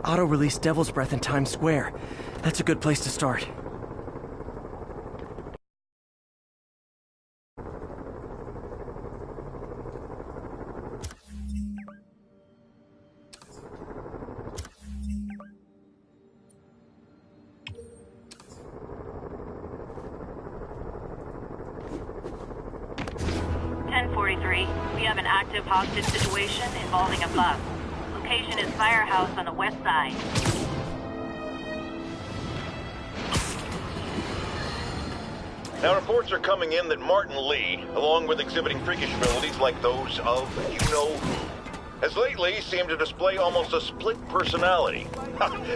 Auto-release Devil's Breath in Times Square. That's a good place to start. We have an active hostage situation involving a bus. Location is Firehouse on the west side. Now, reports are coming in that Martin Lee, along with exhibiting freakish abilities like those of you-know-who, has lately seemed to display almost a split personality.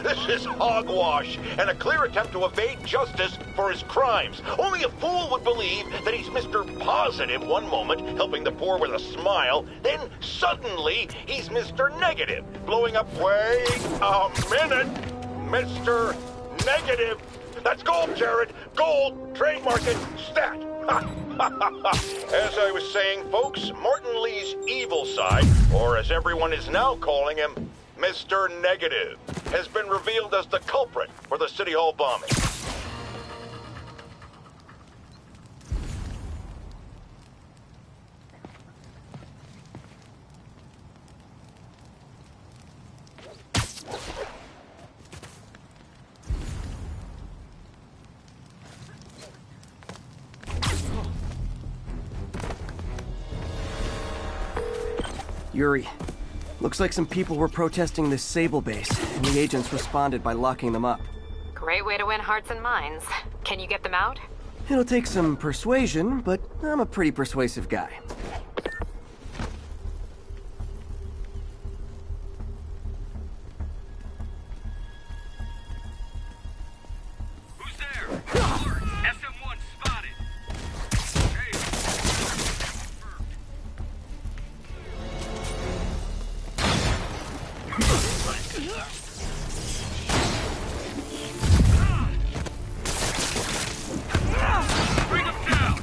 This is hogwash and a clear attempt to evade justice for his crimes. Only a fool would believe that he's Mr. Positive one moment, helping the poor with a smile, then suddenly he's Mr. Negative, blowing up. Wait a minute, Mr. Negative. That's gold, Jared. Gold, trademark it, stat. As I was saying, folks, Martin Lee's evil side, or as everyone is now calling him, Mr. Negative, has been revealed as the culprit for the City Hall bombing. Yuri, looks like some people were protesting this Sable base, and the agents responded by locking them up. Great way to win hearts and minds. Can you get them out? It'll take some persuasion, but I'm a pretty persuasive guy. Who's there? Alert! SM-1 spotted! Hey. Bring him down!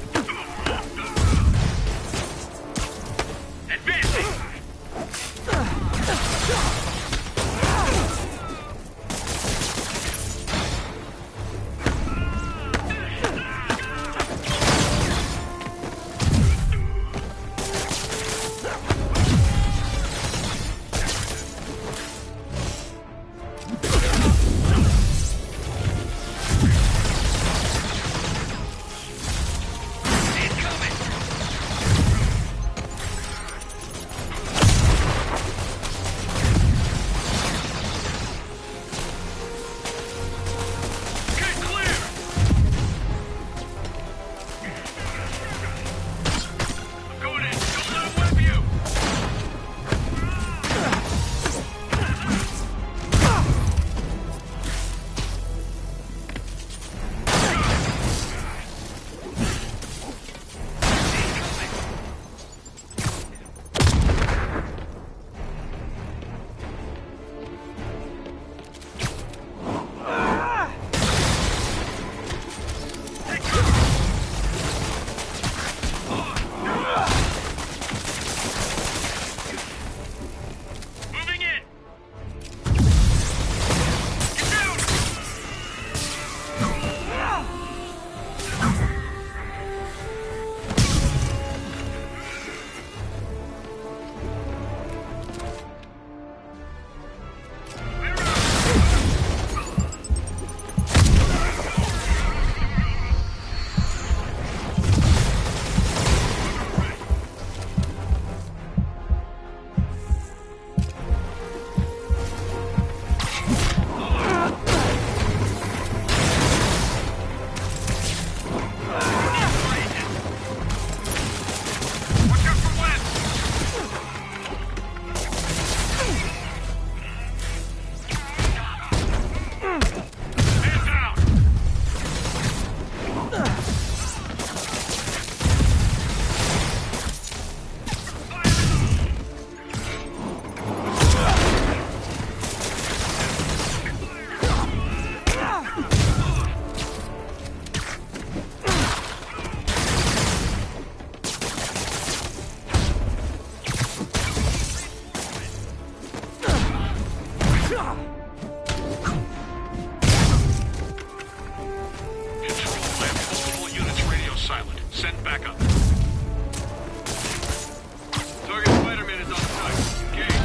silent. Send backup. Target Spider-Man is on site. Engage.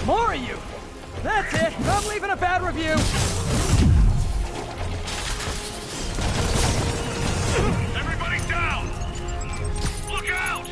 More of you! That's it! I'm leaving a bad review! Everybody down! Look out!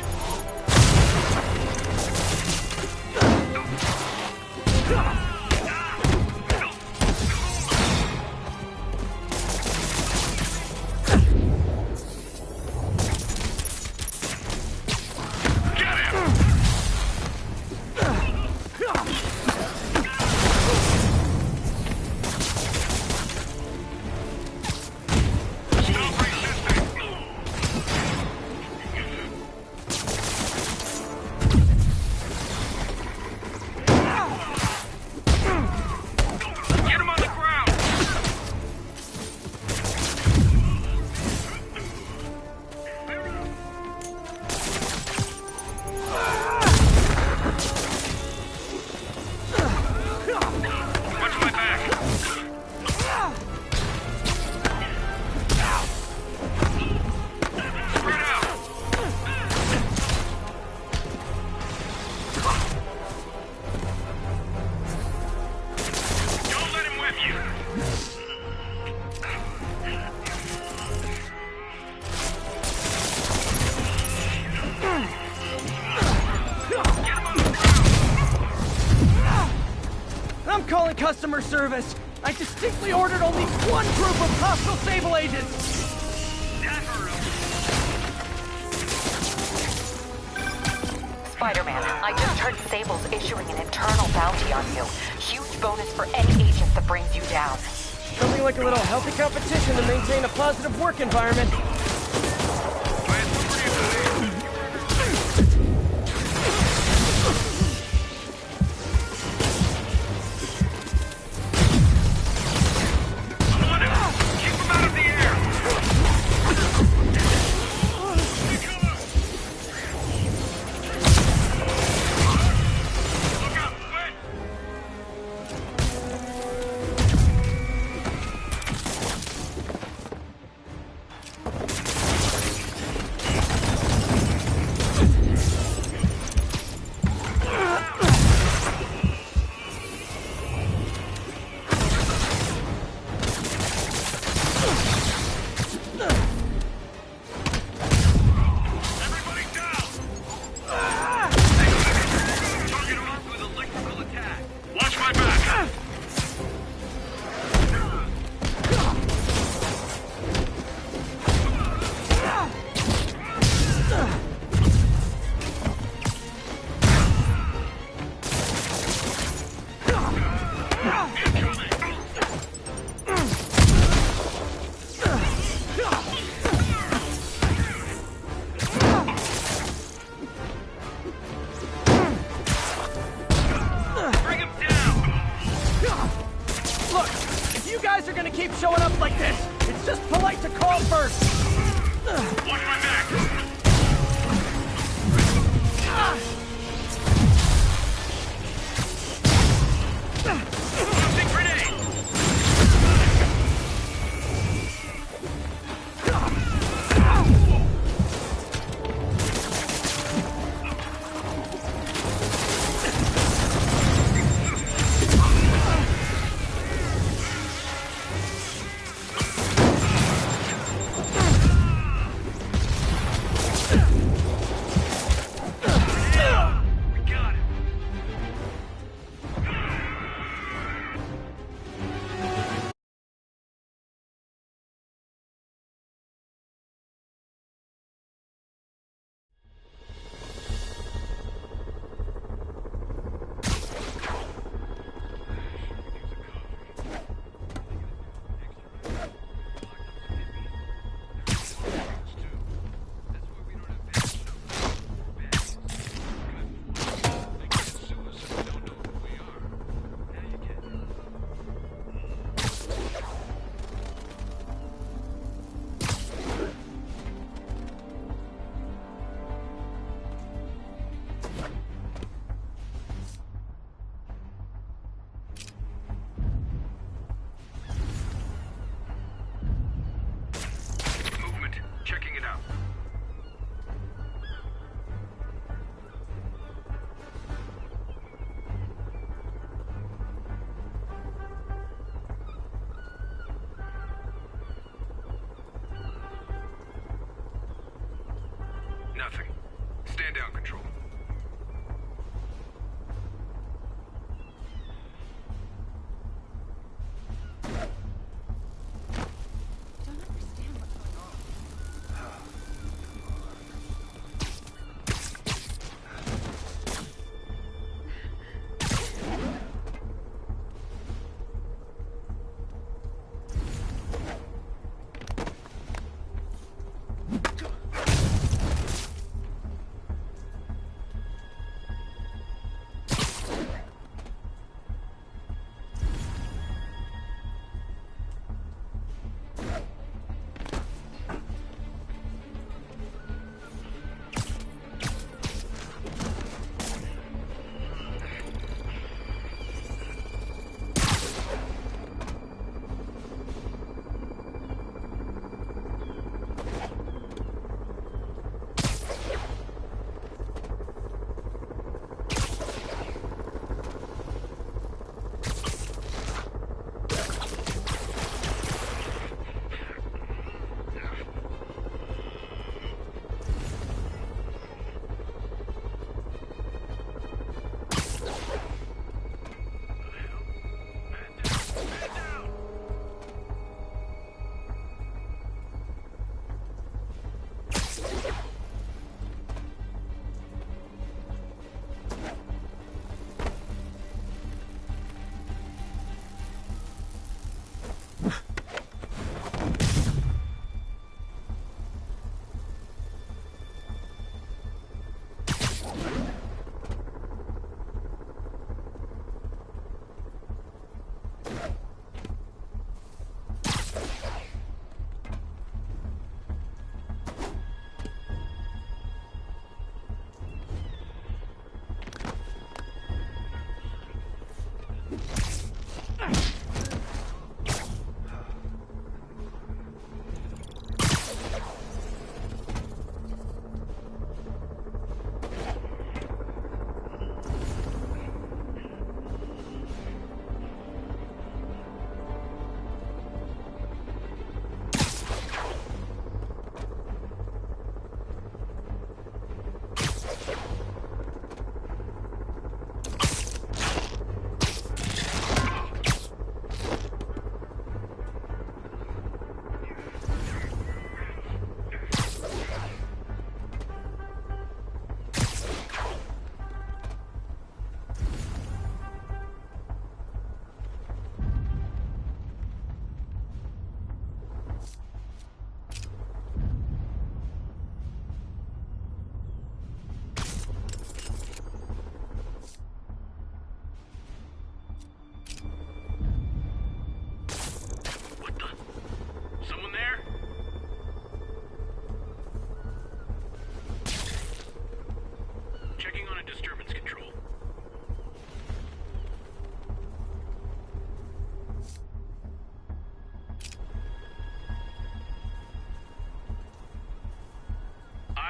I'm calling customer service. I distinctly ordered only one group of hostile Sable agents. Spider-Man, I just heard Sable's issuing an internal bounty on you. Huge bonus for any agent that brings you down. Something like a little healthy competition to maintain a positive work environment. Keep showing up like this. It's just polite to call first. Watch my back. Tossing grenade.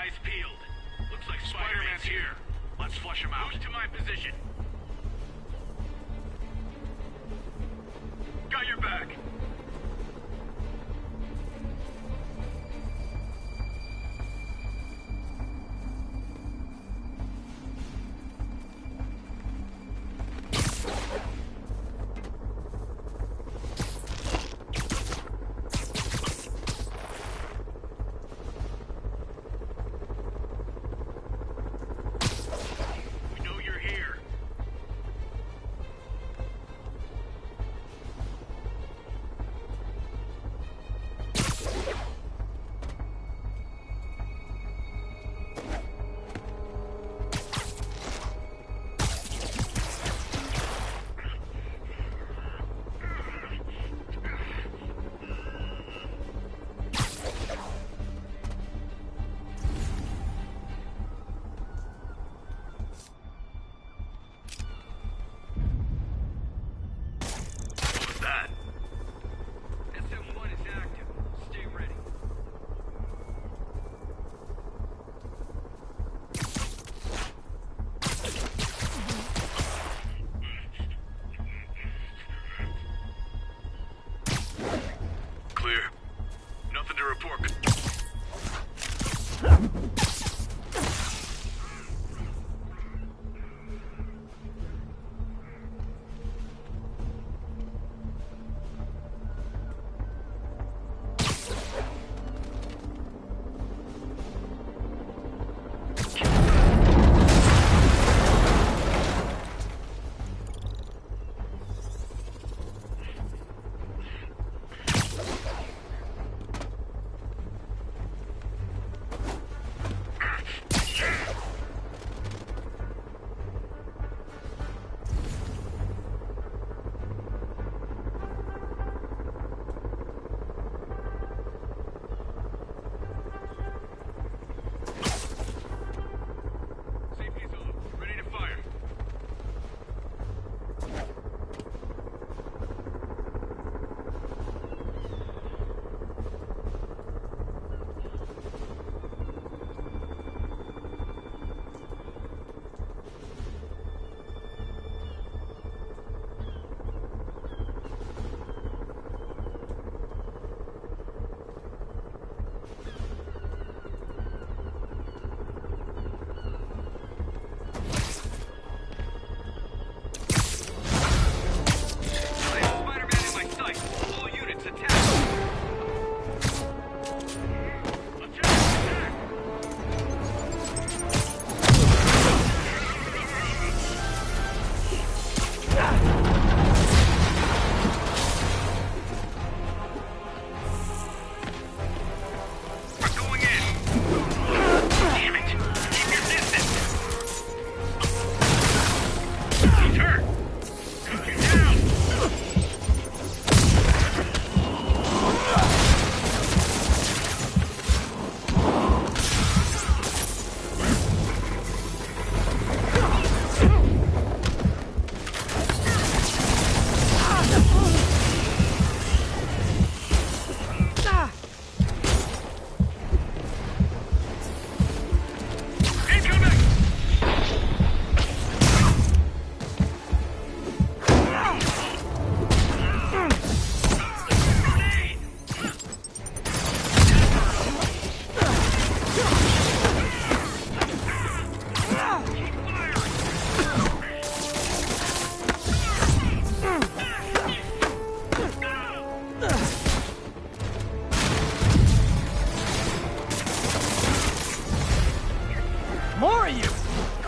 Eyes peeled. Looks like Spider-Man's here. Let's flush him out. Move to my position. Got your back.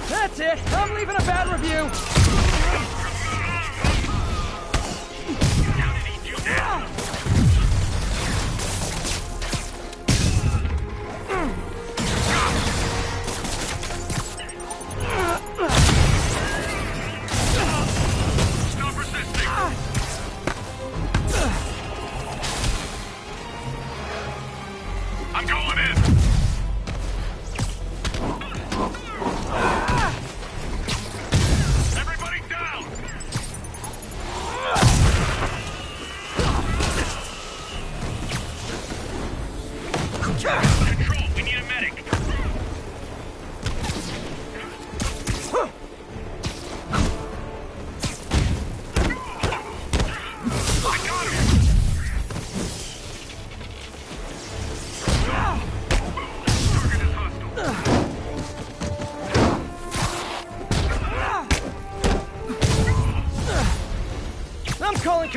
That's it. I'm leaving a bad review. How did he do that? Stop resisting. I'm going in. Everybody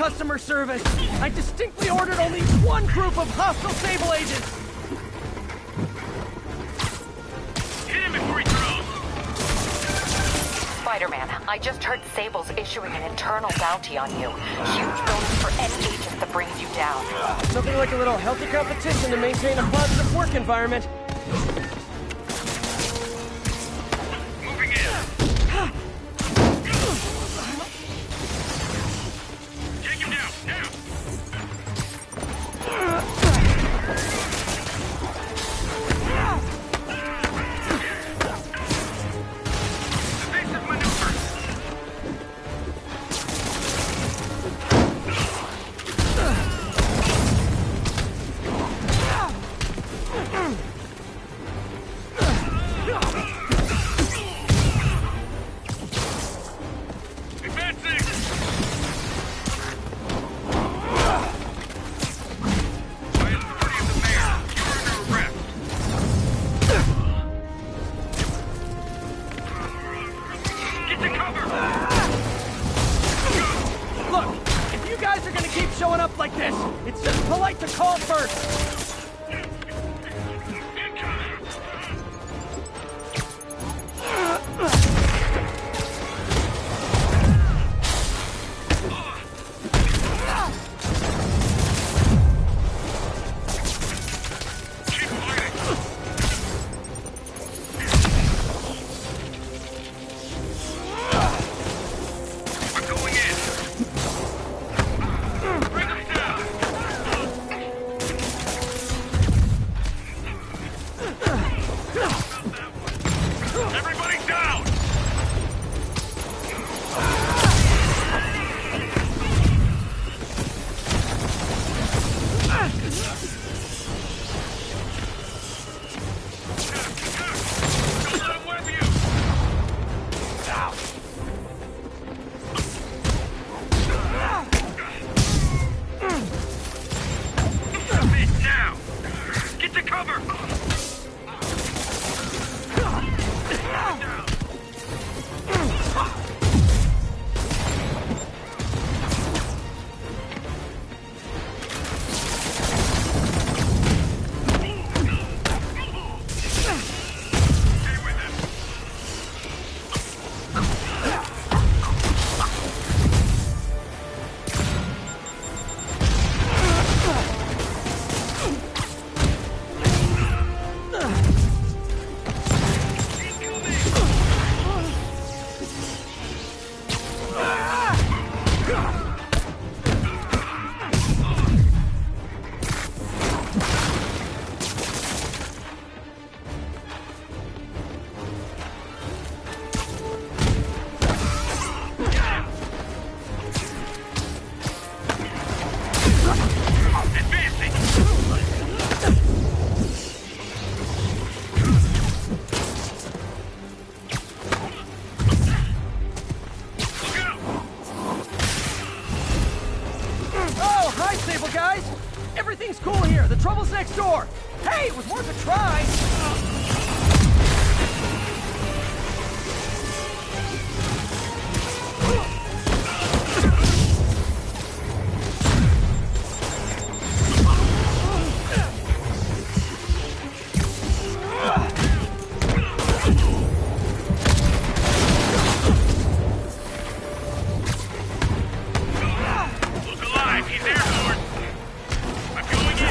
customer service. I distinctly ordered only one group of hostile Sable agents. Hit him before he throws. Spider-Man, I just heard Sable's issuing an internal bounty on you. Huge bonus for any agent that brings you down. Something like a little healthy competition to maintain a positive work environment. Moving in. Take him down, now. Evasive maneuver. Advancing. By authority of the mayor, you are under arrest. Get to cover. Look, if you guys are gonna keep showing up like this, it's just polite to call first. Keep fighting. We're going in. Bring them down. Everybody down. Don't let him whip you. Submit now. Get to cover. Stay with him. Advancing. Look out. Oh, hi, Sable guys! Everything's cool here. The trouble's next door. Hey, it was worth a try. Look alive. He's airborne. I'm going in.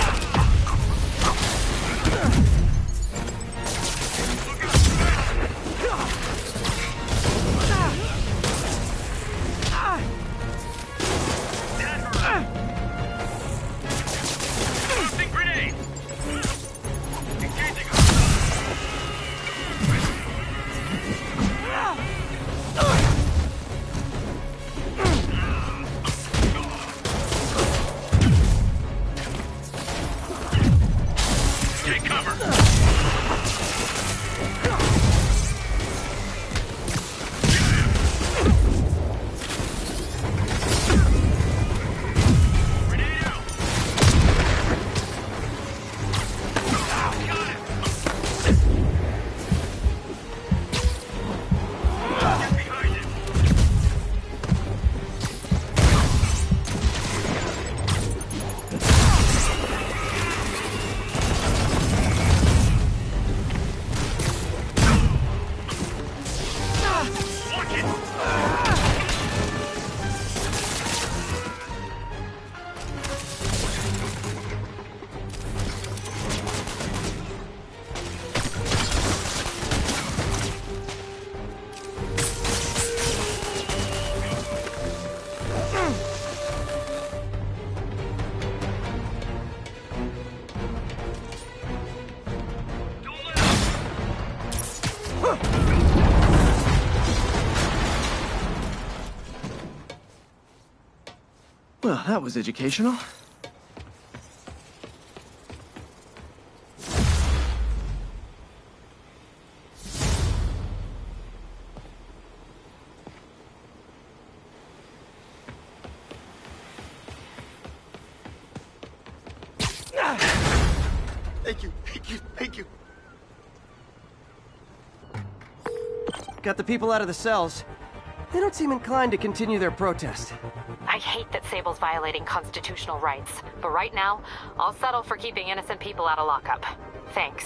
Well, that was educational. Thank you, thank you, thank you. Got the people out of the cells. They don't seem inclined to continue their protest. I hate that Sable's violating constitutional rights, but right now, I'll settle for keeping innocent people out of lockup. Thanks.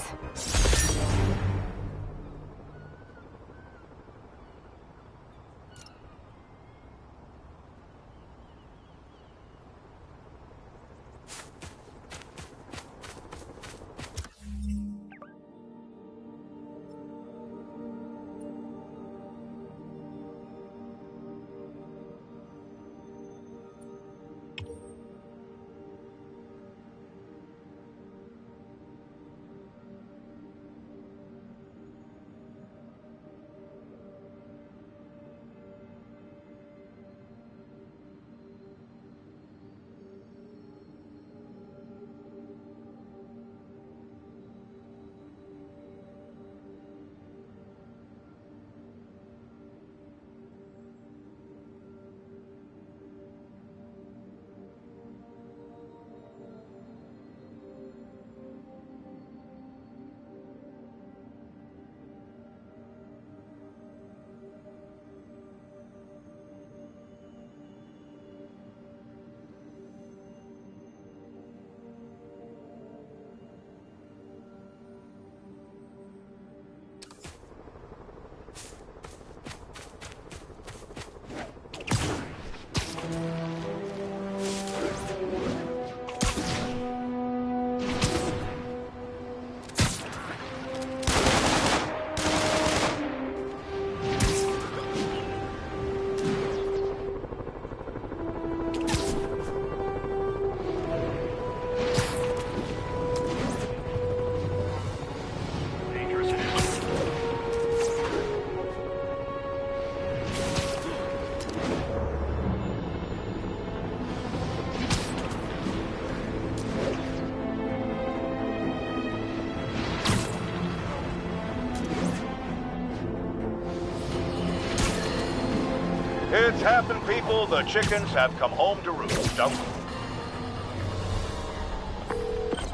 It's happened, people. The chickens have come home to roost.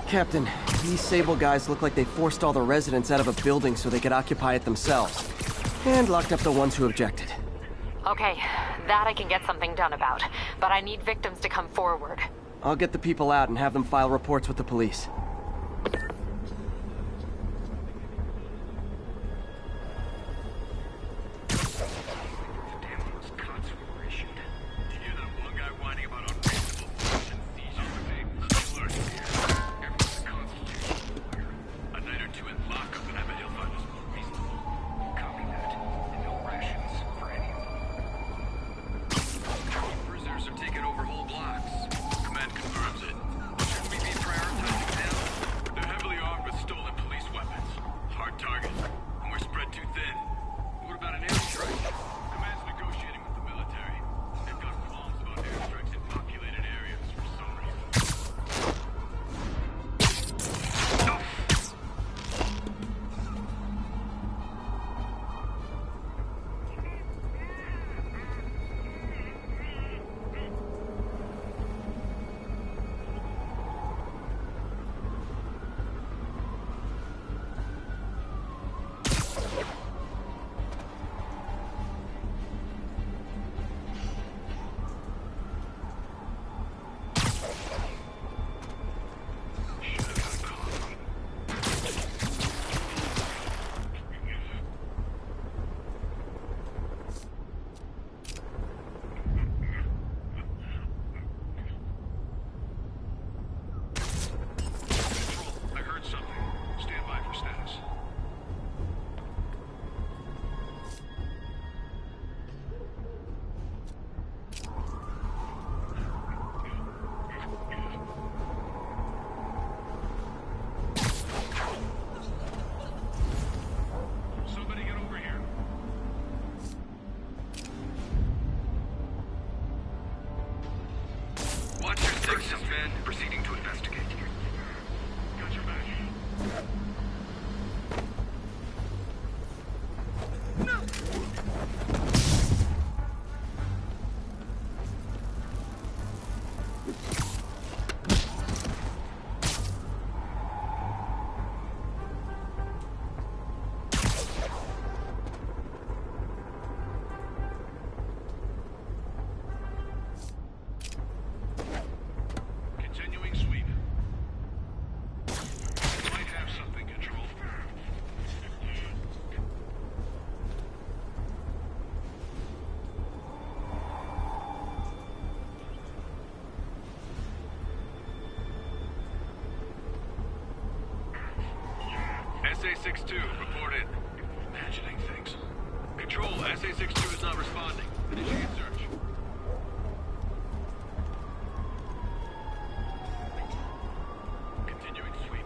Captain, these Sable guys look like they forced all the residents out of a building so they could occupy it themselves. And locked up the ones who objected. Okay, that I can get something done about, but I need victims to come forward. I'll get the people out and have them file reports with the police. Prisoners have taken over whole blocks. Command confirms it. Should we be prioritizing them SA-62, report in. Imagining things. Control, SA-62 is not responding. Initiate search. Continuing sweep.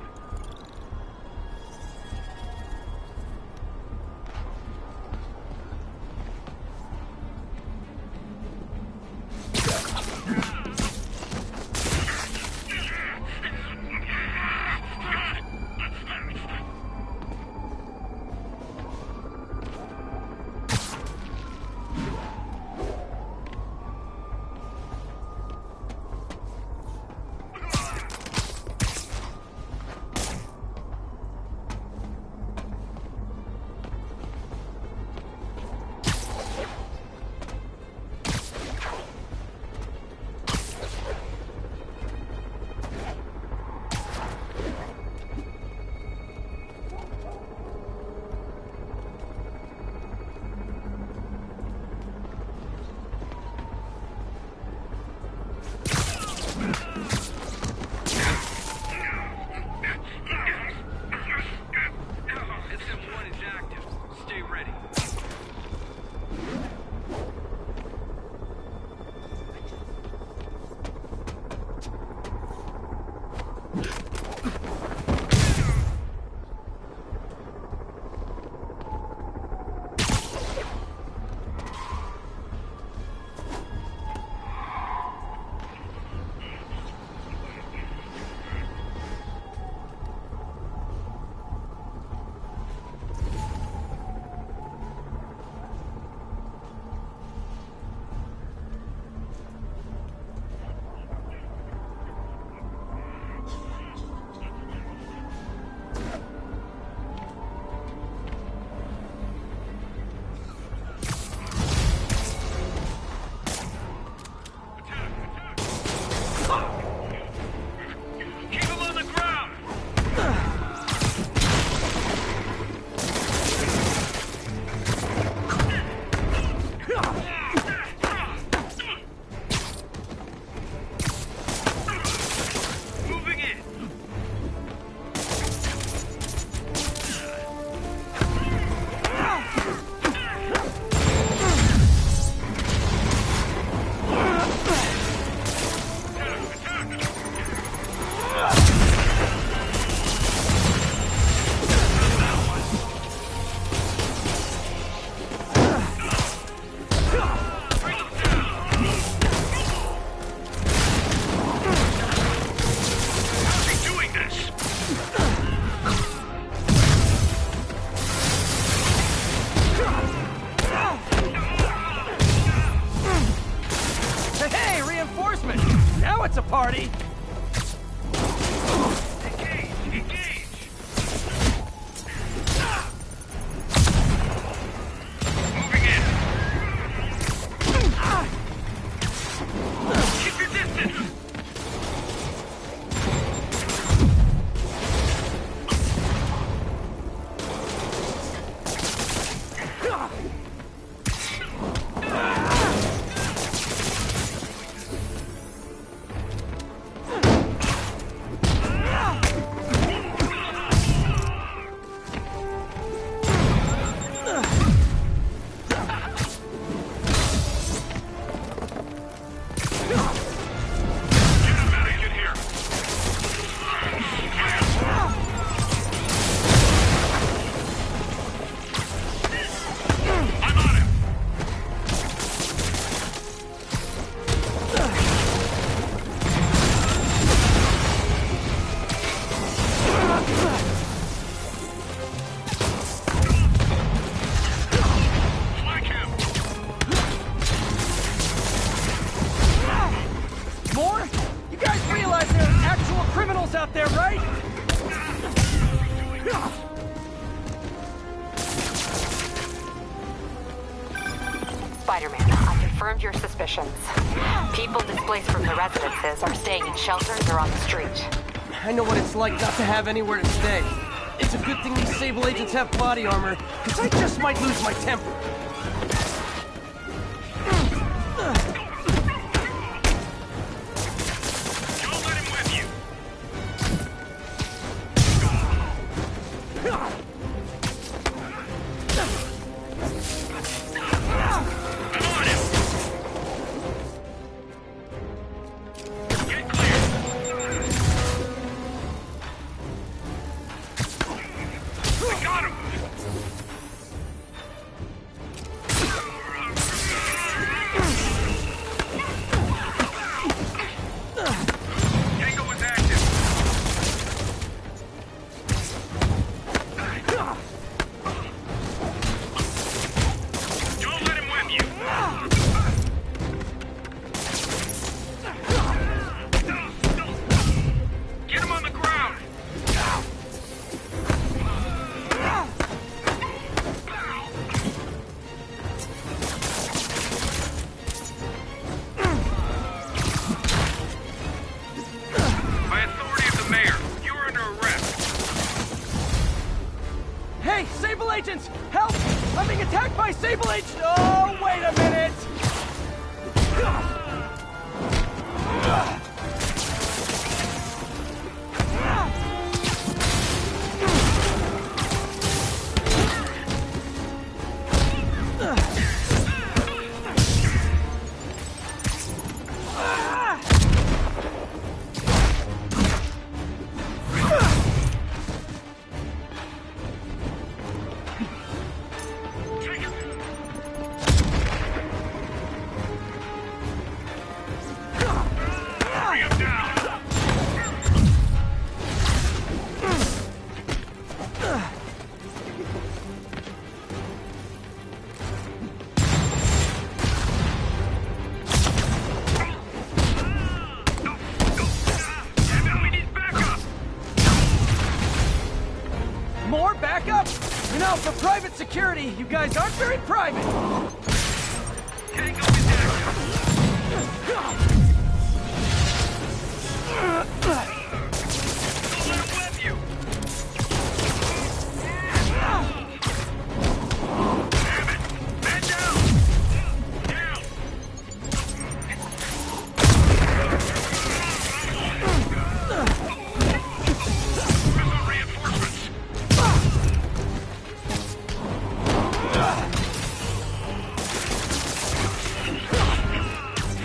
party! Out there, right? Spider-Man, I confirmed your suspicions. People displaced from the residences are staying in shelters or on the street. I know what it's like not to have anywhere to stay. It's a good thing these Sable agents have body armor, because I just might lose my temper. agents! Help! I'm being attacked by Sable agents! Oh, wait a minute! More backup? You know, for private security, you guys aren't very private. Tango is active. Don't let him web you. Damn it! Man down! Down! Missile reinforcements!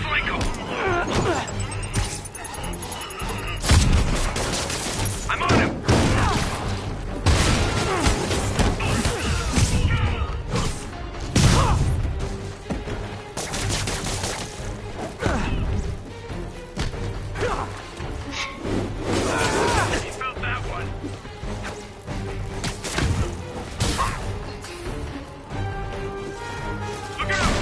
Flank 'em! I'm on him! He felt that one. Look out!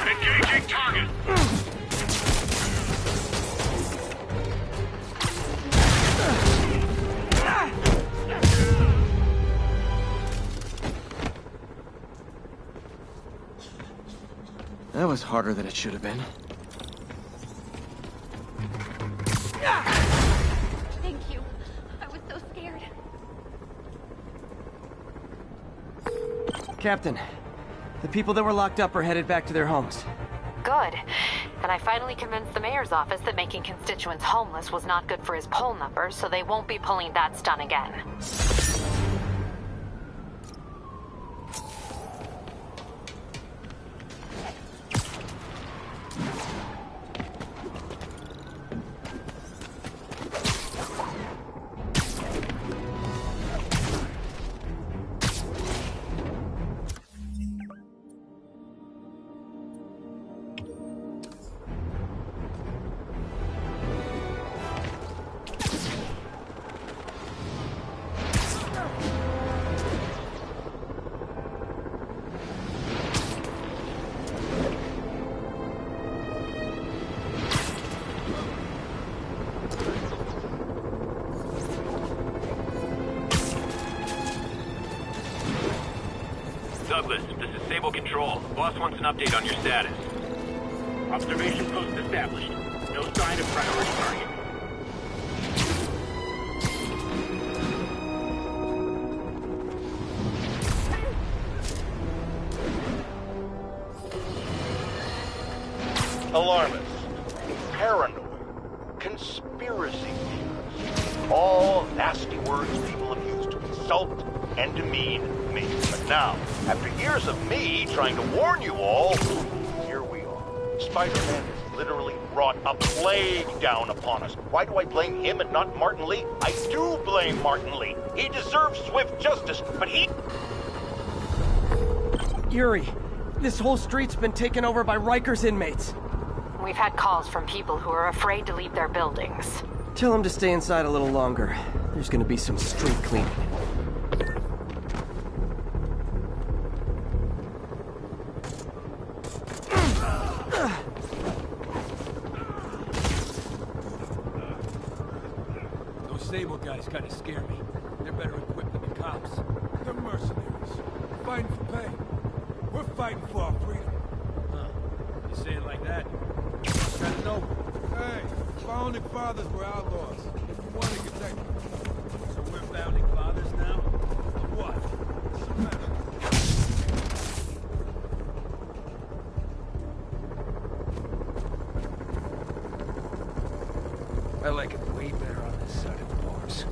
Engaging target. That was harder than it should have been. Thank you. I was so scared. Captain, the people that were locked up are headed back to their homes. Good. And I finally convinced the mayor's office that making constituents homeless was not good for his poll numbers, so they won't be pulling that stunt again. Douglas, this is Sable Control. Boss wants an update on your status. Observation post established. No sign of priority target. Alarmists, paranoid, conspiracy theorists. All nasty words people have used to insult and demean me. But now, after years of me trying to warn you all, here we are. Spider-Man has literally brought a plague down upon us. Why do I blame him and not Martin Lee? I do blame Martin Lee. He deserves swift justice, but he... Yuri, this whole street's been taken over by Riker's inmates. We've had calls from people who are afraid to leave their buildings. Tell them to stay inside a little longer. There's gonna be some street cleaning. Those Sable guys kind of scare me. They're better equipped than the cops. They're mercenaries. Fighting for pay. We're fighting for our freedom. Huh. You say it like that? Kind of noble. Hey, founding fathers were outlaws. want to get that. So we're founding fathers now? What? What's the matter? I like it way better on this side of the bars.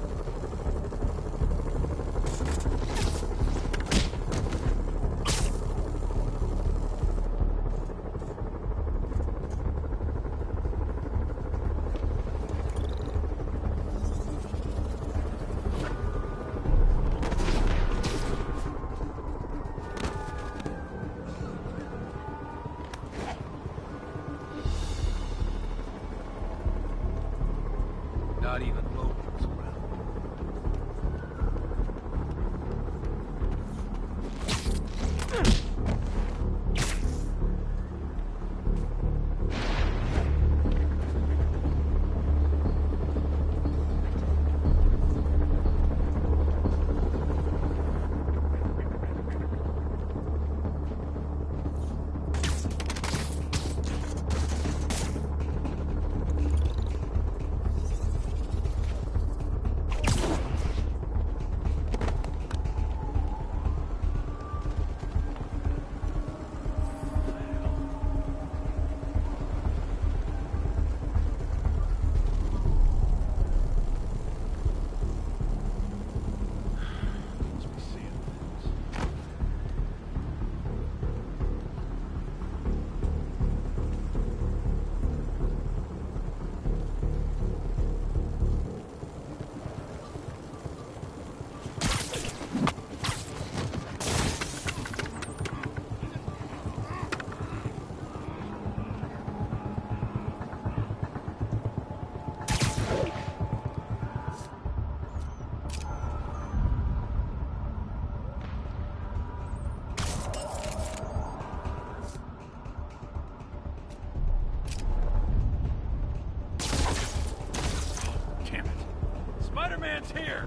Not even locals around. Spider-Man's here!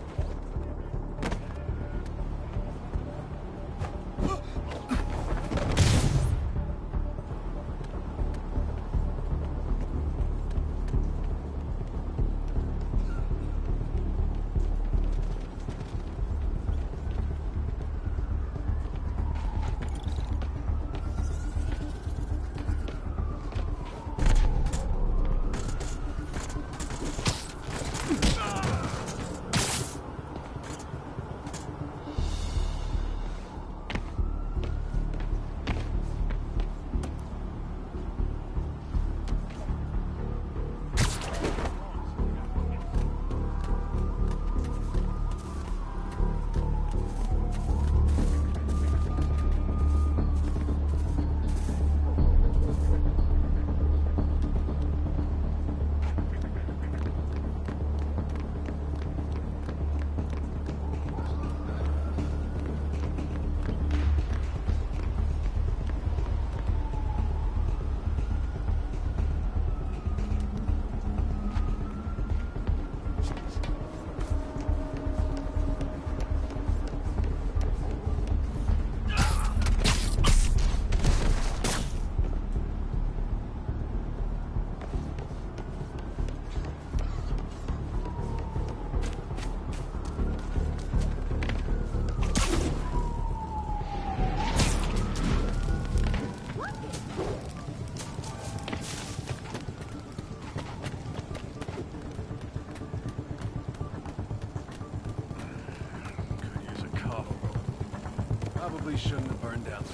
Probably shouldn't have burned down so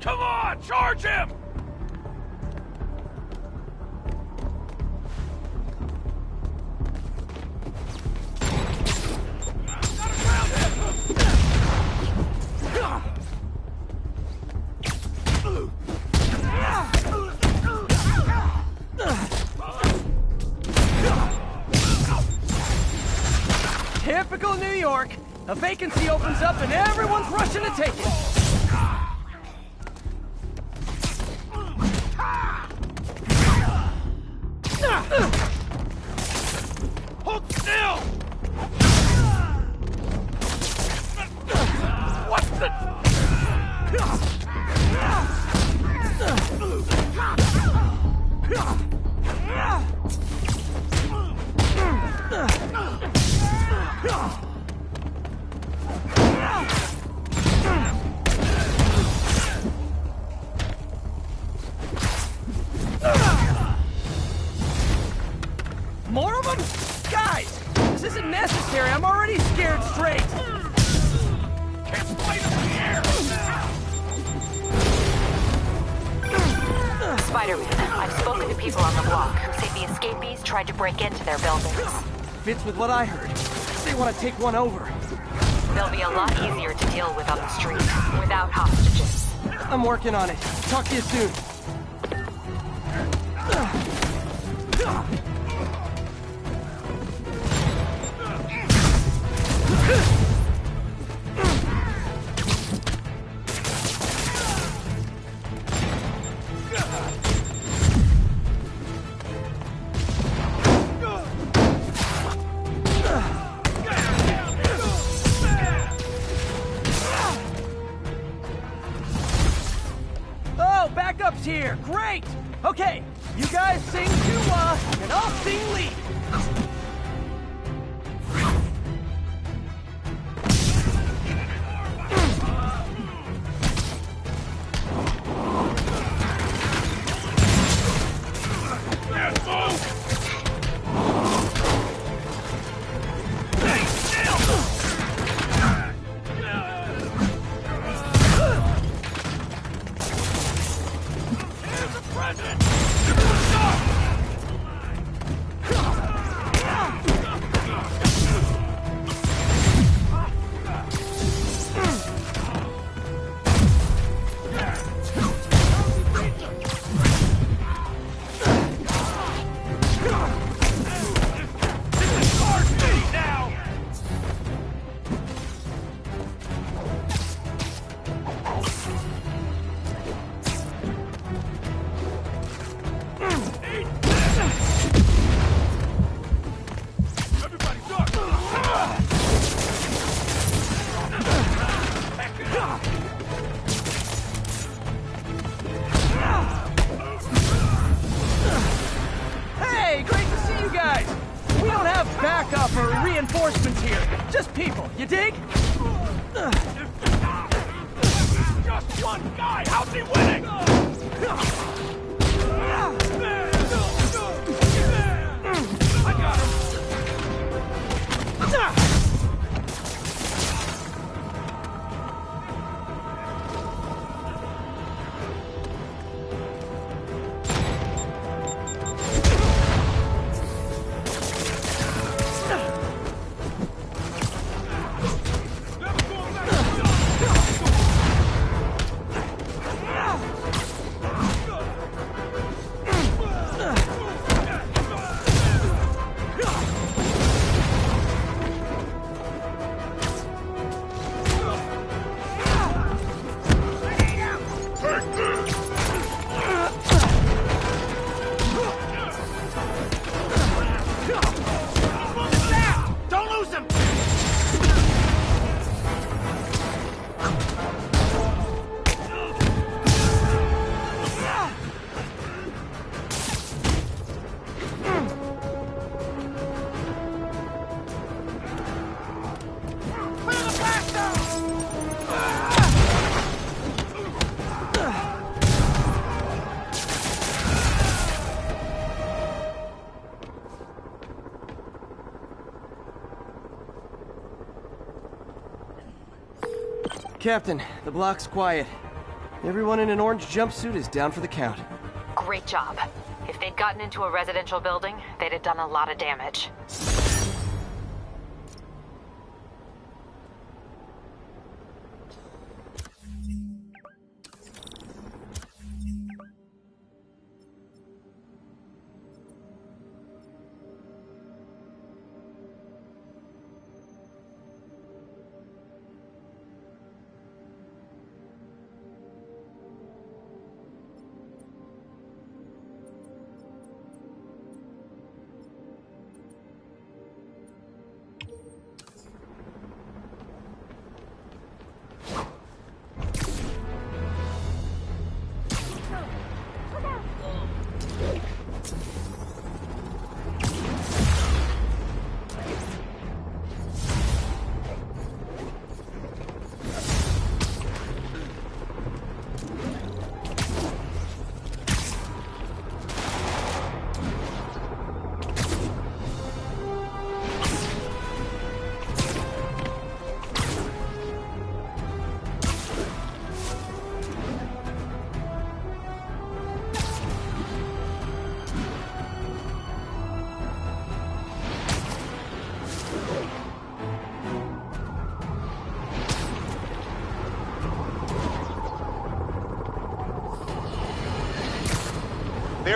Come on, charge him! Typical New York. A vacancy opens up and everyone's rushing to take it. tried to break into their buildings. Fits with what I heard. They want to take one over. They'll be a lot easier to deal with on the street, without hostages. I'm working on it. Talk to you soon. Oh, backup's here! Great! Okay, you guys sing Chua, and I'll sing lead. Hey, great to see you guys! We don't have backup or reinforcements here. Just people, you dig? Just one guy! How's he winning? I got him! Don't lose him! Captain, the block's quiet. Everyone in an orange jumpsuit is down for the count. Great job. If they'd gotten into a residential building, they'd have done a lot of damage.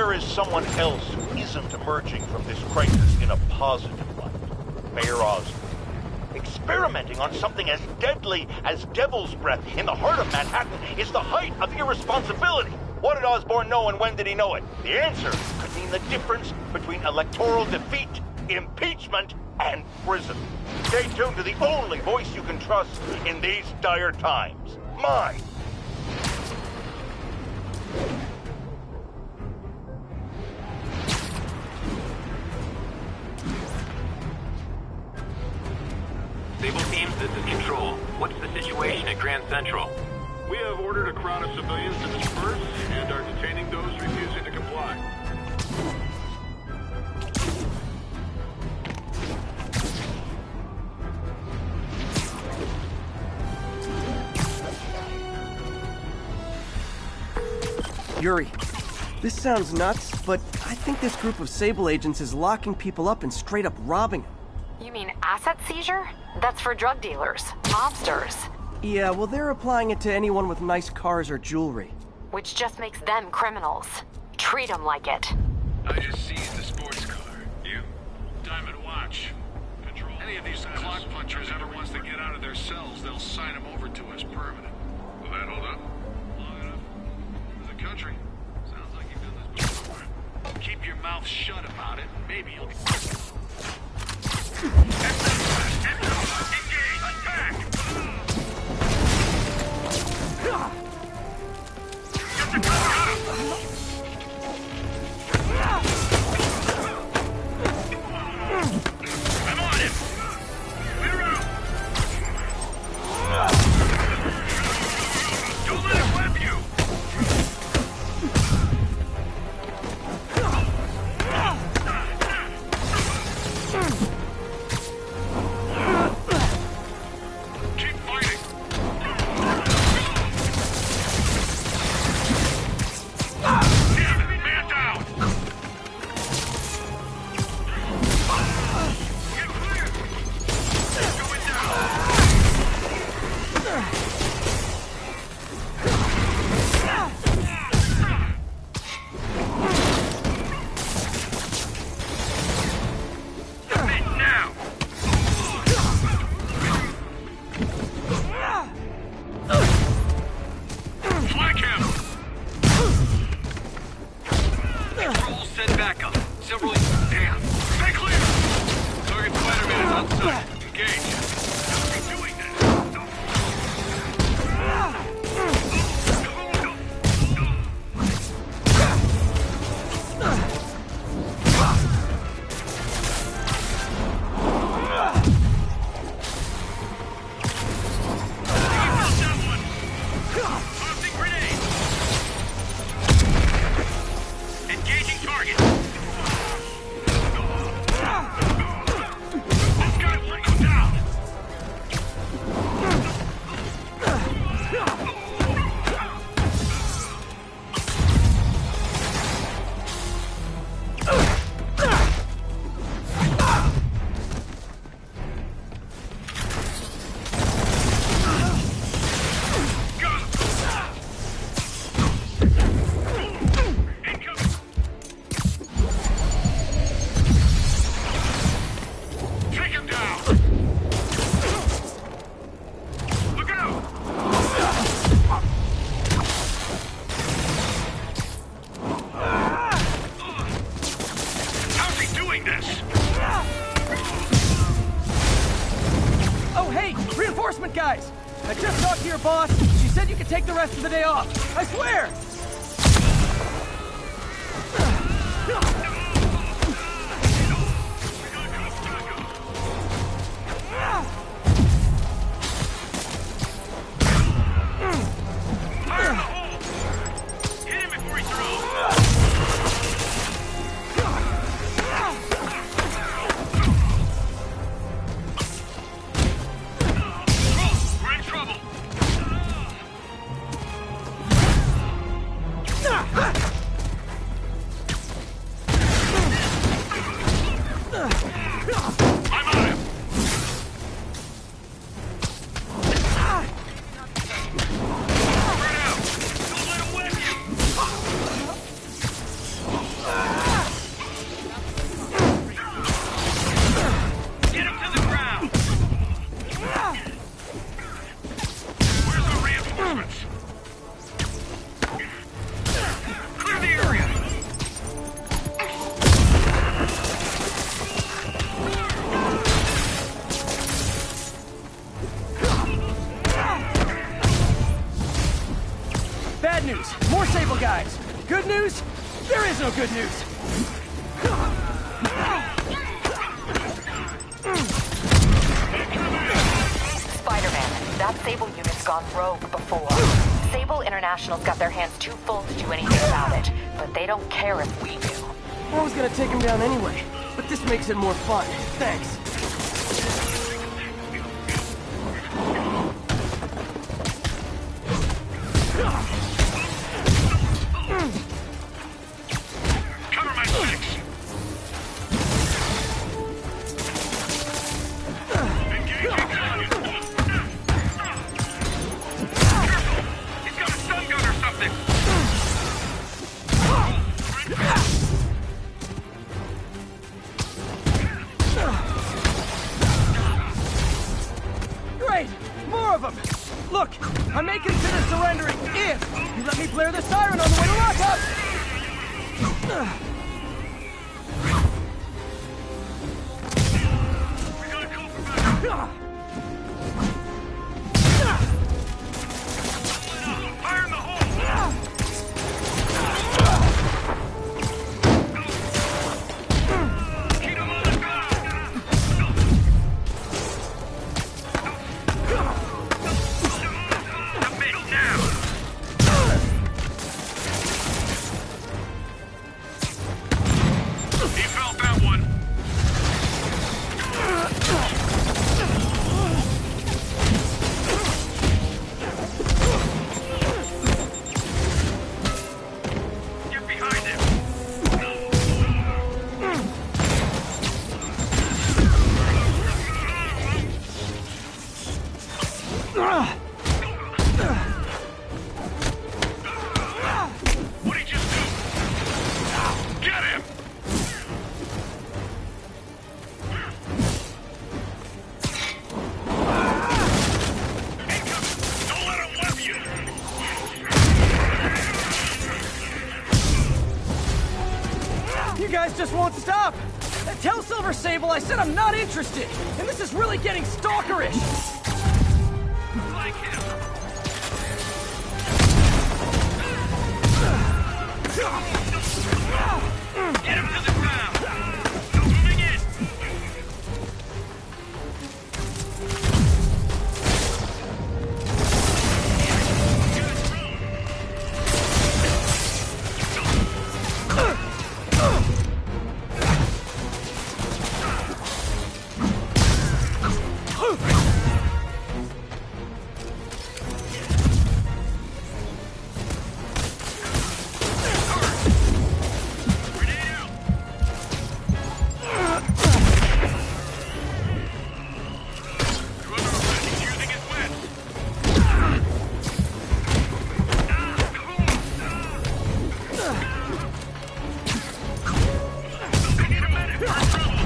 there is someone else who isn't emerging from this crisis in a positive light. Mayor Osborn. Experimenting on something as deadly as devil's breath in the heart of Manhattan is the height of irresponsibility. What did Osborn know and when did he know it? The answer could mean the difference between electoral defeat, impeachment, and prison. Stay tuned to the only voice you can trust in these dire times. Mine. Sable teams, this is Control. What's the situation at Grand Central? We have ordered a crowd of civilians to disperse and are detaining those refusing to comply. Yuri, this sounds nuts, but I think this group of Sable agents is locking people up and straight up robbing them. You mean asset seizure? That's for drug dealers, mobsters. Yeah, well, they're applying it to anyone with nice cars or jewelry. Which just makes them criminals. Treat them like it. I just seized the sports car. You? Diamond Watch. Control. Any of these clock punchers ever wants to get out of their cells, they'll sign them over to us permanent. Will that hold up? Long enough? For the country. Sounds like you've done this before. Keep your mouth shut about it, and maybe you'll... Engage! Attack! Get the car up! I'm on him! Clear out! Don't let him whip you! Keep fighting! Damn it! Man down! Get clear! Going down! Submit now! Flank him! Control, send backup. Several... Damn! Stay clear! Target Spider-Man is outside. Engage. Don't be doing that! Tossing grenade! Engaging target! This guy will go down! Got him! Incoming! Take him down! Look out! How's he doing this? Oh, hey! Reinforcement guys! I just talked to your boss. She said you could take the rest of the day off. I swear! Fire in the hole! Hit him before he throws! Control, we're in trouble! news. More Sable guys. Good news? There is no good news. Spider-Man, that Sable unit's gone rogue before. Sable International's got their hands too full to do anything about it, but they don't care if we do. I was gonna take him down anyway, but this makes it more fun. Thanks. Cover my six. Engaging target. He's got a stun gun or something. Great! More of them! Look, I may consider surrendering if you let me blare the siren on the way to lockup! We got a call for backup. Fire in the hole. Keep him on the ground. Commit now. He felt that one. Get behind him. What'd he just do? Get him! Incoming! Don't let him whip you! You guys just won't stop! Tell Silver Sable I said I'm not interested! And this is really getting stalkerish! Like him! Get him to the ground! Moving in! Grenade out! You're under arrest. He's using his wits. I need a medic. We're in trouble.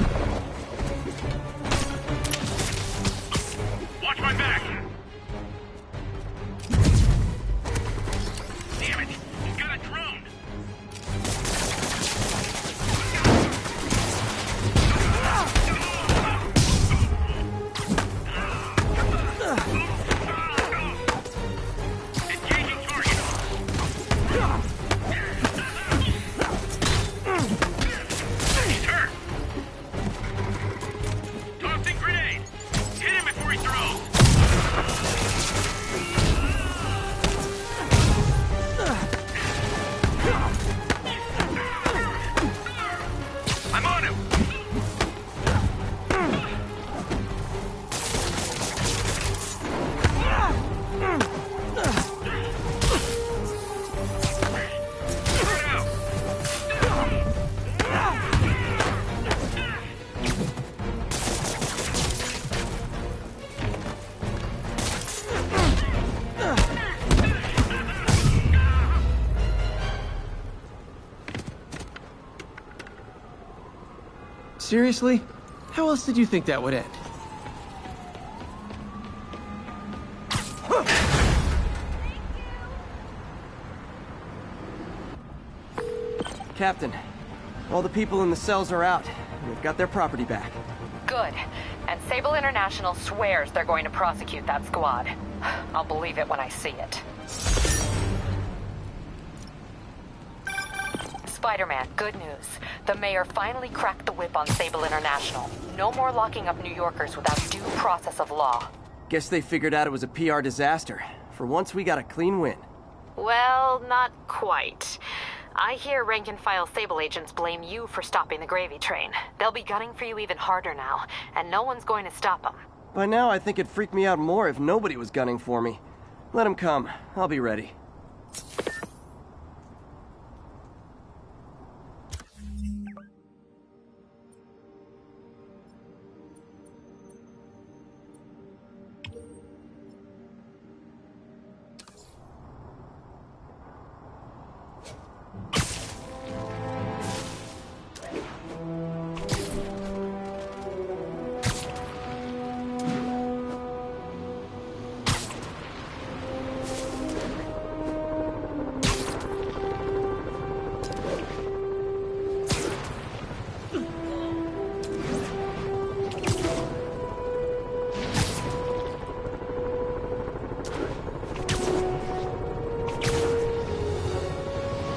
Watch my back. Damn it! He's got a drone. Engaging target. He's hurt. Tossing grenade. Hit him before he throws. I'm on him. Throw it out. Seriously? How else did you think that would end? Captain, all the people in the cells are out. We've got their property back. Good. And Sable International swears they're going to prosecute that squad. I'll believe it when I see it. Spider-Man, good news. The mayor finally cracked the whip on Sable International. No more locking up New Yorkers without due process of law. Guess they figured out it was a PR disaster. For once, we got a clean win. Well, not quite. I hear rank-and-file Sable agents blame you for stopping the gravy train. They'll be gunning for you even harder now, and no one's going to stop them. By now, I think it'd freak me out more if nobody was gunning for me. Let them come. I'll be ready.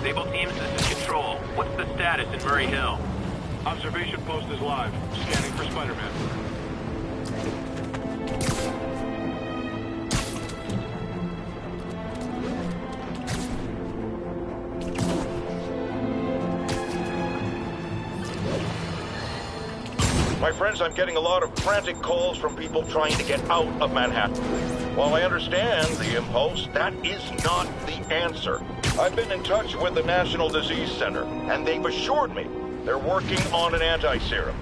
Sable teams, this is Control. What's the status in Murray Hill? Observation post is live. Scanning for Spider-Man. My friends, I'm getting a lot of frantic calls from people trying to get out of Manhattan. While I understand the impulse, that is not the answer. I've been in touch with the National Disease Center, and they've assured me they're working on an anti-serum.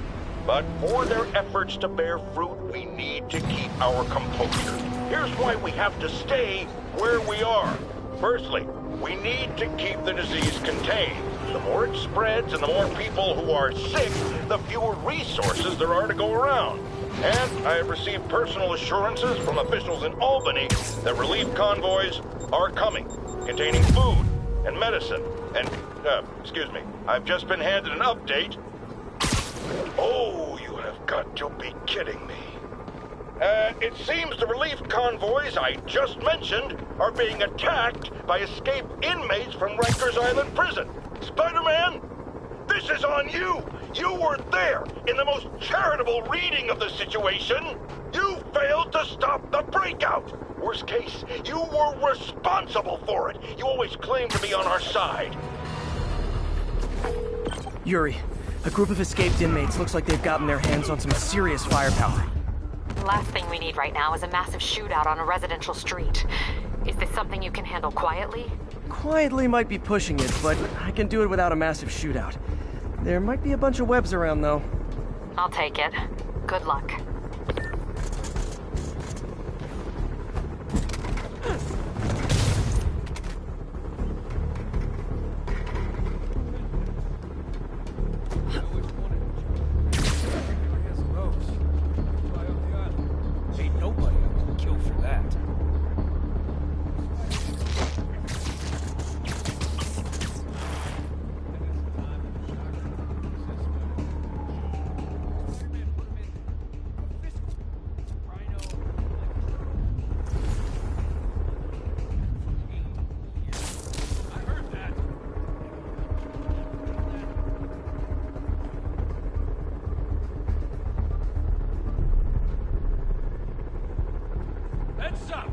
But for their efforts to bear fruit, we need to keep our composure. Here's why we have to stay where we are. Firstly, we need to keep the disease contained. The more it spreads and the more people who are sick, the fewer resources there are to go around. And I have received personal assurances from officials in Albany that relief convoys are coming, containing food and medicine. And, excuse me, I've just been handed an update. Oh, you have got to be kidding me. It seems the relief convoys I just mentioned are being attacked by escaped inmates from Rikers Island Prison. Spider-Man, this is on you! You were there in the most charitable reading of the situation. You failed to stop the breakout. Worst case, you were responsible for it. You always claim to be on our side. Yuri, a group of escaped inmates looks like they've gotten their hands on some serious firepower. The last thing we need right now is a massive shootout on a residential street. Is this something you can handle quietly? Quietly might be pushing it, but I can do it without a massive shootout. There might be a bunch of webs around, though. I'll take it. Good luck. Ain't nobody gonna kill for that. Heads up!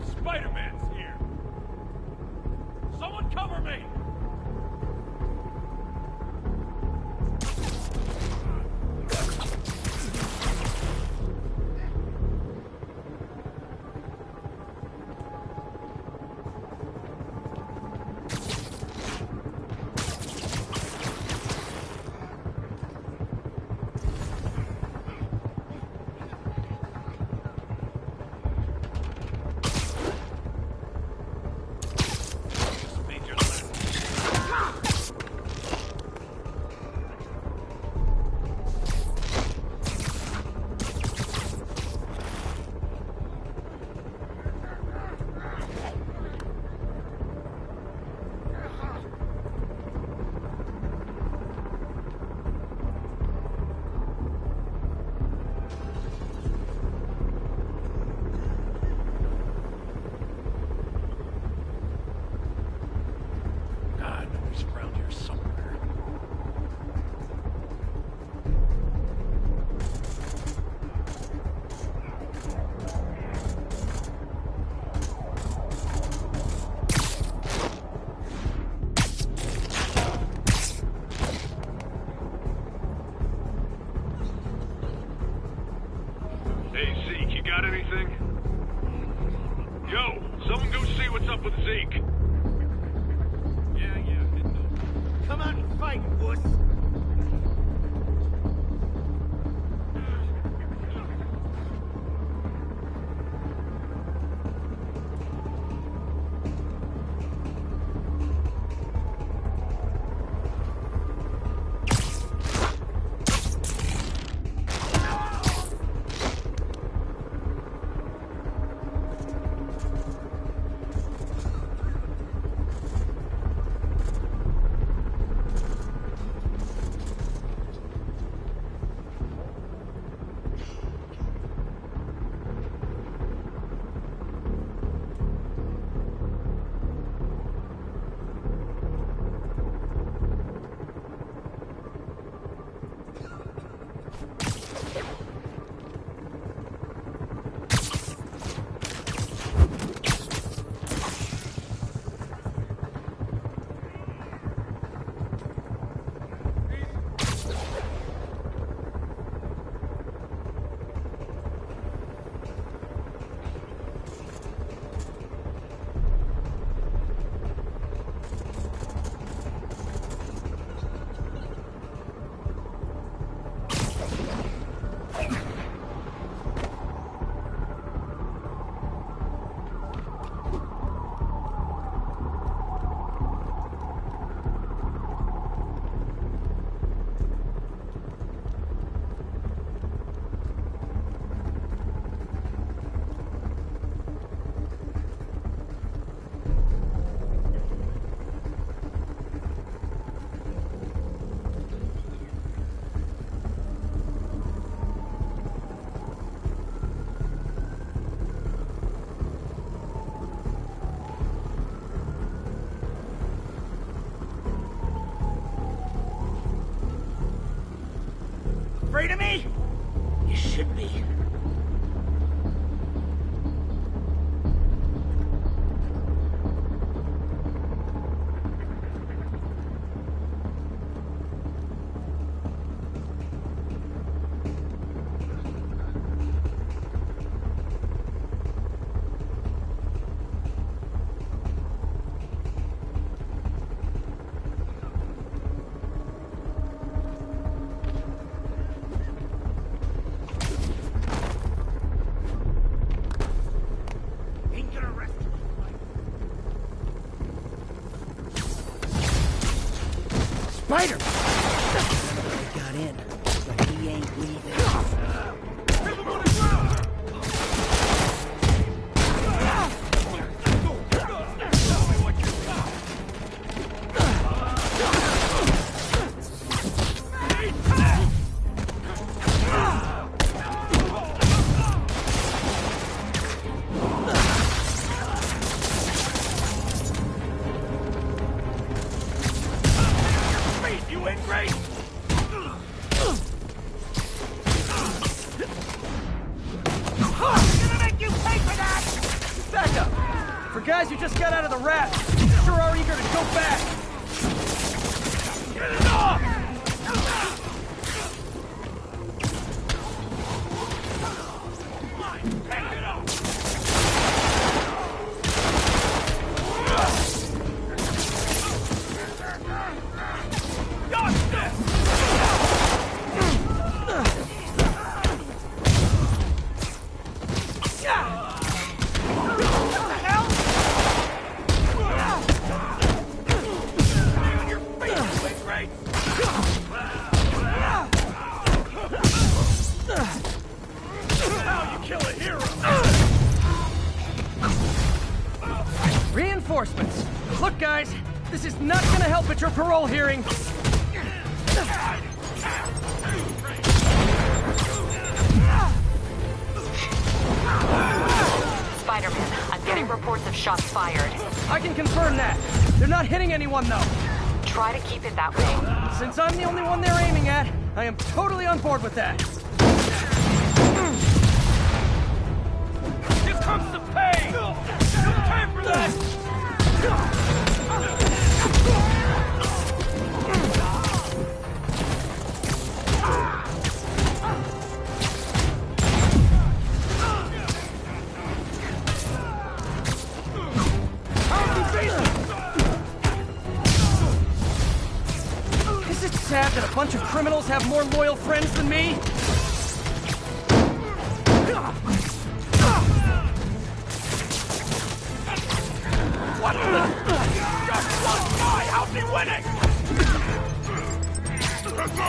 Yo, someone go see what's up with Zeke. Yeah. Come out and fight, wuss. Afraid of me? You should be. Spider! He got in, but he ain't leaving. For guys who just got out of the rat, sure are eager to go back. Get it off! Pack it up! Reinforcements. Look, guys, this is not gonna help at your parole hearing. Spider-Man, I'm getting reports of shots fired. I can confirm that. They're not hitting anyone, though. Try to keep it that way. Since I'm the only one they're aiming at, I am totally on board with that. Here comes the pain! No time for that! fact that a bunch of criminals have more loyal friends than me? What the? Just one guy! How's he winning? Let's go!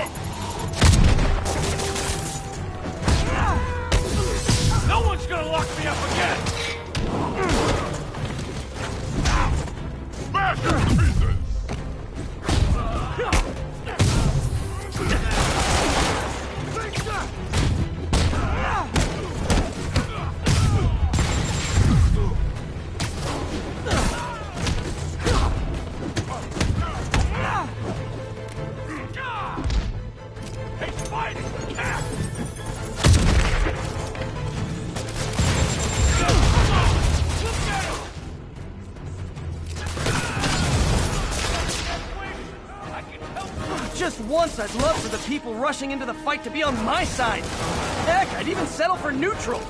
No one's gonna lock me up again! Smash your pieces! He's fighting! Cat! Just once, I'd love for the people rushing into the fight to be on my side. Heck, I'd even settle for neutral.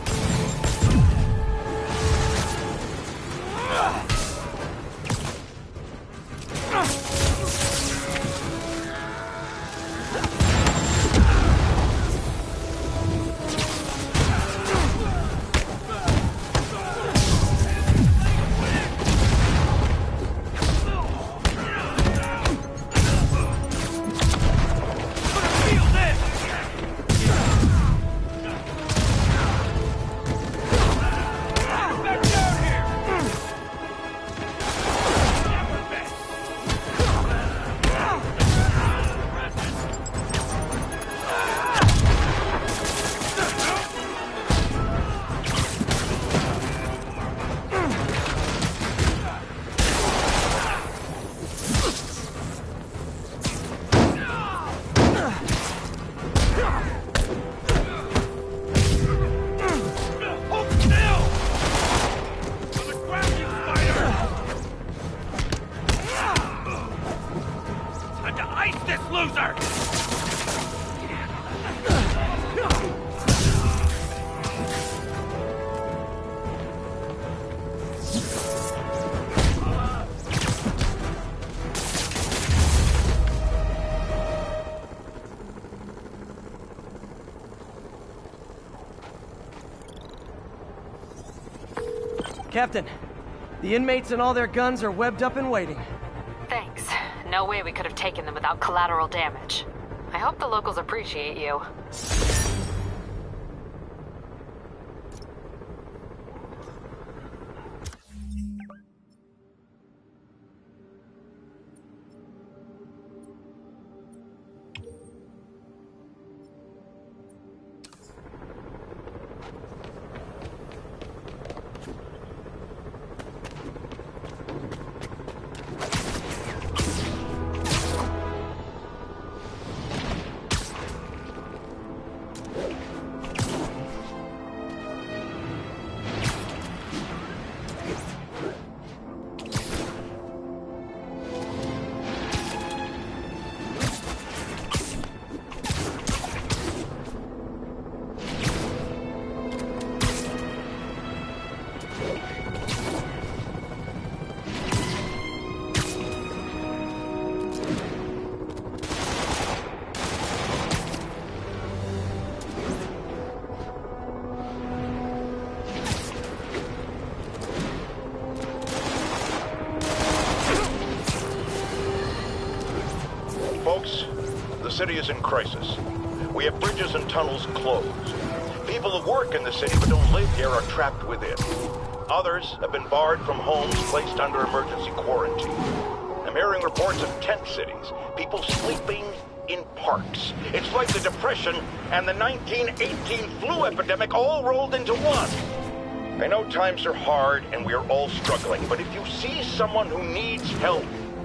Captain, the inmates and all their guns are webbed up and waiting. Thanks. No way we could have taken them without collateral damage. I hope the locals appreciate you. Folks, the city is in crisis. We have bridges and tunnels closed. People who work in the city but don't live here are trapped within. Others have been barred from homes, placed under emergency quarantine. I'm hearing reports of tent cities, people sleeping in parks. It's like the Depression and the 1918 flu epidemic all rolled into one. I know times are hard and we're all struggling, but if you see someone who needs help,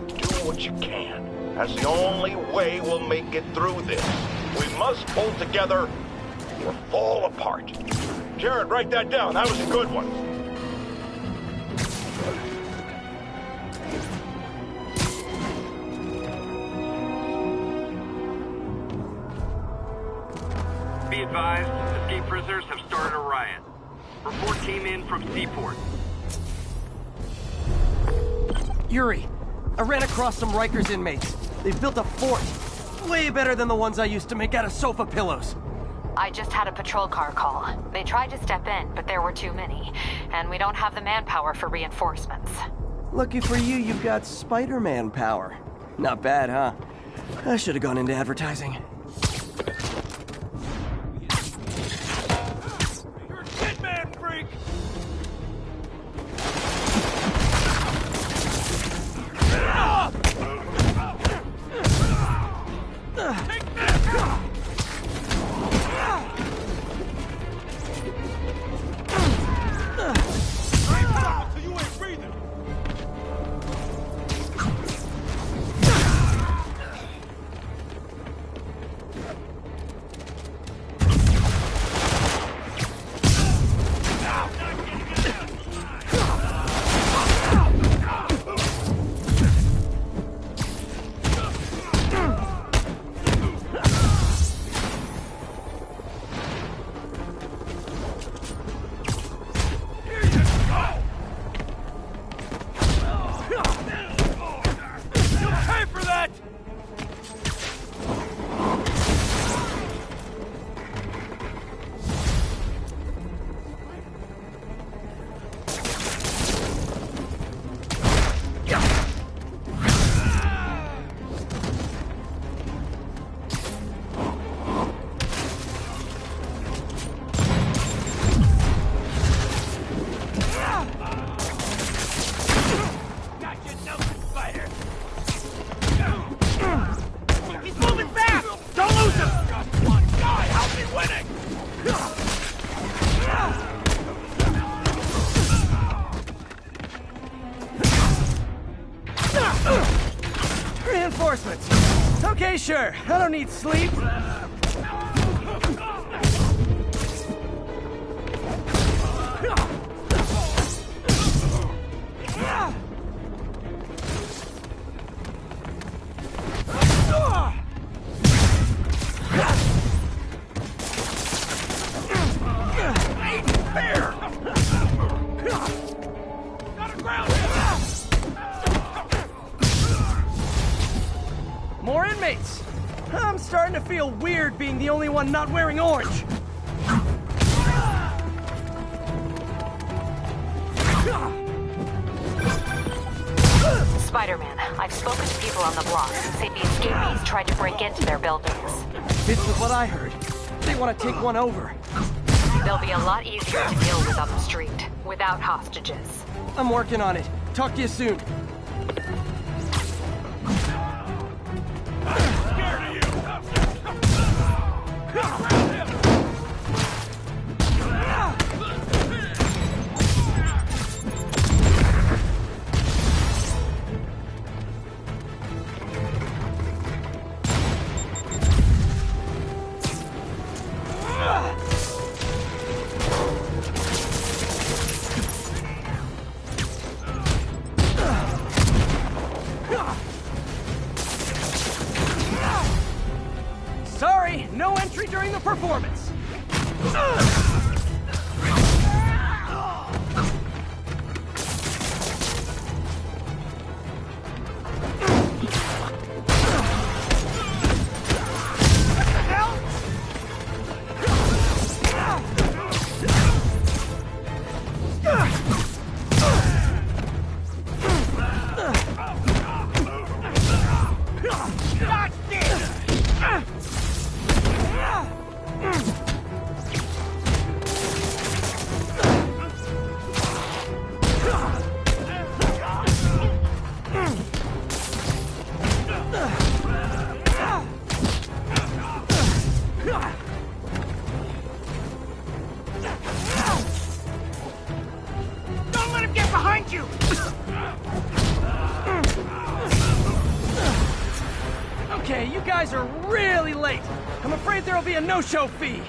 do what you can. That's the only way we'll make it through this. We must pull together or fall apart. Jared, write that down. That was a good one. Be advised, escape prisoners have started a riot. Report came in from Seaport. Yuri, I ran across some Rikers inmates. They've built a fort. Way better than the ones I used to make out of sofa pillows. I just had a patrol car call. They tried to step in, but there were too many. And we don't have the manpower for reinforcements. Lucky for you, you've got Spider-Man power. Not bad, huh? I should have gone into advertising. You're a shit man, freak! Take that! So you ain't breathing. Reinforcements. Okay, sure. I don't need sleep. More inmates. I'm starting to feel weird being the only one not wearing orange. Spider-Man, I've spoken to people on the block who say the escapees tried to break into their buildings. Fits with what I heard. They want to take one over. They'll be a lot easier to deal with on the street, without hostages. I'm working on it. Talk to you soon. Sorry, no entry during the performance. Don't let him get behind you! Okay, you guys are really late. I'm afraid there'll be a no-show fee.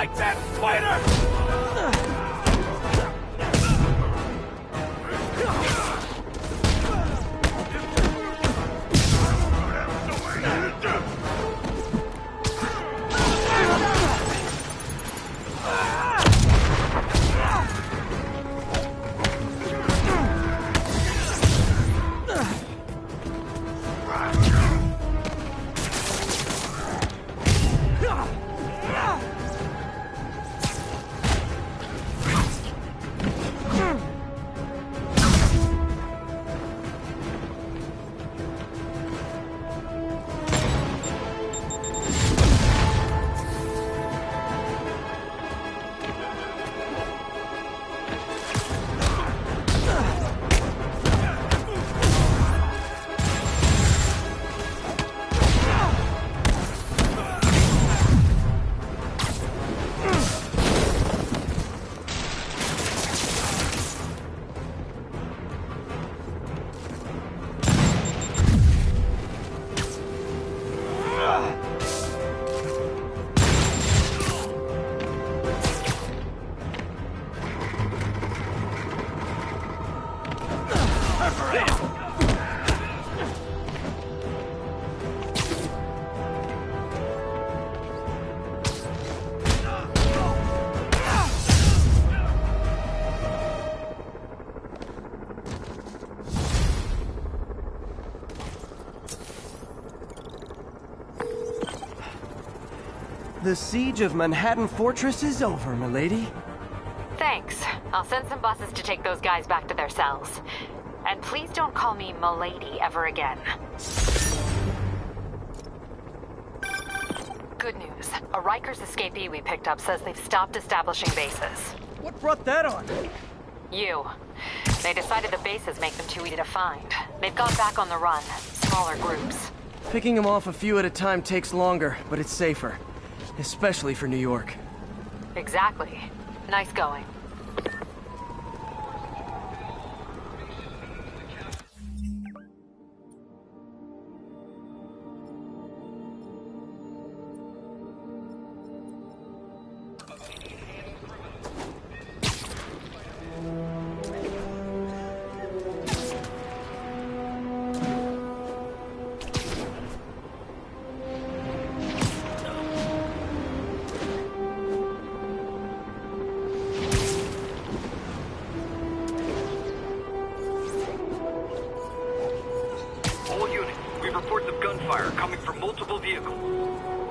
like that, Spider! The siege of Manhattan Fortress is over, milady. Thanks. I'll send some buses to take those guys back to their cells. And please don't call me milady ever again. Good news. A Rikers escapee we picked up says they've stopped establishing bases. What brought that on? You. They decided the bases make them too easy to find. They've gone back on the run. Smaller groups. Picking them off a few at a time takes longer, but it's safer. Especially for New York. Exactly. Nice going. Gunfire coming from multiple vehicles.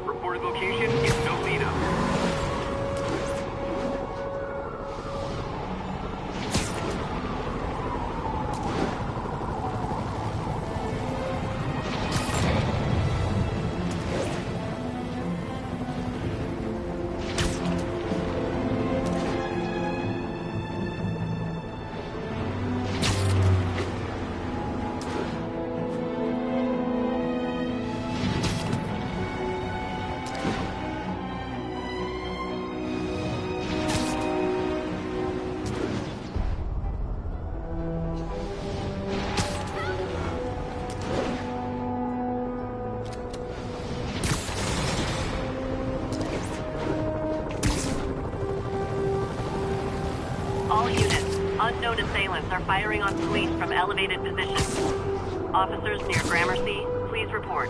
Reported location is no lead up. All units, unknown assailants are firing on police from elevated positions. Officers near Gramercy, please report.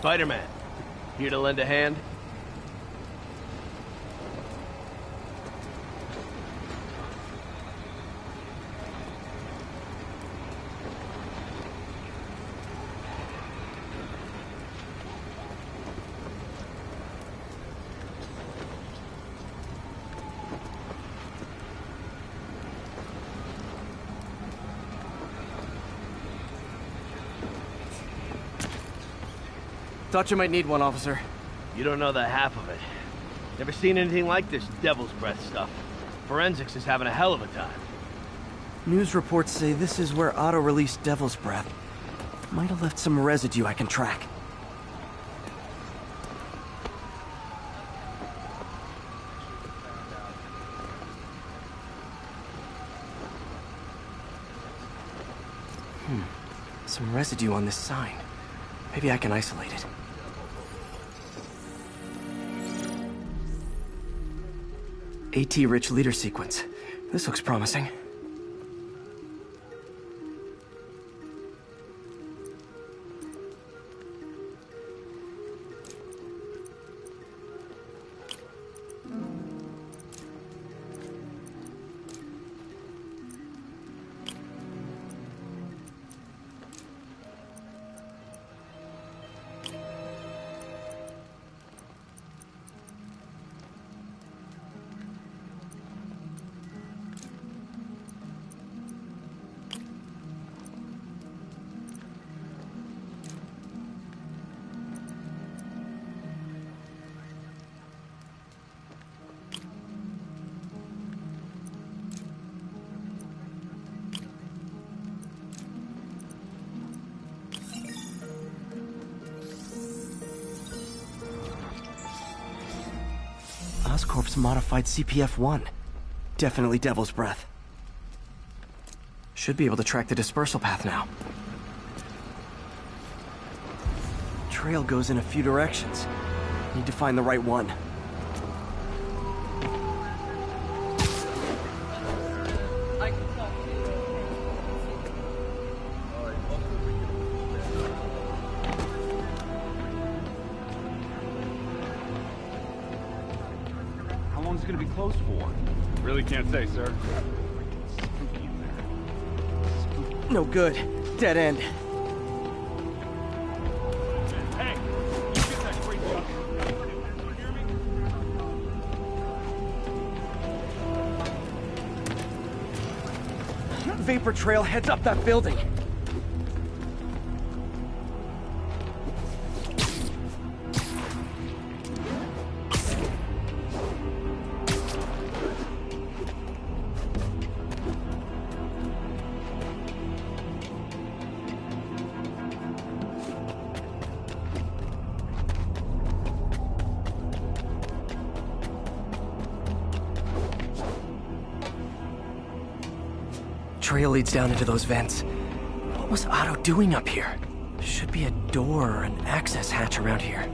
Spider-Man, here to lend a hand? Thought you might need one, officer. You don't know the half of it. Never seen anything like this devil's breath stuff. Forensics is having a hell of a time. News reports say this is where Otto released Devil's Breath. Might have left some residue I can track. Some residue on this sign. Maybe I can isolate it. AT-rich leader sequence. This looks promising. Oscorp's modified CPF-1. Definitely Devil's Breath. Should be able to track the dispersal path now. Trail goes in a few directions. Need to find the right one. How long is it gonna be closed for? Really can't say, sir. Spooky in there. No good. Dead end. Hey, you get that straight up. You hear me? Vapor trail heads up that building. Trail leads down into those vents. What was Otto doing up here? Should be a door or an access hatch around here.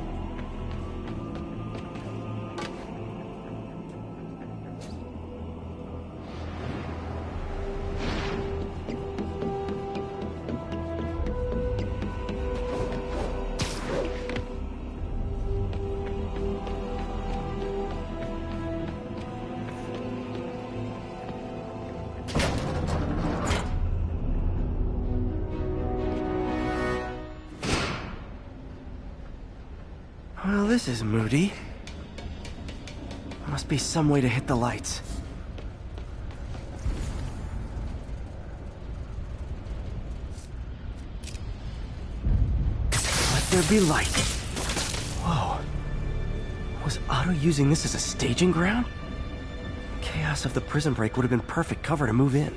Well, this is moody. Must be some way to hit the lights. Let there be light. Whoa. Was Otto using this as a staging ground? Chaos of the prison break would have been perfect cover to move in.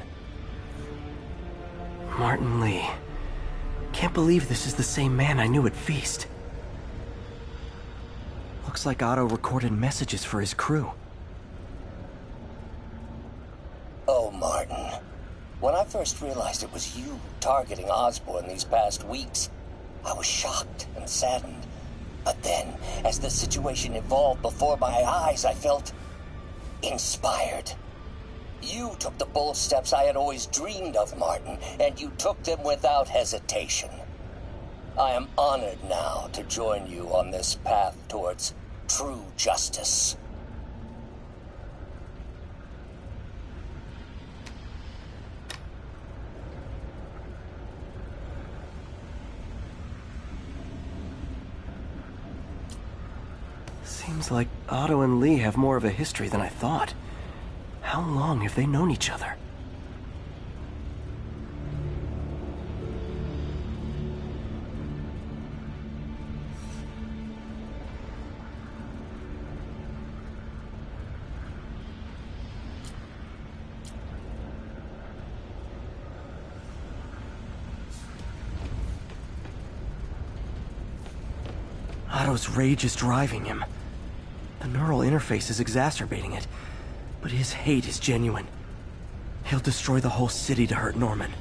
Martin Lee. Can't believe this is the same man I knew at Feast. Looks like Otto recorded messages for his crew. Oh, Martin. When I first realized it was you targeting Osborn these past weeks, I was shocked and saddened. But then, as the situation evolved before my eyes, I felt inspired. You took the bold steps I had always dreamed of, Martin, and you took them without hesitation. I am honored now to join you on this path towards true justice. Seems like Otto and Lee have more of a history than I thought. How long have they known each other? Otto's rage is driving him. The neural interface is exacerbating it, but his hate is genuine. He'll destroy the whole city to hurt Norman.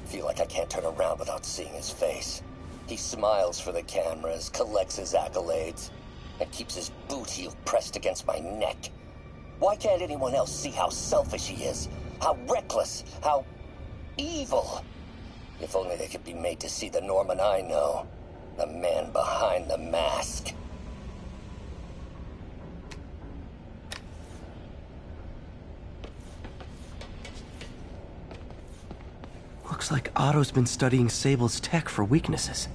Feel like I can't turn around without seeing his face. He smiles for the cameras, collects his accolades, and keeps his boot heel pressed against my neck. Why can't anyone else see how selfish he is? How reckless? How evil? If only they could be made to see the Norman I know. The man behind the mask. Looks like Otto's been studying Sable's tech for weaknesses.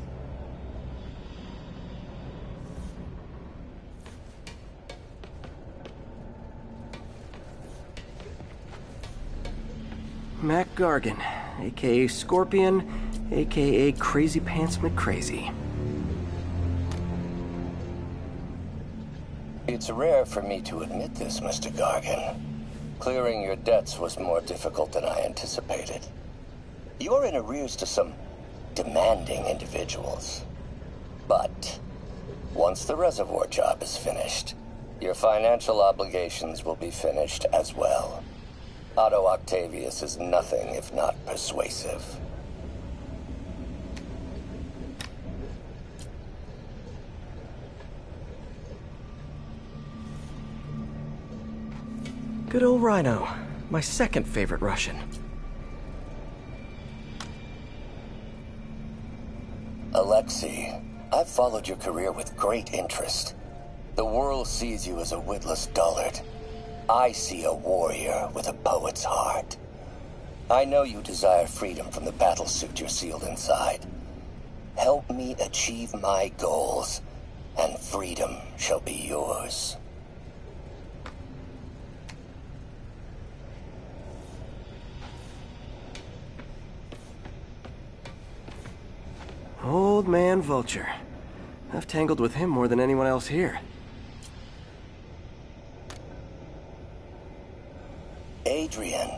Mac Gargan, aka Scorpion, aka Crazy Pants McCrazy. It's rare for me to admit this, Mr. Gargan. Clearing your debts was more difficult than I anticipated. You're in arrears to some demanding individuals. But once the reservoir job is finished, your financial obligations will be finished as well. Otto Octavius is nothing if not persuasive. Good old Rhino, my second favorite Russian. Alexei, I've followed your career with great interest. The world sees you as a witless dullard. I see a warrior with a poet's heart. I know you desire freedom from the battlesuit you're sealed inside. Help me achieve my goals, and freedom shall be yours. Old man Vulture. I've tangled with him more than anyone else here. Adrian,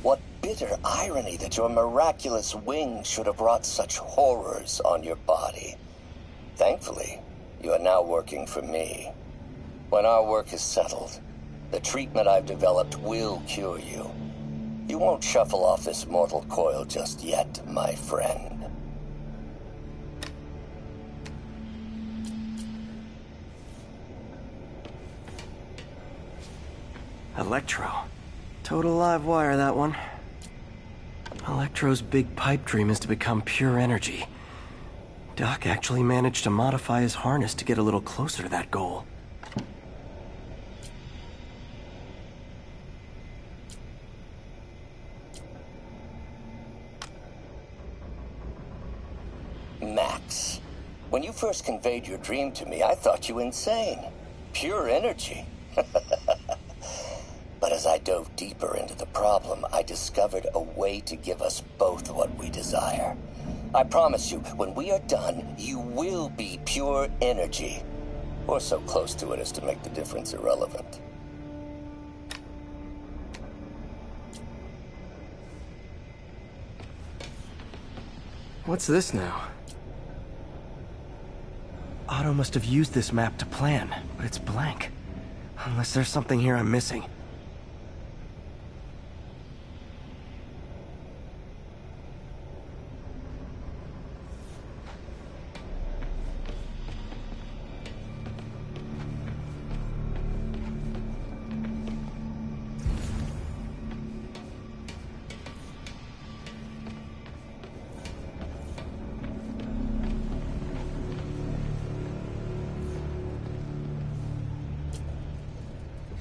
what bitter irony that your miraculous wings should have wrought such horrors on your body. Thankfully, you are now working for me. When our work is settled, the treatment I've developed will cure you. You won't shuffle off this mortal coil just yet, my friend. Electro. Total live wire, that one. Electro's big pipe dream is to become pure energy. Doc actually managed to modify his harness to get a little closer to that goal. Max, when you first conveyed your dream to me, I thought you insane. Pure energy. But as I dove deeper into the problem, I discovered a way to give us both what we desire. I promise you, when we are done, you will be pure energy. Or so close to it as to make the difference irrelevant. What's this now? Otto must have used this map to plan, but it's blank. Unless there's something here I'm missing.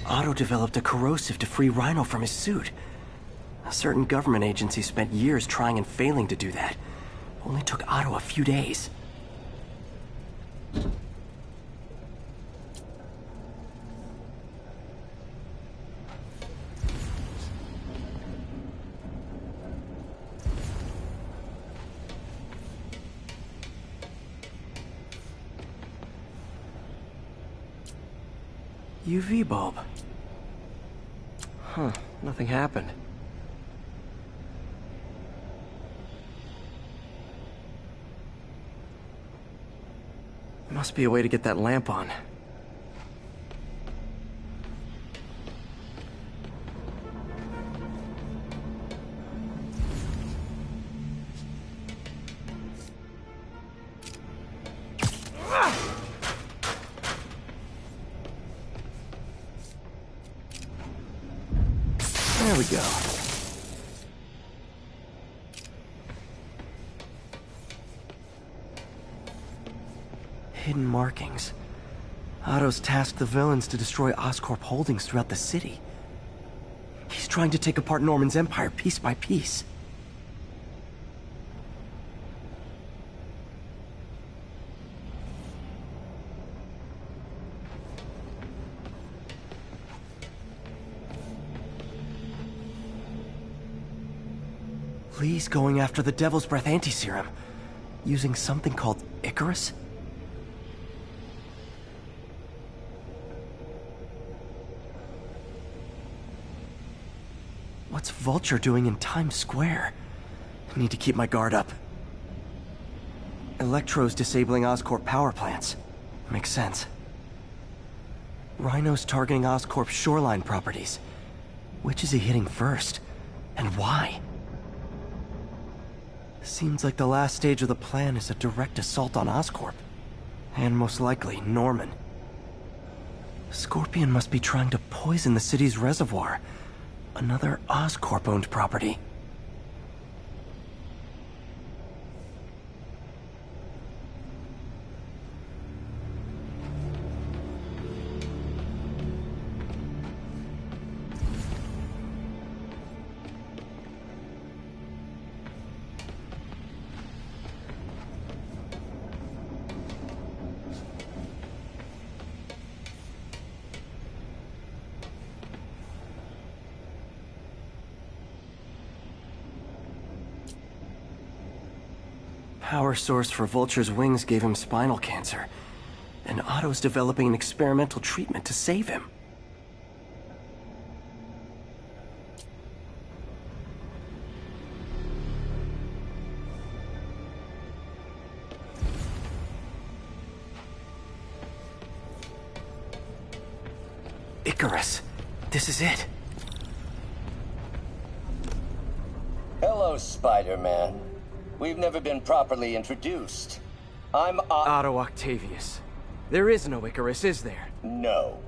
Otto developed a corrosive to free Rhino from his suit. A certain government agency spent years trying and failing to do that. Only took Otto a few days. UV bulb. Huh, nothing happened. Must be a way to get that lamp on. There we go. Hidden markings. Otto's tasked the villains to destroy Oscorp holdings throughout the city. He's trying to take apart Norman's empire piece by piece. Lee's going after the Devil's Breath anti-serum, using something called Icarus? What's Vulture doing in Times Square? I need to keep my guard up. Electro's disabling Oscorp power plants. Makes sense. Rhino's targeting Oscorp's shoreline properties. Which is he hitting first? And why? Seems like the last stage of the plan is a direct assault on Oscorp. And most likely, Norman. Scorpion must be trying to poison the city's reservoir. Another Oscorp-owned property. Power source for Vulture's wings gave him spinal cancer, and Otto's developing an experimental treatment to save him. Icarus, this is it. Hello, Spider-Man. We've never been properly introduced. I'm Otto Octavius. There is no Icarus, is there? No.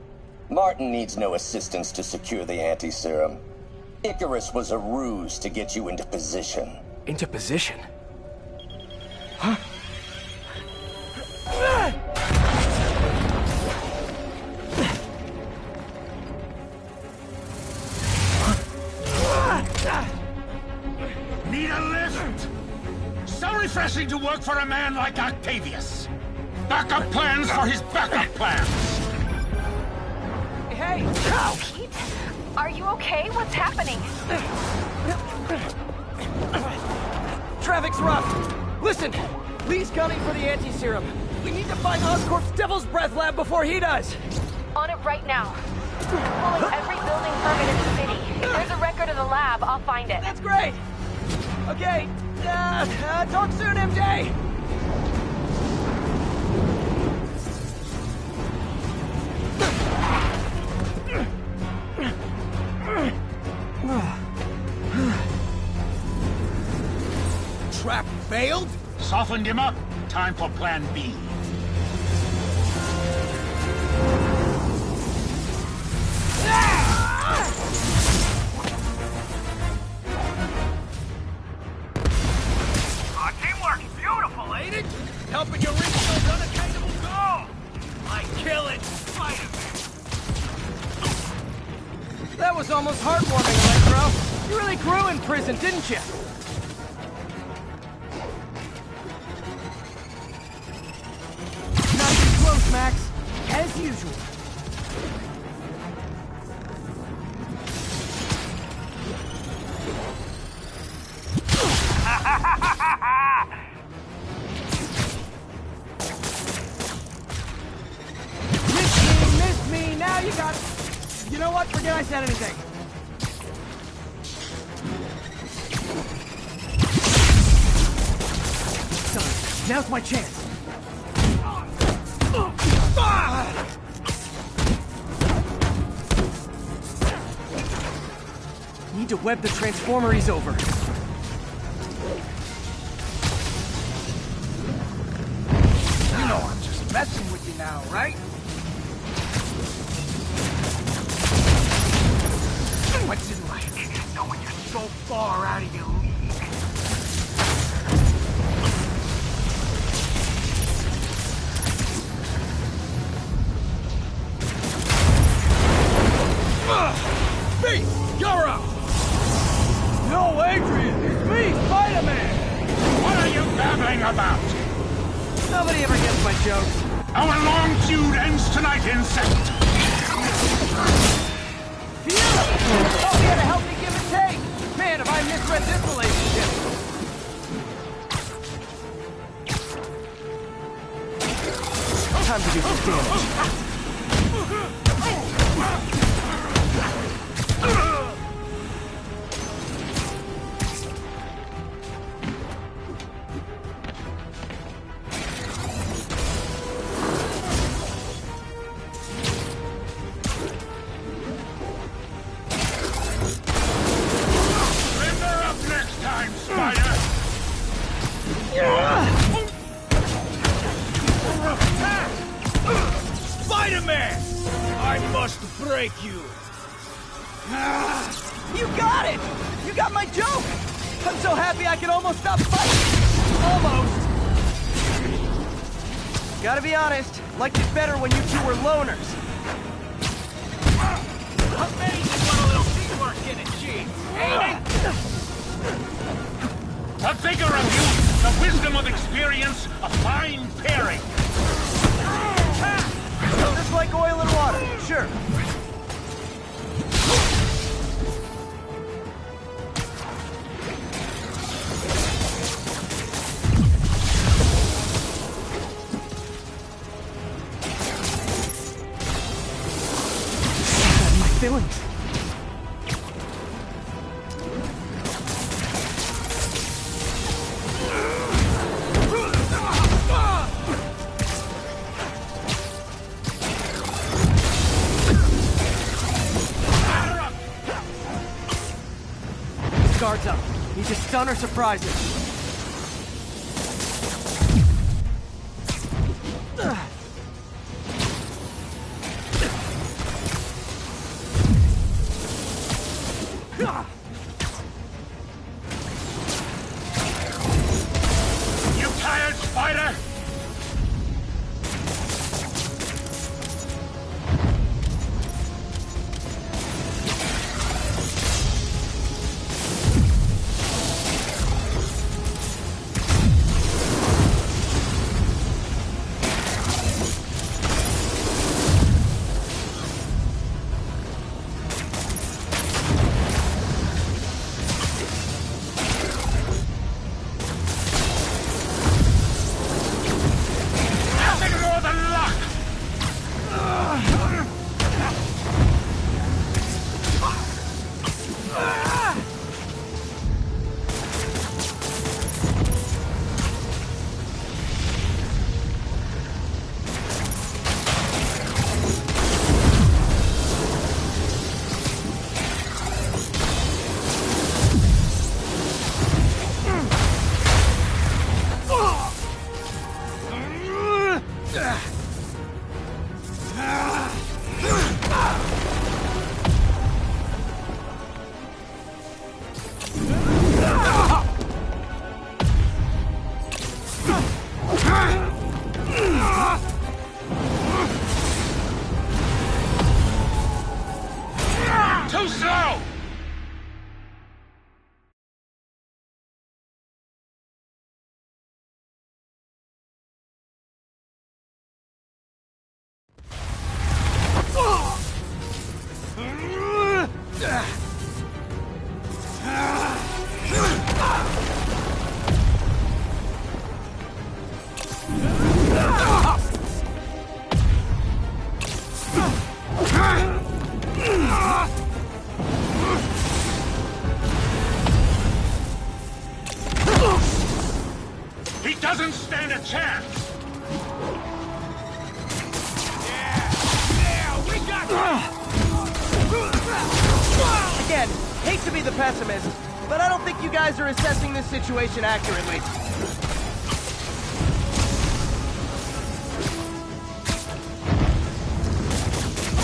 Martin needs no assistance to secure the anti-serum. Icarus was a ruse to get you into position. Into position? Huh? Need a lift? So refreshing to work for a man like Octavius. Backup plans for his backup plans. Hey! Pete? Are you okay? What's happening? Traffic's rough. Listen, Lee's gunning for the anti-serum. We need to find Oscorp's Devil's Breath lab before he does. On it right now. Pulling every building permit in the city. If there's a record of the lab, I'll find it. That's great. Okay, talk soon, MJ! Trap failed? Softened him up. Time for plan B. Teamwork's beautiful, ain't it? Helping you reach those unattainable goals. Like killing Spider-Man. That was almost heartwarming, Electro. You really grew in prison, didn't you? Not even close, Max. As usual. Miss me, now you got You know what? Forget I said anything. Son, now's my chance. Need to web the transformer he's over. You know I'm just messing with you now, right? What's it like knowing you're so far out of your league? Beast, you're up! No, Adrian! It's me, Spider-Man! What are you babbling about? Nobody ever gets my jokes. Our long feud ends tonight, insect! Fiona! Thought we had a healthy give and take! Man, have I misread this relationship! Time to do some damage. Spider-Man! I must break you! You got it! You got my joke! I'm so happy I can almost stop fighting! Almost! Gotta be honest, liked it better when you two were loners. Amazing what a little teamwork can achieve, ain't it? The vigor of youth, the wisdom of experience, a fine pairing. Just like oil and water, sure. My feelings. Guards up. Need to stun or surprise him. You tired, Spider? Nothing more than luck! Too slow! to be the pessimist, but I don't think you guys are assessing this situation accurately.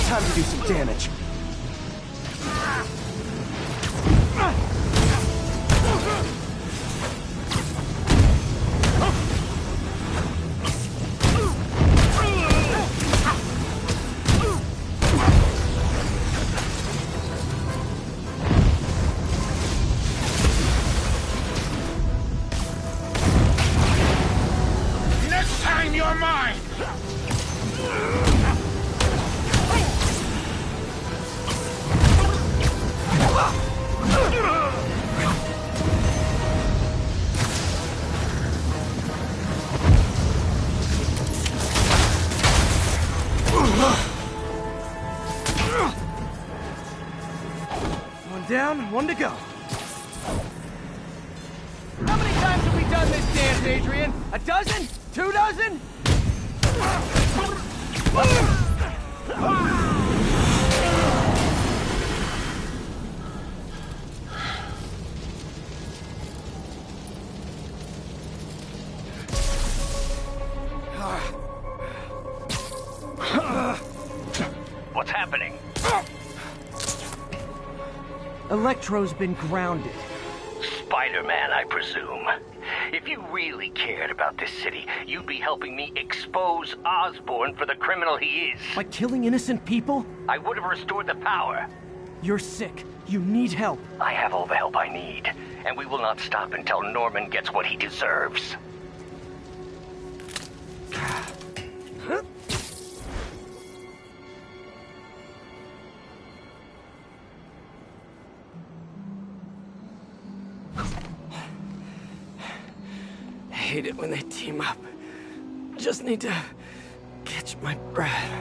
Time to do some damage. Next time you're mine! One down, one to go. How many times have we done this dance, Adrian? A dozen? 2 dozen? What's happening? Electro's been grounded. Spider-Man, I presume. If you really cared about this city, you'd be helping me expose Osborn for the criminal he is. By killing innocent people? I would have restored the power. You're sick. You need help. I have all the help I need, and we will not stop until Norman gets what he deserves. I hate it when they team up. Just need to catch my breath.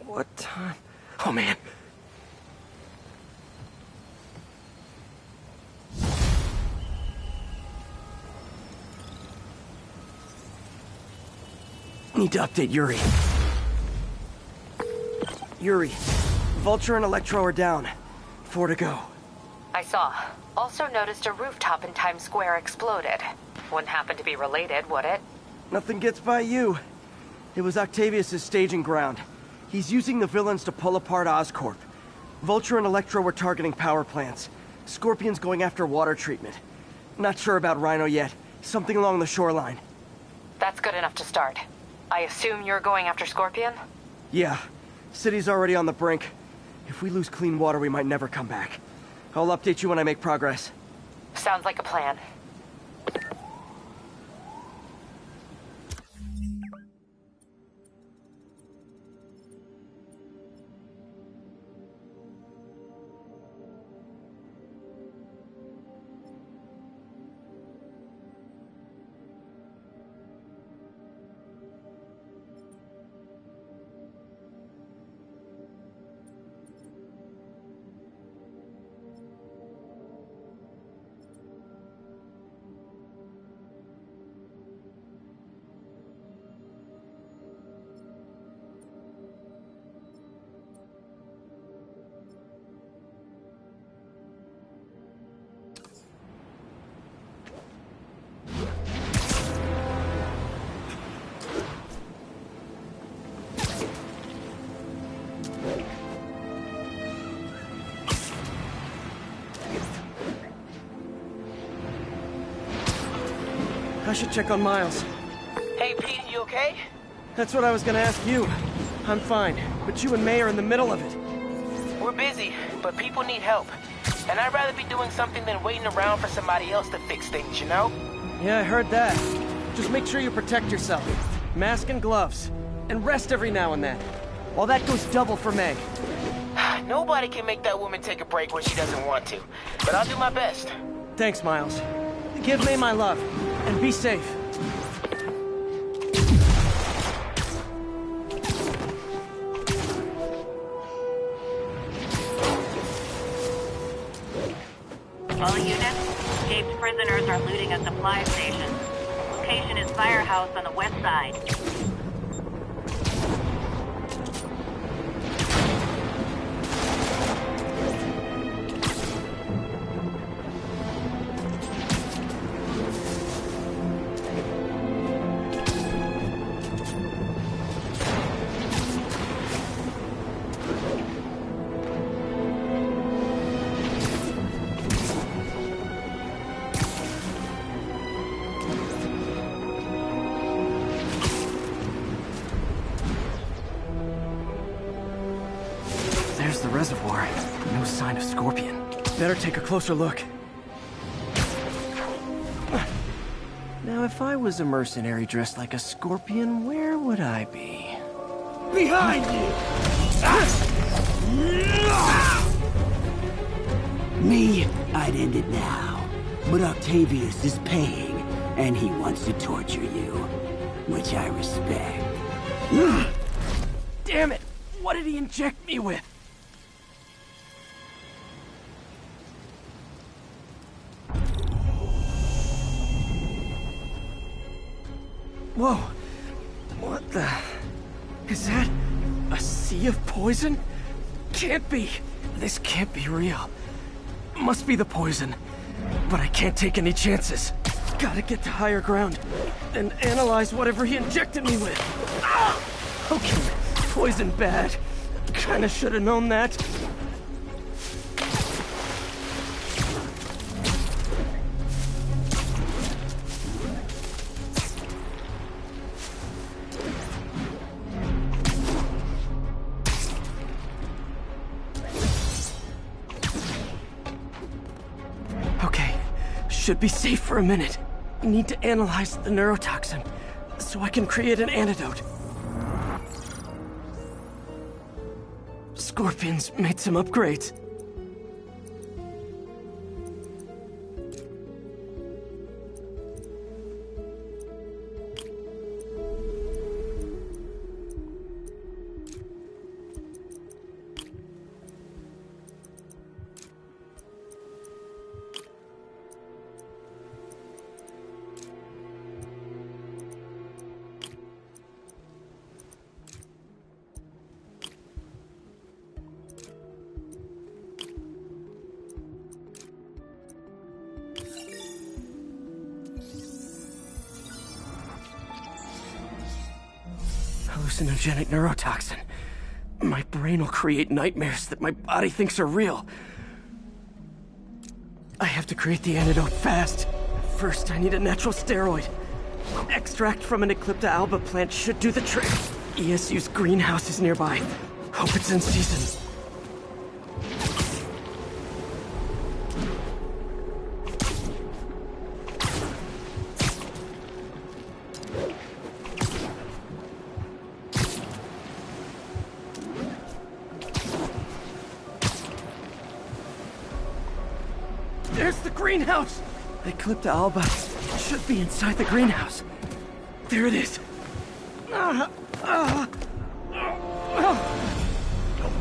What time? Oh, man. Need to update Yuri. Yuri, Vulture and Electro are down. 4 to go. I saw. Also noticed a rooftop in Times Square exploded. Wouldn't happen to be related, would it? Nothing gets by you. It was Octavius' staging ground. He's using the villains to pull apart Oscorp. Vulture and Electro were targeting power plants. Scorpion's going after water treatment. Not sure about Rhino yet. Something along the shoreline. That's good enough to start. I assume you're going after Scorpion? Yeah. City's already on the brink. If we lose clean water, we might never come back. I'll update you when I make progress. Sounds like a plan. I should check on Miles. Hey, Pete, you okay? That's what I was gonna ask you. I'm fine, but you and May are in the middle of it. We're busy, but people need help. And I'd rather be doing something than waiting around for somebody else to fix things, you know? Yeah, I heard that. Just make sure you protect yourself. Mask and gloves. And rest every now and then. Well, that goes double for May. Nobody can make that woman take a break when she doesn't want to. But I'll do my best. Thanks, Miles. Give May my love. And be safe. Reports prisoners are looting a supply station. Location is Firehouse on the west side. There's the reservoir. No sign of Scorpion. Better take a closer look. Now, if I was a mercenary dressed like a Scorpion, where would I be? Behind you! Me, I'd end it now. But Octavius is paying, and he wants to torture you. Which I respect. Damn it! What did he inject me with? Whoa! What the... Is that... a sea of poison? Can't be! This can't be real. Must be the poison. But I can't take any chances. Gotta get to higher ground and analyze whatever he injected me with. Ah! Okay, poison bad. Kinda should've known that. Okay, should be safe for a minute. Need to analyze the neurotoxin so I can create an antidote. Scorpion's made some upgrades. Hallucinogenic neurotoxin. My brain will create nightmares that my body thinks are real. I have to create the antidote fast. First, I need a natural steroid. Extract from an Eclipta alba plant should do the trick. ESU's greenhouse is nearby. Hope it's in season. There's the greenhouse! Eclipta alba should be inside the greenhouse. There it is. Don't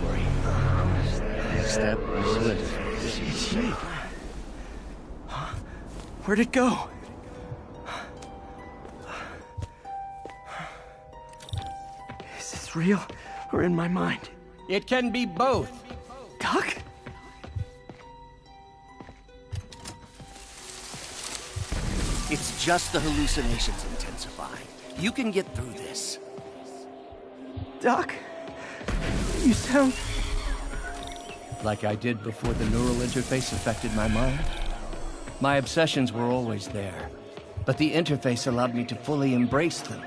worry. Step, slip. It's you. Huh? Where'd it go? Is this real or in my mind? It can be both. Doc? It's just the hallucinations intensifying. You can get through this. Doc? You sound... Like I did before the neural interface affected my mind. My obsessions were always there, but the interface allowed me to fully embrace them.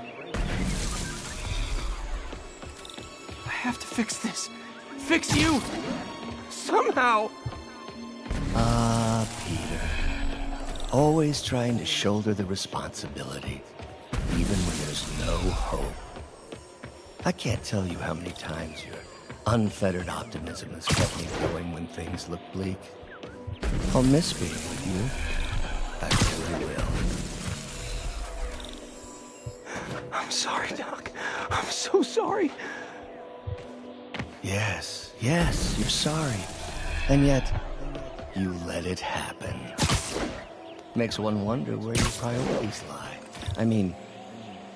I have to fix this. Fix you! Somehow! Peter. Always trying to shoulder the responsibility, even when there's no hope. I can't tell you how many times your unfettered optimism has kept me going when things look bleak. I'll miss being with you. I really will. I'm sorry, Doc. I'm so sorry. Yes, you're sorry. And yet, you let it happen. Makes one wonder where your priorities lie. I mean,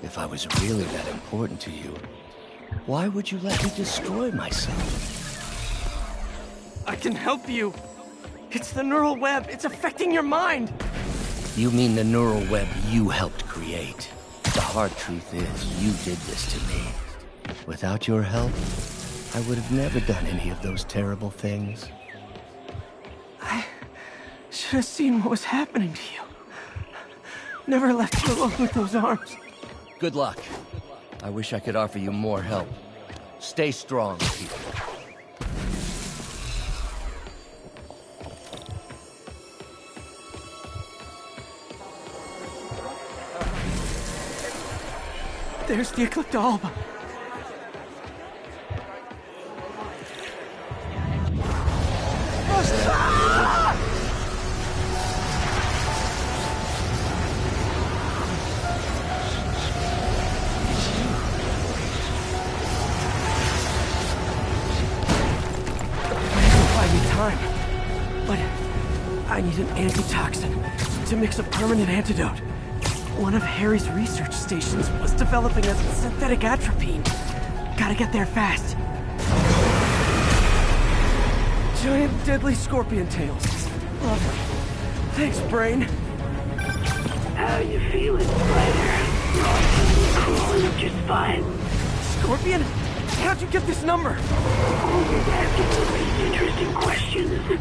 if I was really that important to you, why would you let me destroy myself? I can help you. It's the neural web. It's affecting your mind. You mean the neural web you helped create? The hard truth is, you did this to me. Without your help, I would have never done any of those terrible things. I should have seen what was happening to you. Never left you alone with those arms. Good luck. I wish I could offer you more help. Stay strong, people. There's the Eclipta Alba. But I need an antitoxin to mix a permanent antidote. One of Harry's research stations was developing a synthetic atropine. Gotta get there fast. Giant deadly scorpion tails. Lovely. Thanks, Brain. How you feeling, Spider? Crawling just fine. Scorpion? How'd you get this number? Always asking these interesting questions.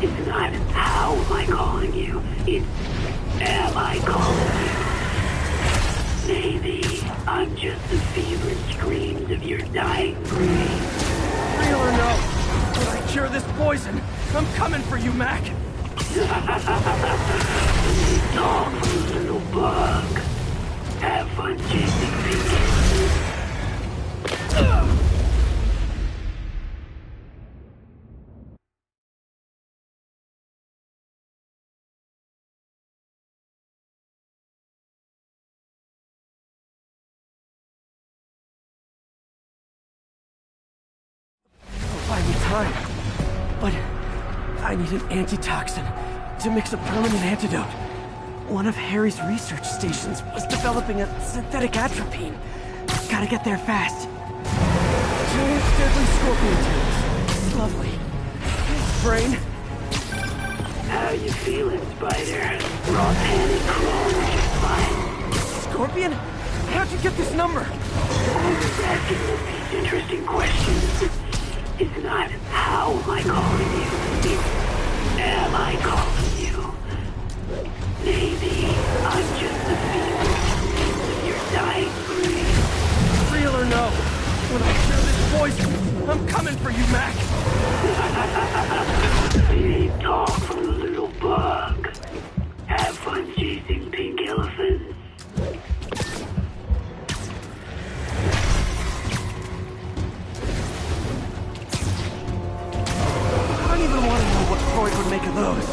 It's not how am I calling you, it's am I calling you? Maybe I'm just the fevered screams of your dying brain. Real or no, when I cure this poison, I'm coming for you, Mac. Talk, little bug. Have fun chasing pink. Buy me time, but I need an antitoxin to mix a permanent antidote. One of Harry's research stations was developing a synthetic atropine. Gotta get there fast. Giant deadly scorpion tails. Lovely. Thanks, Brain. How you feeling, Spider? Raw panic crawling just fine. Scorpion? How'd you get this number? Always asking these interesting questions. It's not how am I calling you, it's am I calling you? Maybe I'm just the fevered screams of your dying brain. Real or no, when I cure this poison, I'm coming for you, Mac. Big talk from the little bug. Have fun chasing pink elephants. I don't even want to know what Freud would make of those.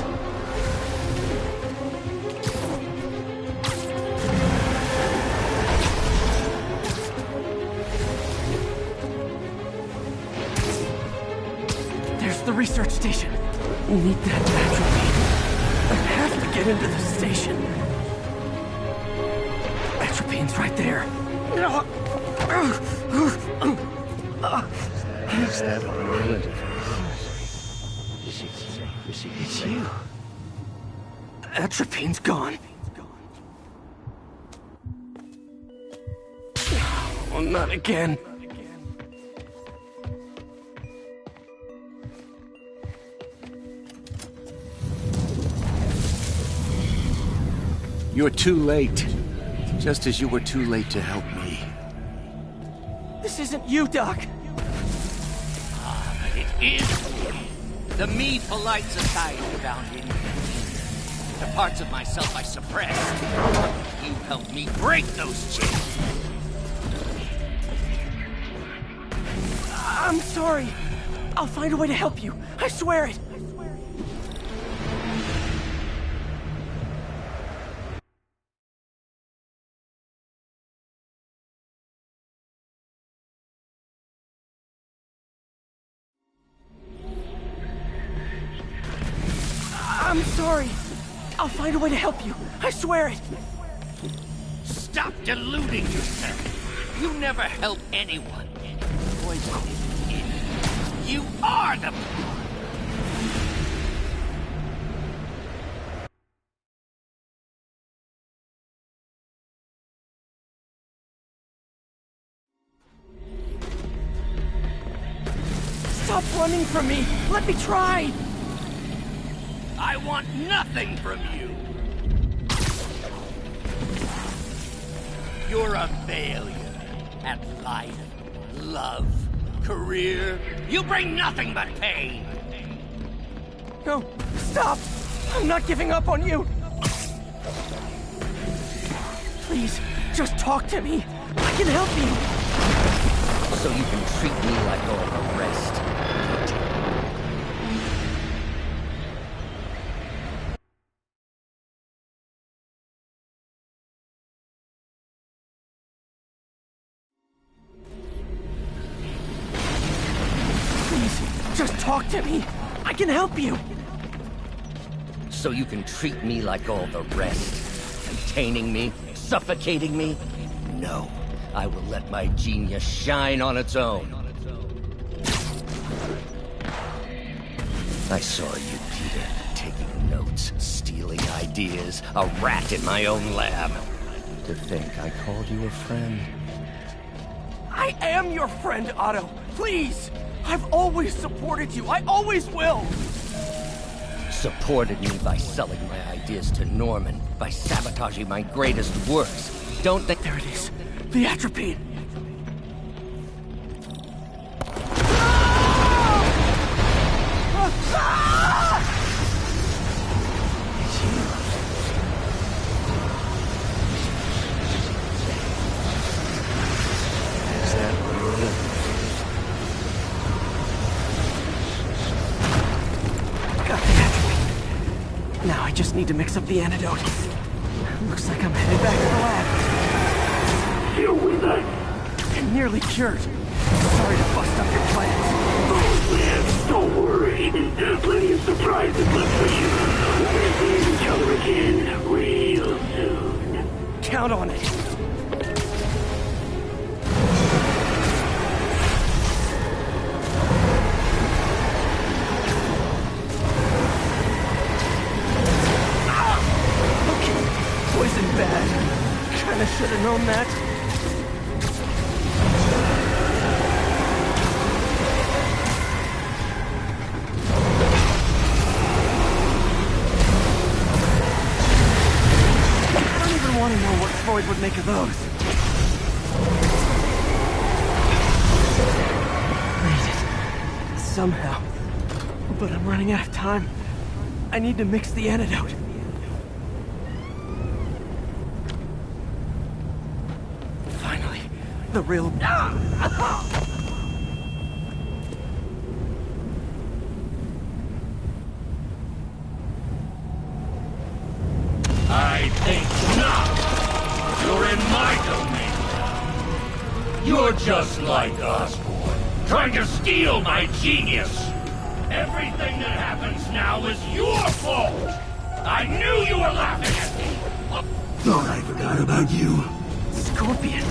There's the research station. We need that atropine. I have to get into the station. Atropine's right there. Is that a neural interface? It's you. Atropine's gone. Oh, not again. You're too late. Just as you were too late to help me. This isn't you, Doc. It is the me polite society found in me. The parts of myself I suppressed. You helped me break those chains. I'm sorry. I'll find a way to help you. I swear it. I'm sorry. I'll find a way to help you. I swear it. Stop deluding yourself. You never help anyone. Poison is in you. You are the problem. Stop running from me! Let me try! I want nothing from you! You're a failure at life, love, career. You bring nothing but pain! No, stop! I'm not giving up on you! Please, just talk to me. I can help you! So you can treat me like all the rest. Just talk to me. I can help you. So you can treat me like all the rest. Containing me, suffocating me. No, I will let my genius shine on its own. I saw you, Peter, taking notes, stealing ideas, a rat in my own lab. To think I called you a friend. I am your friend, Otto. Please! I've always supported you. I always will! Supported me by selling my ideas to Norman, by sabotaging my greatest works. Don't think... There it is. The atropine. Is that really? Got the atropine. Now I just need to mix up the antidote. Looks like I'm headed back to the lab. Still with us? I'm nearly cured. Sorry to bust up your plans. Oh man, don't worry. Plenty of surprises left for you. We're seeing each other again real soon. Count on it. Poison bad. Kinda should've known that. I don't even want to know what Freud would make of those. Made it. Somehow. But I'm running out of time. I need to mix the antidote. The real... I think not. You're in my domain. You're just like Osborn, trying to steal my genius. Everything that happens now is your fault. I knew you were laughing at me. Thought I forgot about you. Scorpion,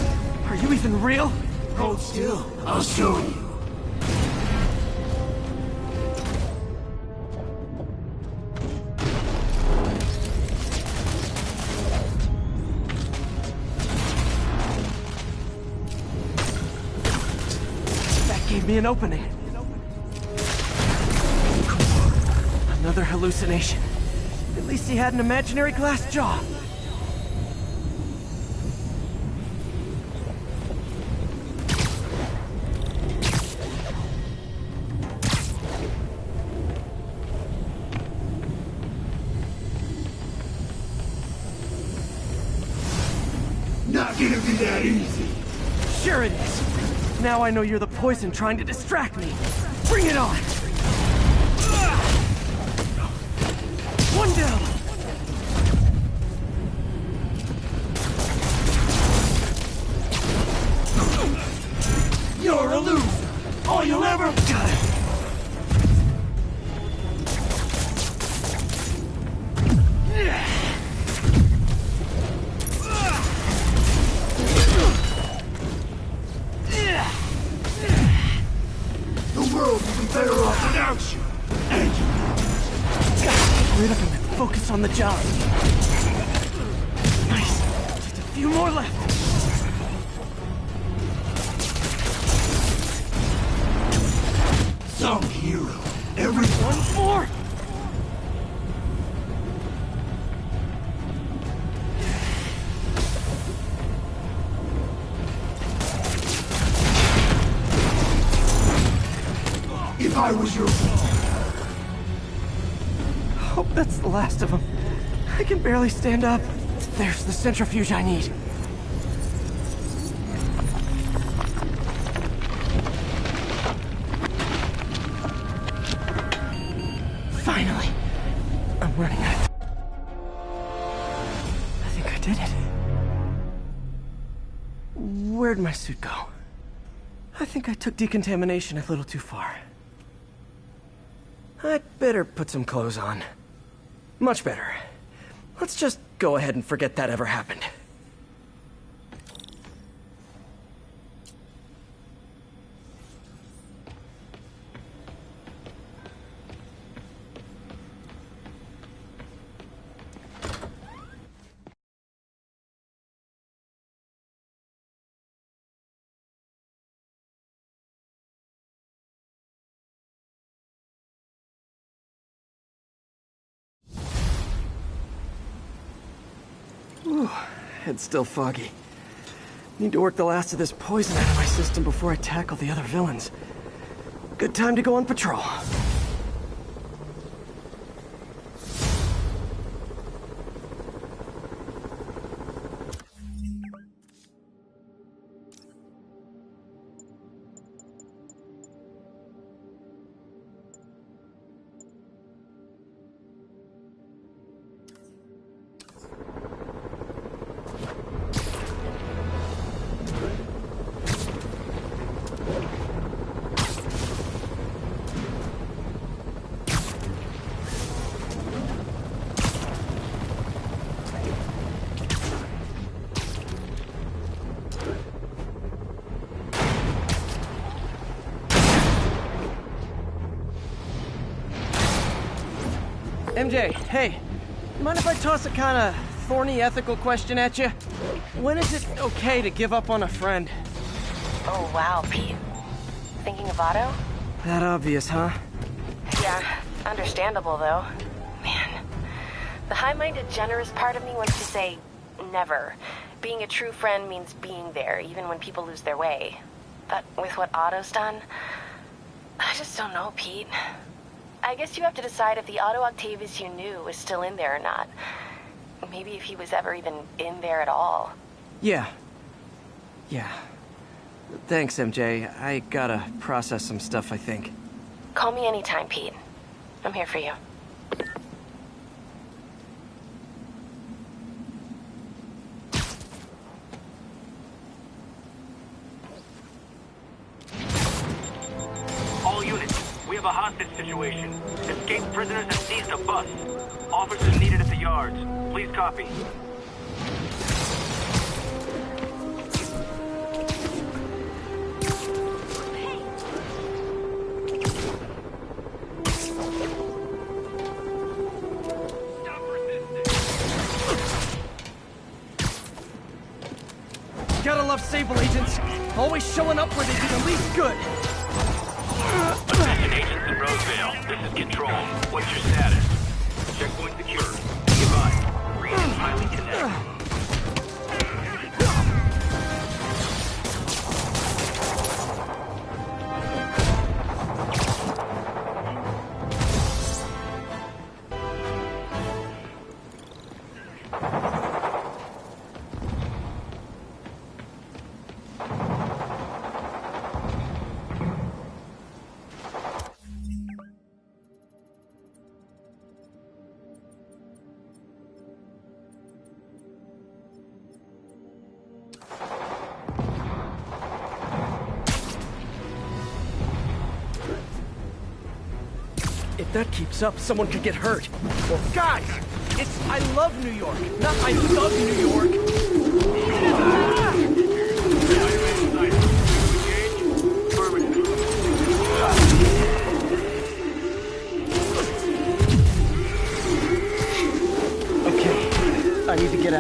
are you even real? Hold still. I'll show you. That gave me an opening. Another hallucination. At least he had an imaginary glass jaw. Not gonna be that easy. Sure it is. Now I know you're the poison trying to distract me. Bring it on! One down! You're a loser. All you'll ever... Got it. on the job. Nice. Just a few more left. Some hero. One more. If I was your... Hope that's the last of them. I can barely stand up. There's the centrifuge I need. Finally. I'm running out. I think I did it. Where'd my suit go? I think I took decontamination a little too far. I'd better put some clothes on. Much better. Let's just go ahead and forget that ever happened. Ooh, head's still foggy. Need to work the last of this poison out of my system before I tackle the other villains. Good time to go on patrol. MJ, hey, mind if I toss a kind of thorny ethical question at you? When is it okay to give up on a friend? Oh, wow, Pete. Thinking of Otto? That obvious, huh? Yeah, understandable, though. Man, the high-minded, generous part of me wants to say, never. Being a true friend means being there, even when people lose their way. But with what Otto's done, I just don't know, Pete. I guess you have to decide if the Otto Octavius you knew is still in there or not. Maybe if he was ever even in there at all. Yeah. Thanks, MJ. I gotta process some stuff, I think. Call me anytime, Pete. I'm here for you. All units, we have a hostage situation. Escaped prisoners have seized a bus. Officers needed at the yards. Please copy. Gotta love Sable agents. Always showing up where they do the least good. Attention agents in Roseville. This is Control. What's your status? Checkpoint secured. Goodbye. Region highly connected. If that keeps up, someone could get hurt. Well, guys, it's I love New York, not I love New York.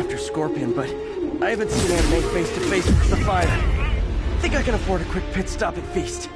after Scorpion, but I haven't seen Aunt May face to face since the fire. Think I can afford a quick pit stop at Feast.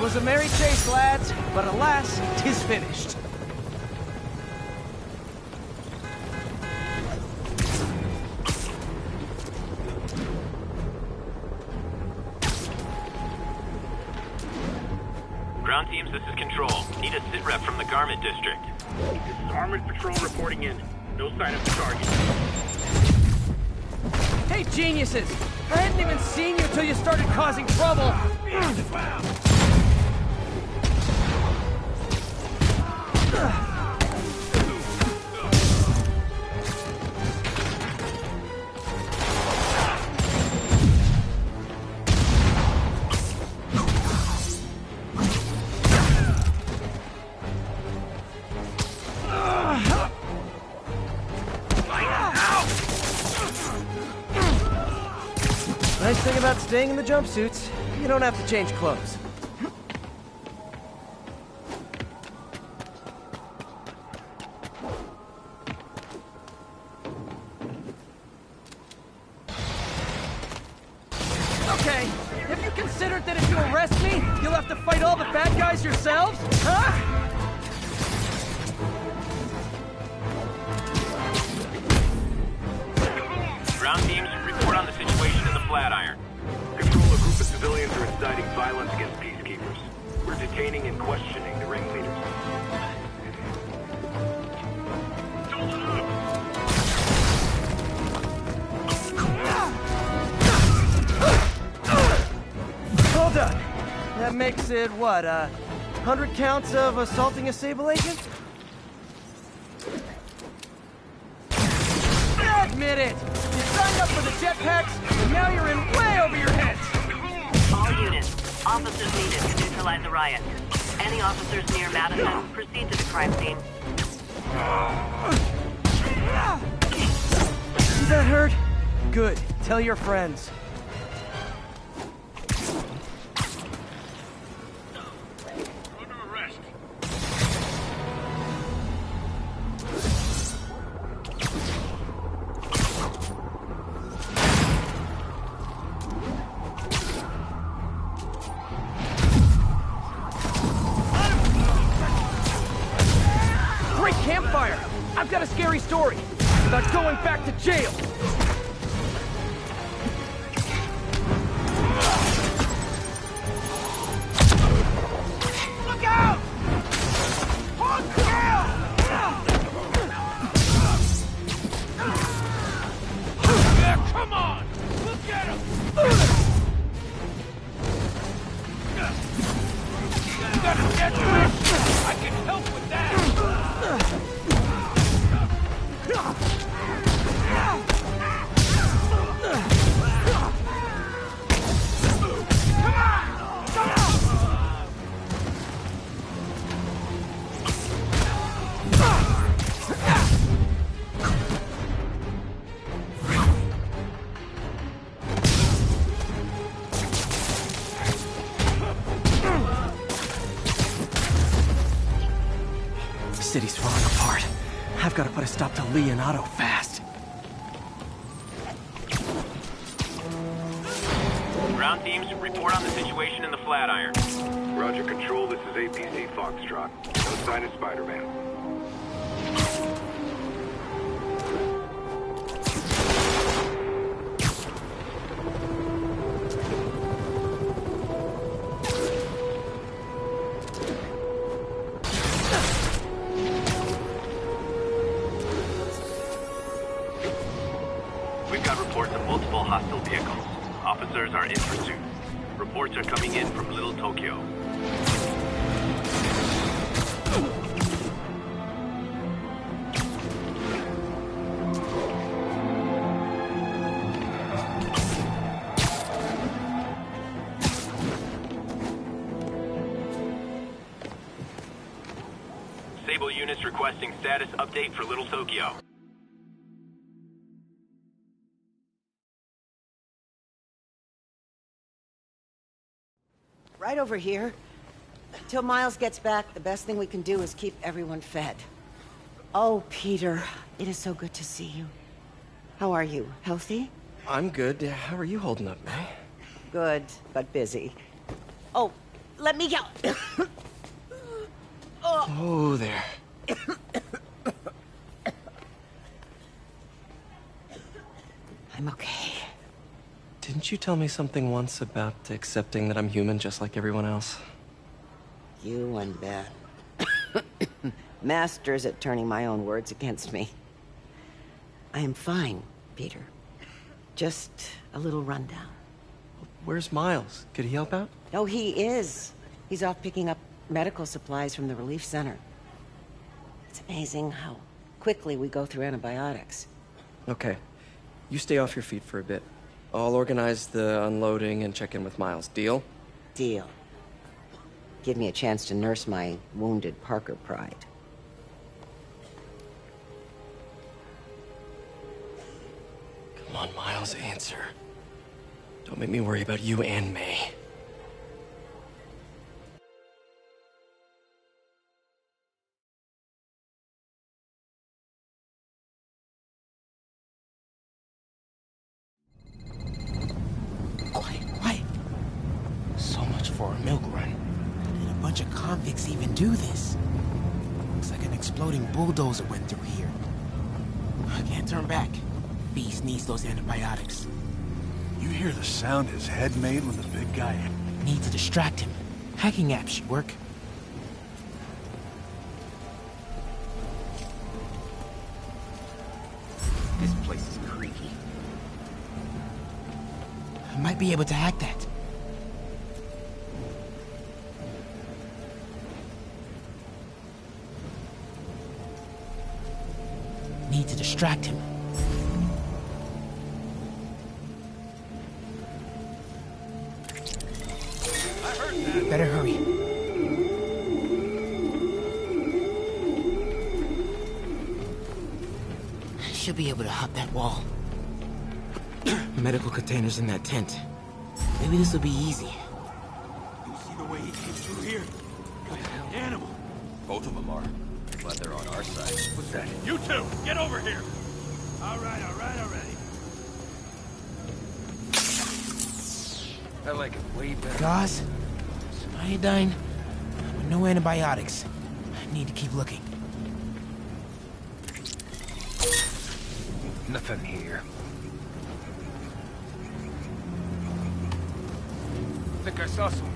Was a merry chase, lads, but alas, 'tis finished. Ground teams, this is Control. Need a sit rep from the Garment District. This is Armored Patrol reporting in. No sign of the target. Hey, geniuses! I hadn't even seen you till you started causing trouble! Nice thing about staying in the jumpsuits, you don't have to change clothes. Okay, have you considered that if you arrest me, you'll have to fight all the bad guys yourselves? Huh? Ground teams, report on the situation in the Flatiron. Control, a group of civilians are inciting violence against peacekeepers. We're detaining and questioning the ringleaders. Hold up. That makes it, what, 100 counts of assaulting a Sable agent? Admit it! You signed up for the jetpacks, and now you're in way over your heads! All units, officers needed to neutralize the riot. Any officers near Madison, proceed to the crime scene. Is that hurt? Good. Tell your friends. Campfire! I've got a scary story about going back to jail! Look out! Yeah, come on! Look at him! You got a dead wish? I can help with that! city's falling apart. I've got to put a stop to Lee and Otto fast. Ground teams, report on the situation in the Flatiron. Roger, Control. This is APC Foxtrot. No sign of Spider-Man. We've got reports of multiple hostile vehicles. Officers are in pursuit. Reports are coming in from Little Tokyo. Sable units requesting status update for Little Tokyo. Right over here. Till Miles gets back, the best thing we can do is keep everyone fed. Oh, Peter, it is so good to see you. How are you? Healthy? I'm good. How are you holding up, May? Good, but busy. Oh, let me go. Oh, there. I'm okay. Didn't you tell me something once about accepting that I'm human just like everyone else? You and Ben. Masters at turning my own words against me. I am fine, Peter. Just a little rundown. Where's Miles? Could he help out? Oh, he is. He's off picking up medical supplies from the relief center. It's amazing how quickly we go through antibiotics. Okay. You stay off your feet for a bit. I'll organize the unloading and check in with Miles. Deal? Deal. Give me a chance to nurse my wounded Parker pride. Come on, Miles, answer. Don't make me worry about you and May. So much for a milk run. How did a bunch of convicts even do this? Looks like an exploding bulldozer went through here. I can't turn back. Beast needs those antibiotics. You hear the sound his head made when the big guy... Need to distract him. Hacking apps should work. This place is creaky. I might be able to hack that. Need to distract him. Better hurry. Should be able to hop that wall. Medical containers in that tent. Maybe this will be easy. You see the way he came through here? Like an animal. Both of them are. Glad they're on our side. What's that? You two, get over here. All right, already. I like it way better. Gauze, iodine, but no antibiotics. I need to keep looking. Nothing here. Think I saw some.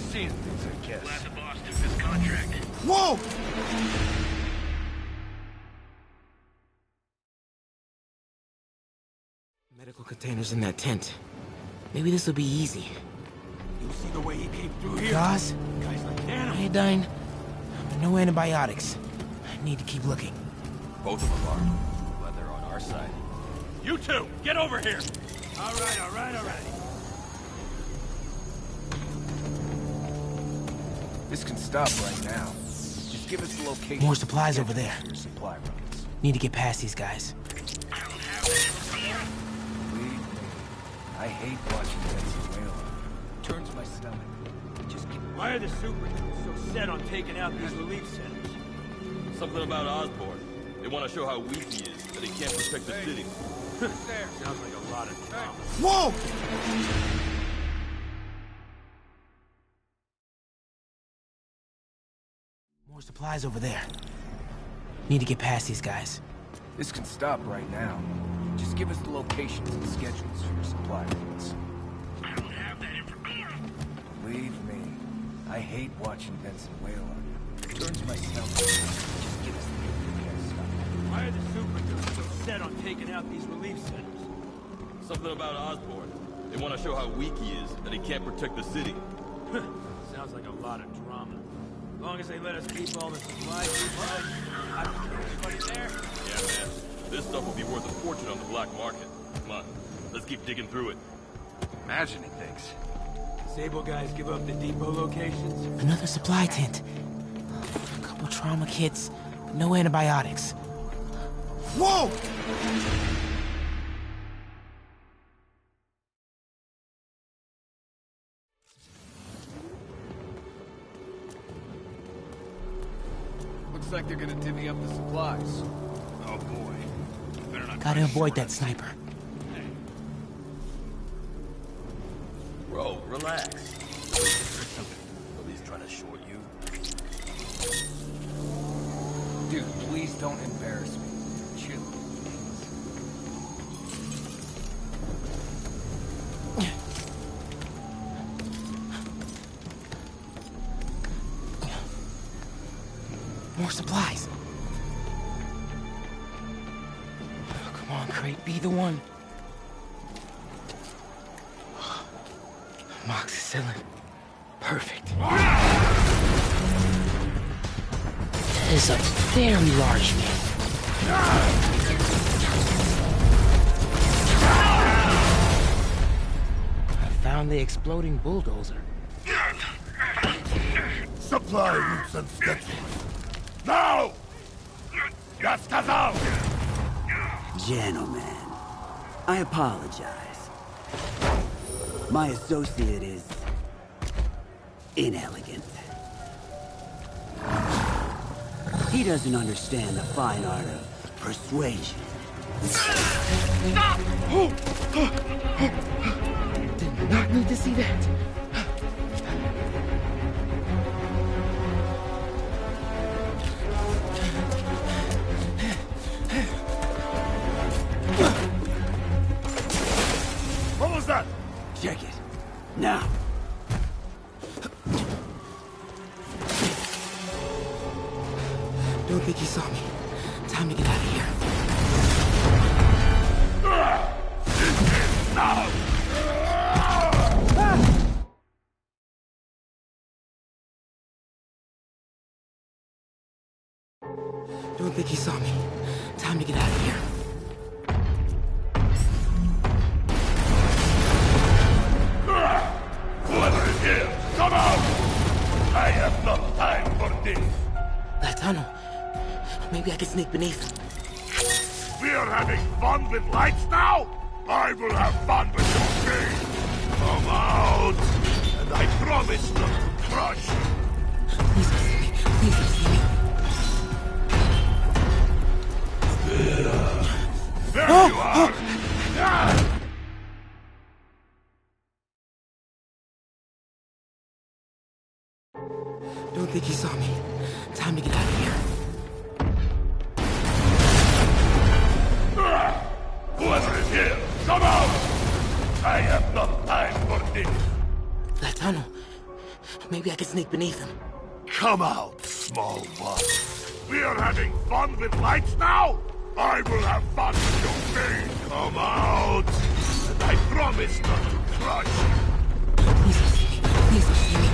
Seeing things, I guess. Glad the boss took this contract. Whoa! Medical containers in that tent. Maybe this will be easy. You see the way he came through here? Gauze, Guy's like an animal. iodine, but no antibiotics. I need to keep looking. Both of them are. Glad they're on our side. You two, get over here. All right. This can stop right now. Just give us the location. More supplies over there. Your supply runs. Need to get past these guys. I hate watching Venezuela. Turns my stomach. Just get... Why are the super so set on taking out these relief centers? Something about Osborn. They want to show how weak he is, that he can't protect the city. Sounds like a lot of drama. Whoa! More supplies over there. Need to get past these guys. This can stop right now. Just give us the locations and schedules for your supply runs. I don't have that information. Believe me, I hate watching Venezuela. It turns my stomach. Just give us the information. Why are the super so set on taking out these relief centers? Something about Osborn. They want to show how weak he is, that he can't protect the city. Sounds like a lot of drama. As long as they let us keep all the supplies we find, I don't think anybody there. Yeah, man. This stuff will be worth a fortune on the black market. Come on, let's keep digging through it. Imagining things. Sable guys give up the depot locations? Another supply tent. A couple trauma kits, but no antibiotics. Whoa! Looks like they're gonna divvy up the supplies. Oh boy. Better not Gotta avoid that sniper. Bro, relax. Nobody's trying to short you. Dude, please don't embarrass me. Chill. More supplies. Come on, Crate, be the one. Moxicillin. Perfect. That is a very large man. I found the exploding bulldozer. Supply routes and schedules. Now! Я сказал! Gentlemen, I apologize. My associate is inelegant. He doesn't understand the fine art of persuasion. Did not need to see that. What was that? Check it. Now. Don't think he saw me. Time to get out of here. Don't think he saw me. Time to get out of here. Whoever is here, come out! I have no time for this. That tunnel. Maybe I can sneak beneath him. We are having fun with lights now? I will have fun with your game. Come out! And I promise not to crush you. Please don't see me. Please don't see me. There you are! Don't think he saw me. Time to get out of here. Whoever is here, come out! I have no time for this. That tunnel. Maybe I can sneak beneath him. Come out, small one. We are having fun with lights now? I will have fun with your game. Come out! And I promise not to crush you. Please don't see me. Please don't see me.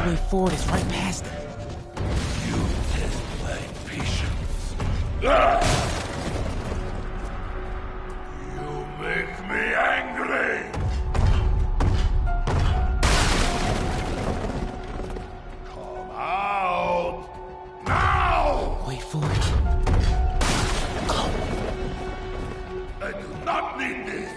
only way forward is right past it. You test my patience. You make me angry. Come out now. Wait for it. I do not need this.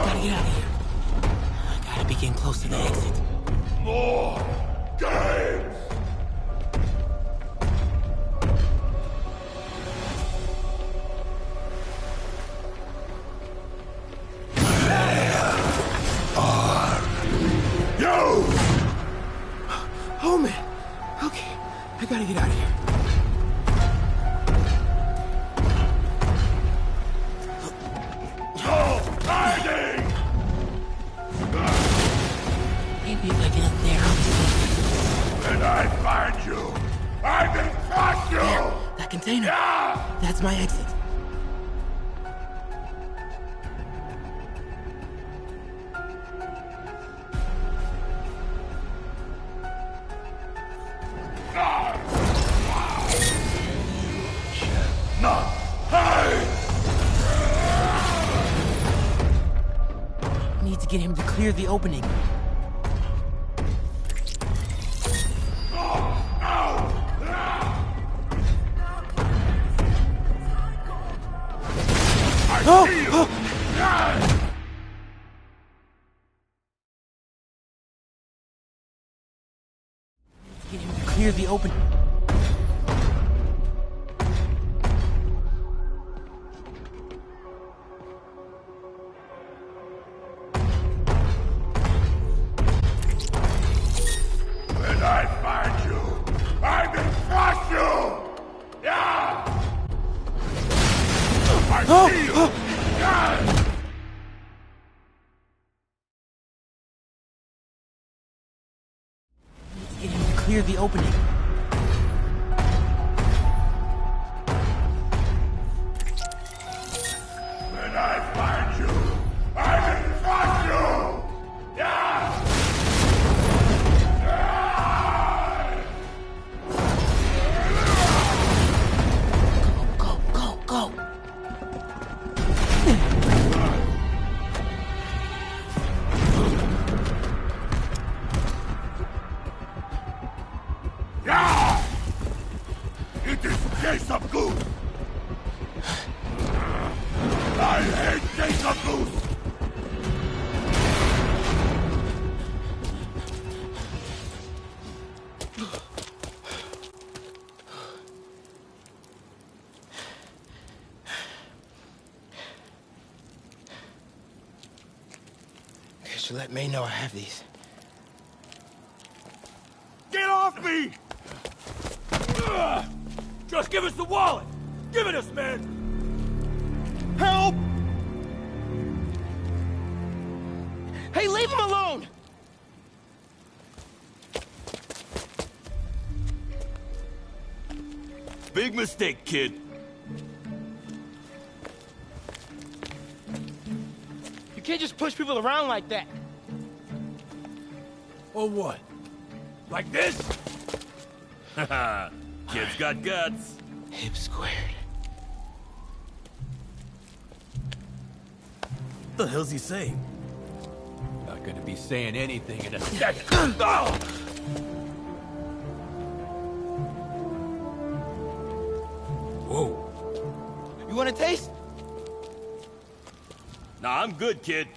Gotta get out of here. I gotta be getting close to the exit. More games. You! Oh man. Okay. I gotta get out of here. Maybe if I get up there, I'll be When I find you, I will crush you! There, that container. Yeah! That's my exit. Not hide! Need to get him to clear the opening. Get him to clear the opening. When I find you, I will crush you! Yeah! I see you! Yeah! Get him to clear the opening. When I find you, I will crush you! Yeah! Go, go, go. Yeah! It is Jacob Goose! I hate Jacob Goose! Could you let May know I have these? Get off me! Just give us the wallet! Give it us, man! Help! Hey, leave him alone! Big mistake, kid. You can't just push people around like that. Or what? Like this? Haha. Kid's got guts. Hip squared. The hell's he saying? Not gonna be saying anything in a second. Oh! Whoa. You want a taste? Nah, I'm good, kid.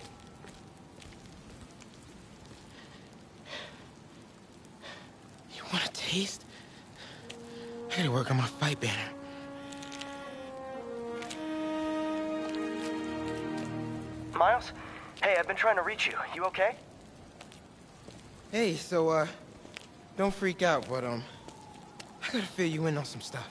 You want a taste? I gotta work on my fight banner. Miles? Hey, I've been trying to reach you. You okay? Hey, so, Don't freak out, but, I gotta fill you in on some stuff.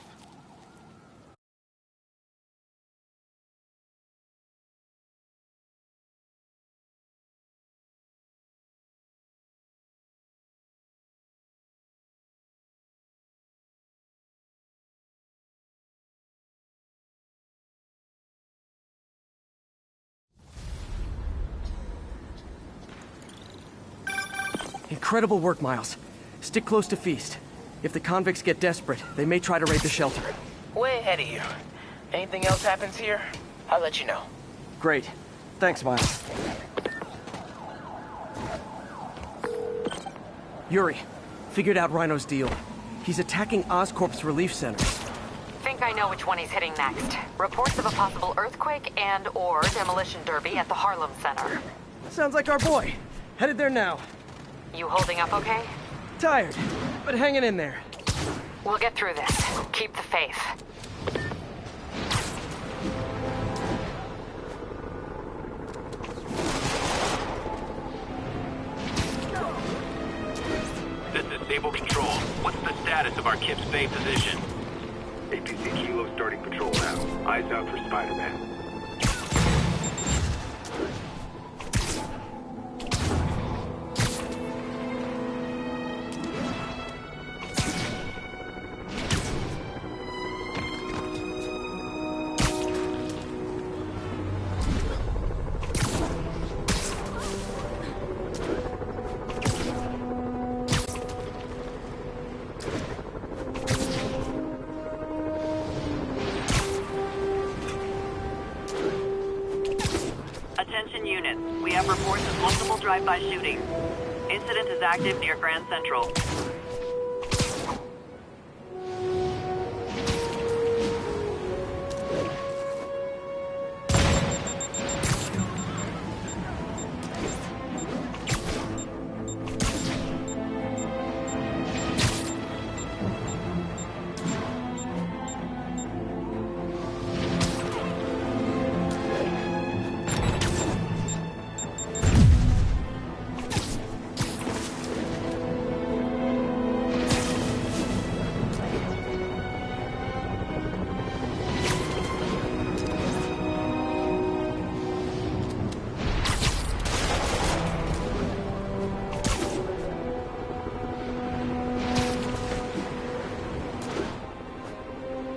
Incredible work, Miles. Stick close to Feast. If the convicts get desperate, they may try to raid the shelter. Way ahead of you. Anything else happens here, I'll let you know. Great. Thanks, Miles. Yuri, figured out Rhino's deal. He's attacking Oscorp's relief centers. Think I know which one he's hitting next. Reports of a possible earthquake and/or demolition derby at the Harlem Center. Sounds like our boy. Headed there now. You holding up okay? Tired, but hanging in there. We'll get through this. Keep the faith. This is Stable Control. What's the status of our Kips Bay position? APC Kilo starting patrol now. Eyes out for Spider-Man. Attention units. We have reports of multiple drive-by shootings. Incident is active near Grand Central.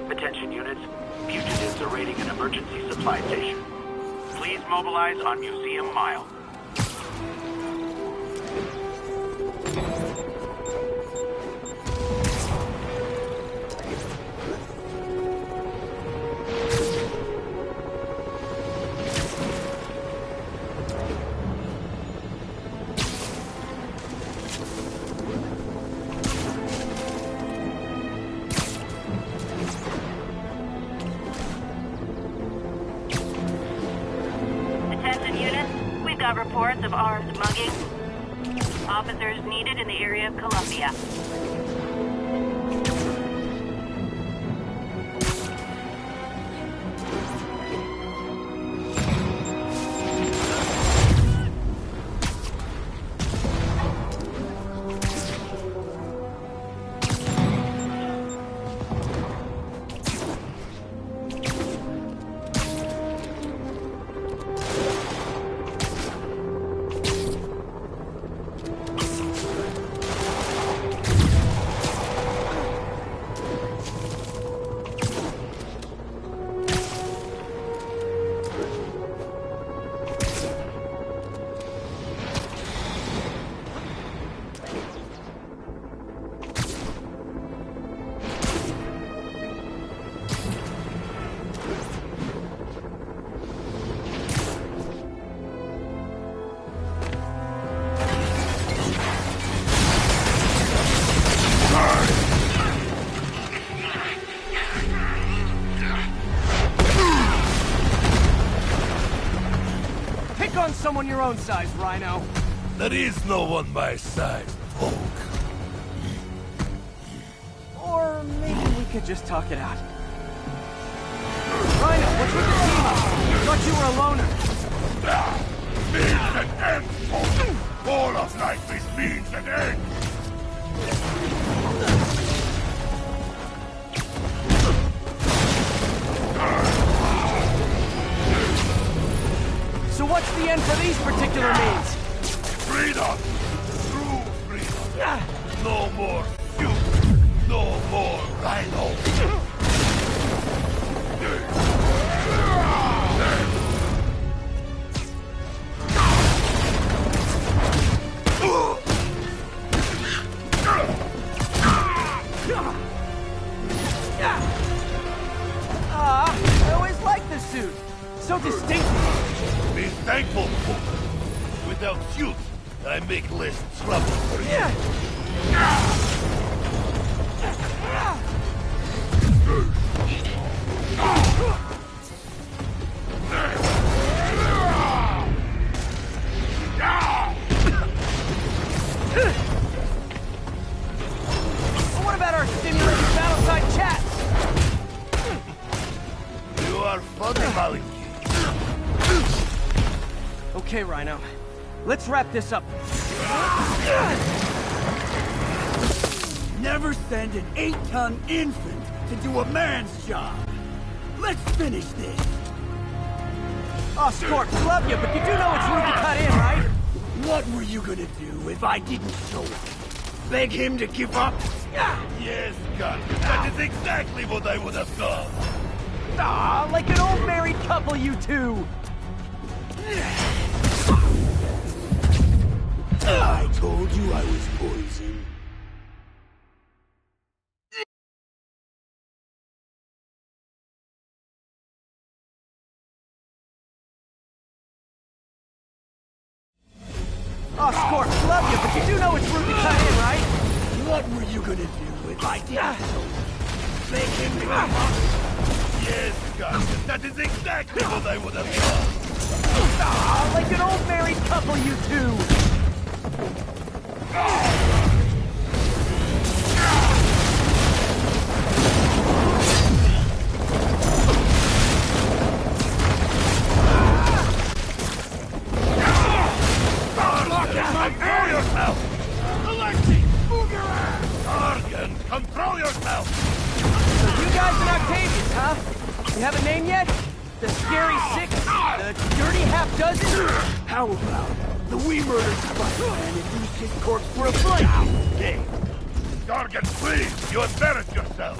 Attention units. Fugitives are raiding an emergency supply station. Please mobilize on Museum Mile. Got reports of armed mugging. Officers needed in the area of Columbia. Someone your own size, Rhino. There is no one my size, Hulk. Or maybe we could just talk it out. Rhino, what's with the team up? Thought you were a loner. Means and ends, Hulk. All of life is means and ends. So what's the end for these particular means? Freedom! True freedom! No more you! No more Rhino! I always liked the suit. So distinctive. Be thankful, Pope. Without suits, I make less trouble for you. What about our stimulated battle-side chats? You are funny, Malik. Okay, Rhino. Let's wrap this up. Never send an 8-ton infant to do a man's job. Let's finish this. Oscorp, love you, but you do know it's rude to cut in, right? What were you gonna do if I didn't show up? Beg him to give up? Yes, God. That is exactly what I would have done. Ah, like an old married couple, you two. I told you I was poison. Oscorp, love you, but you do know it's rude to cut in, right? What were you gonna do if I didn't show up? Beg him to give up? Yes, God. That is exactly what I would have done. Ah, like an old married couple, you two. Control yourself! Alexi, move your ass! Targan, control yourself! So you guys in Octavius, huh? You have a name yet? The Scary Six? The Dirty Half Dozen? How about the We Murdered Spider-Man and used his corpse for a blanket game? Targan, please! You embarrassed yourself!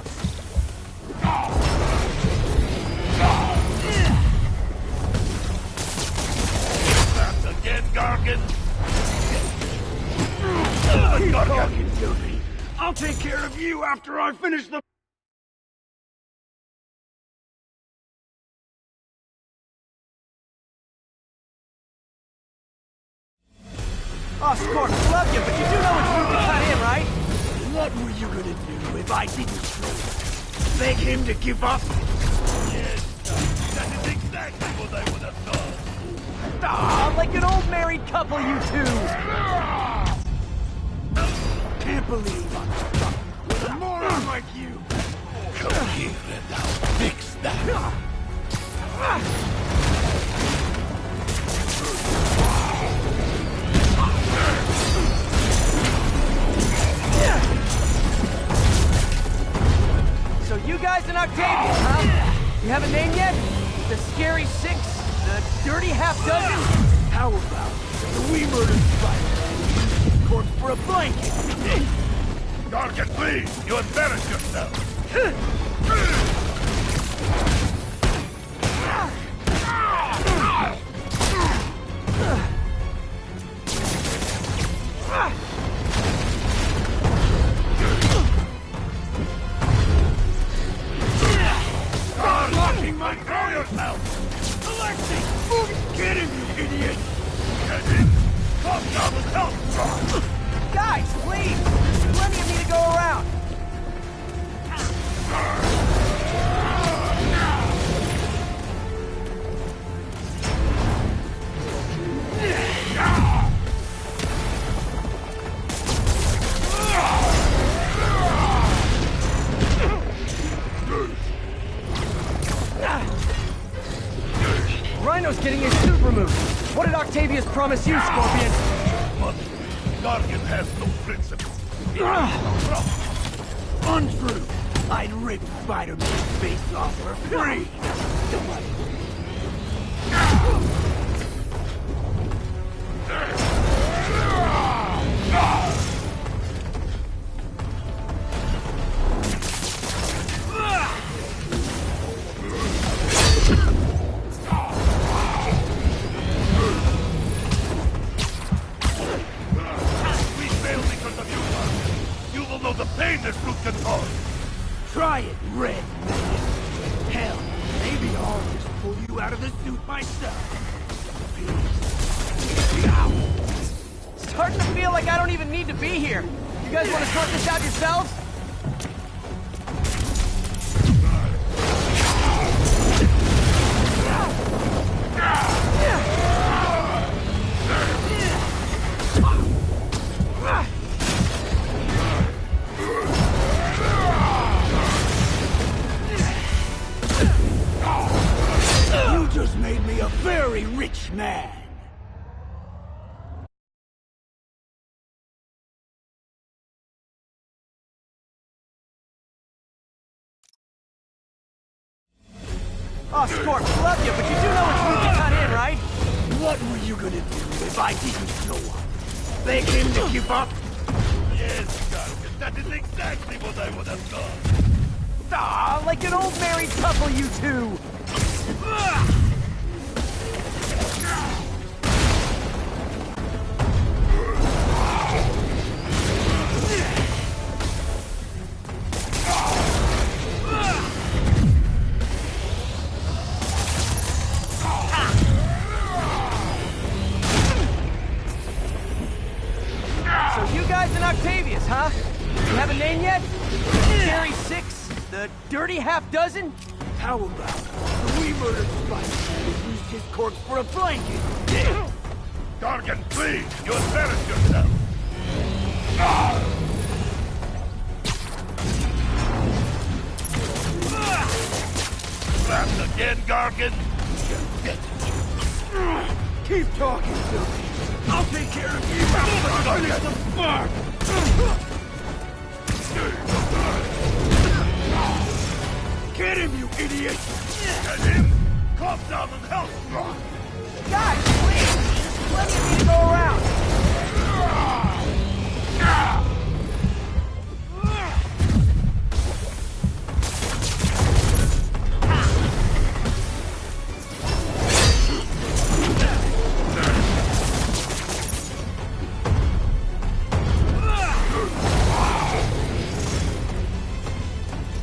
That again, Gargan! Keep talking to me. I'll take care of you after I finish the... Oscorp, love you, but you do know it's rude to cut in, right? What were you gonna do if I didn't show up? Beg him to give up? Yes, that is exactly what I would have done. Ah, like an old married couple, you two. Can't believe I'm stuck with a moron like you. Come here and I'll fix that. So you guys in Octavius, huh? You have a name yet? The Scary Six? The Dirty Half Dozen? How about the We Murdered Spider-Man and used his corpse for a blanket? Gargan, please! You embarrassed yourself! Stop blocking my... Throw yourself! Alexi! Move! Get him, you idiot! Get in! Calm down and help! Guys, please! There's plenty of me to go around. Rhino's getting his suit removed. What did Octavius promise you, Scorpion? But Gargan has no principles. Untrue! I'd rip Spider-Man's face off for free! We failed because of you, You will know the pain this suit can cause. Try it, Red Man. Hell, maybe I'll just pull you out of the suit myself. Starting to feel like I don't even need to be here. You guys want to sort this out yourselves? You just made me a very rich man. Oscorp, love you, but you do know which route to cut in, right? What were you gonna do if I didn't show up? Beg him to give up? Yes, Gargan, that is exactly what I would have done. Ah, like an old married couple, you two! So you guys in Octavius, huh? You have a name yet? Gary 6? The Dirty Half Dozen? How about we murdered Spider-Man and used his corpse for a blanket? Gargan, please, you embarrass yourself. Trapped again, Gargan? Keep talking to me. I'll take care of you. I'll finish the spark. Get him, you idiot! Get him? Calm down and help, Rock. Guys, please! Plenty of me to go around!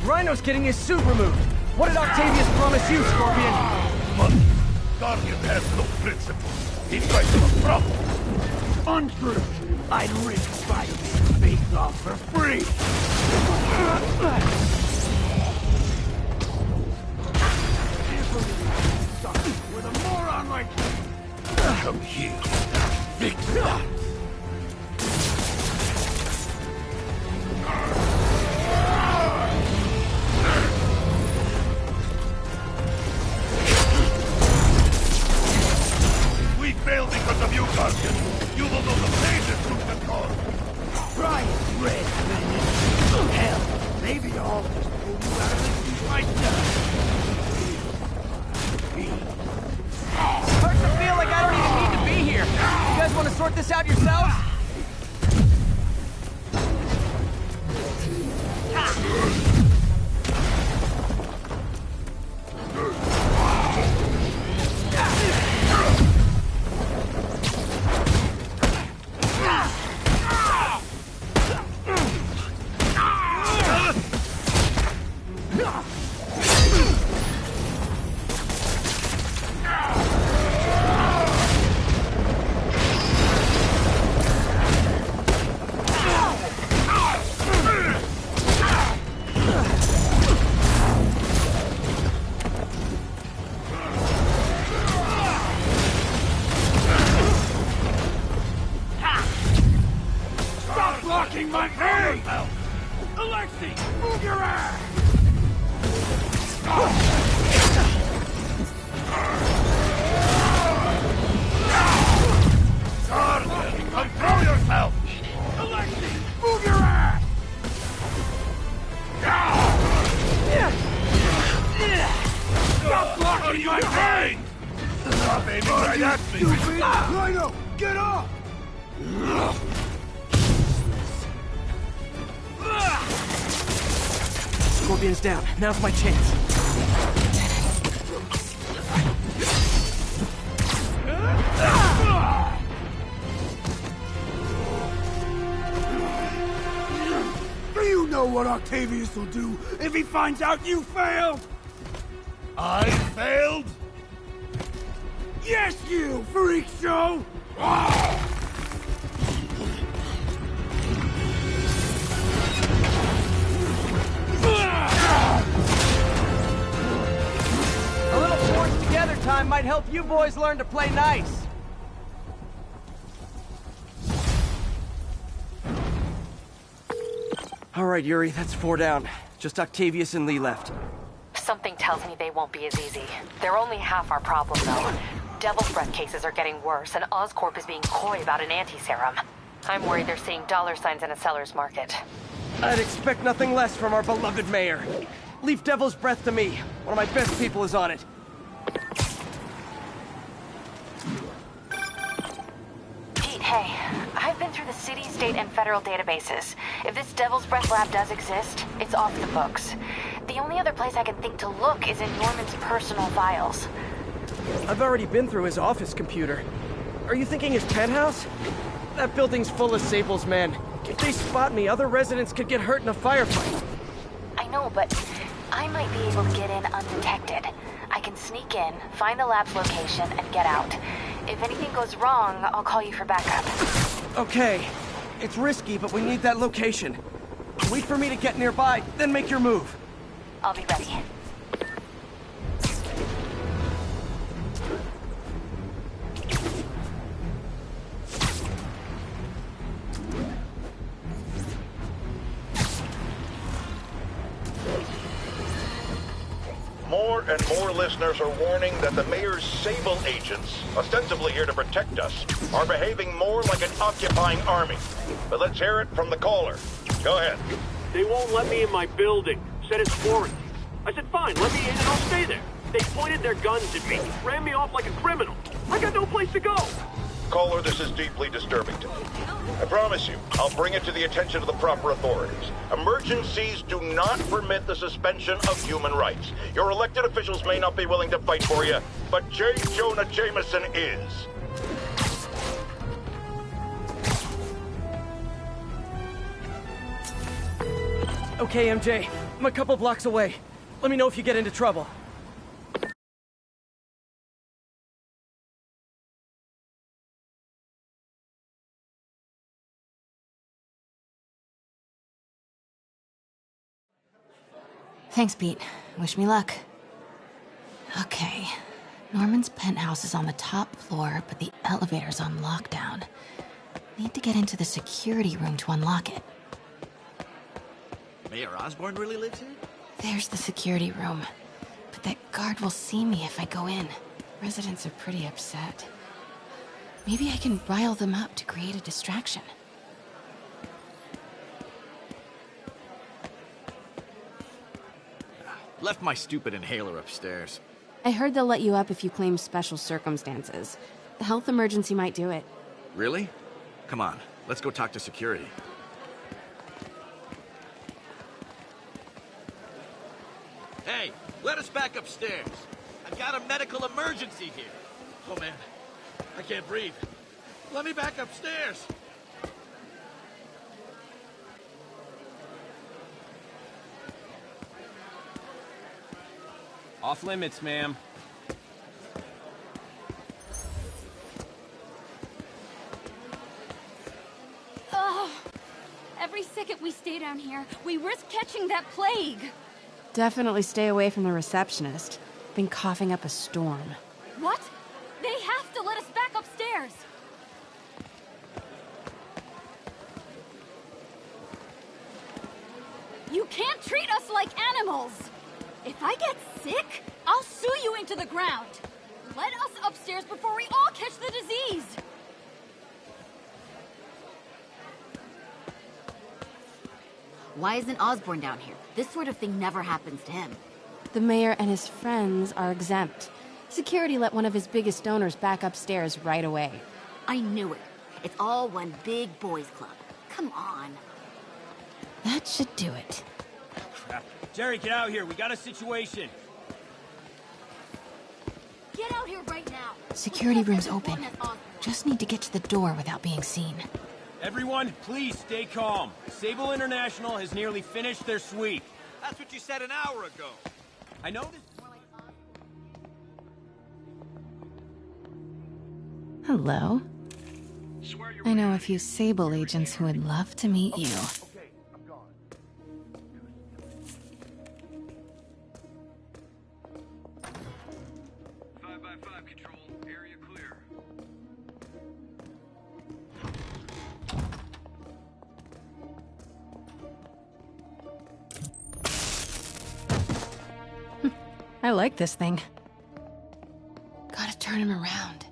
Rhino's getting his suit removed. What did Octavius promise you, Scorpion? Money. Guardian has no principles. He tries to a problem. Untrue. I'd rip Spider-Man's face off for free. With a moron like you. Come here. Fix that. We failed because of you, Guardian. You will know the pain this suit can cause. Try it, Red Man. Hell, maybe I'll just pull you out of the suit myself. Starting to feel like I don't even need to be here. You guys want to sort this out yourselves? Are you behind? Stop aiming right at me! Rhino, get off! Scorpion's down. Now's my chance. Do you know what Octavius will do if he finds out you failed? I failed? Yes, you freak show! A little force together time might help you boys learn to play nice. All right, Yuri, that's 4 down. Just Octavius and Lee left. Something tells me they won't be as easy. They're only half our problem, though. Devil's Breath cases are getting worse, and Oscorp is being coy about an anti-serum. I'm worried they're seeing dollar signs in a seller's market. I'd expect nothing less from our beloved mayor. Leave Devil's Breath to me. One of my best people is on it. Pete, hey. I've been through the city, state, and federal databases. If this Devil's Breath lab does exist, it's off the books. The only other place I can think to look is in Norman's personal files. I've already been through his office computer. Are you thinking his penthouse? That building's full of Sable's men. If they spot me, other residents could get hurt in a firefight. I know, but I might be able to get in undetected. I can sneak in, find the lab's location, and get out. If anything goes wrong, I'll call you for backup. Okay. It's risky, but we need that location. Wait for me to get nearby, then make your move. I'll be ready. More and more listeners are warning that the mayor's Sable agents, ostensibly here to protect us, are behaving more like an occupying army. But let's hear it from the caller. Go ahead. They won't let me in my building. Said it's foreign. I said, fine, let me in and I'll stay there. They pointed their guns at me, ran me off like a criminal. I got no place to go. Caller, this is deeply disturbing to me. I promise you, I'll bring it to the attention of the proper authorities. Emergencies do not permit the suspension of human rights. Your elected officials may not be willing to fight for you, but J. Jonah Jameson is. Okay, MJ. I'm a couple blocks away. Let me know if you get into trouble. Thanks, Pete. Wish me luck. Okay. Norman's penthouse is on the top floor, but the elevator's on lockdown. Need to get into the security room to unlock it. Mayor Osborn really lives here? There's the security room. But that guard will see me if I go in. Residents are pretty upset. Maybe I can rile them up to create a distraction. Left my stupid inhaler upstairs. I heard they'll let you up if you claim special circumstances. The health emergency might do it. Really? Come on, let's go talk to security. Hey, let us back upstairs. I've got a medical emergency here. Oh man, I can't breathe. Let me back upstairs. Off limits, ma'am. Ugh. Every second we stay down here, we risk catching that plague. Definitely stay away from the receptionist. Been coughing up a storm. What? They have to let us back upstairs. You can't treat us like animals. If I get sick, I'll sue you into the ground. Let us upstairs before we all catch the disease. Why isn't Osborn down here? This sort of thing never happens to him. The mayor and his friends are exempt. Security let one of his biggest donors back upstairs right away. I knew it. It's all one big boys club. Come on. That should do it. Crap. Jerry, get out here. We got a situation. Get out here right now. Security room's open. Just need to get to the door without being seen. Everyone, please stay calm. Sable International has nearly finished their sweep. That's what you said an hour ago. I know this... Hello. I know a few Sable agents who would love to meet you. Okay, I'm gone. 5x5 control. Area clear. I like this thing. Gotta turn him around.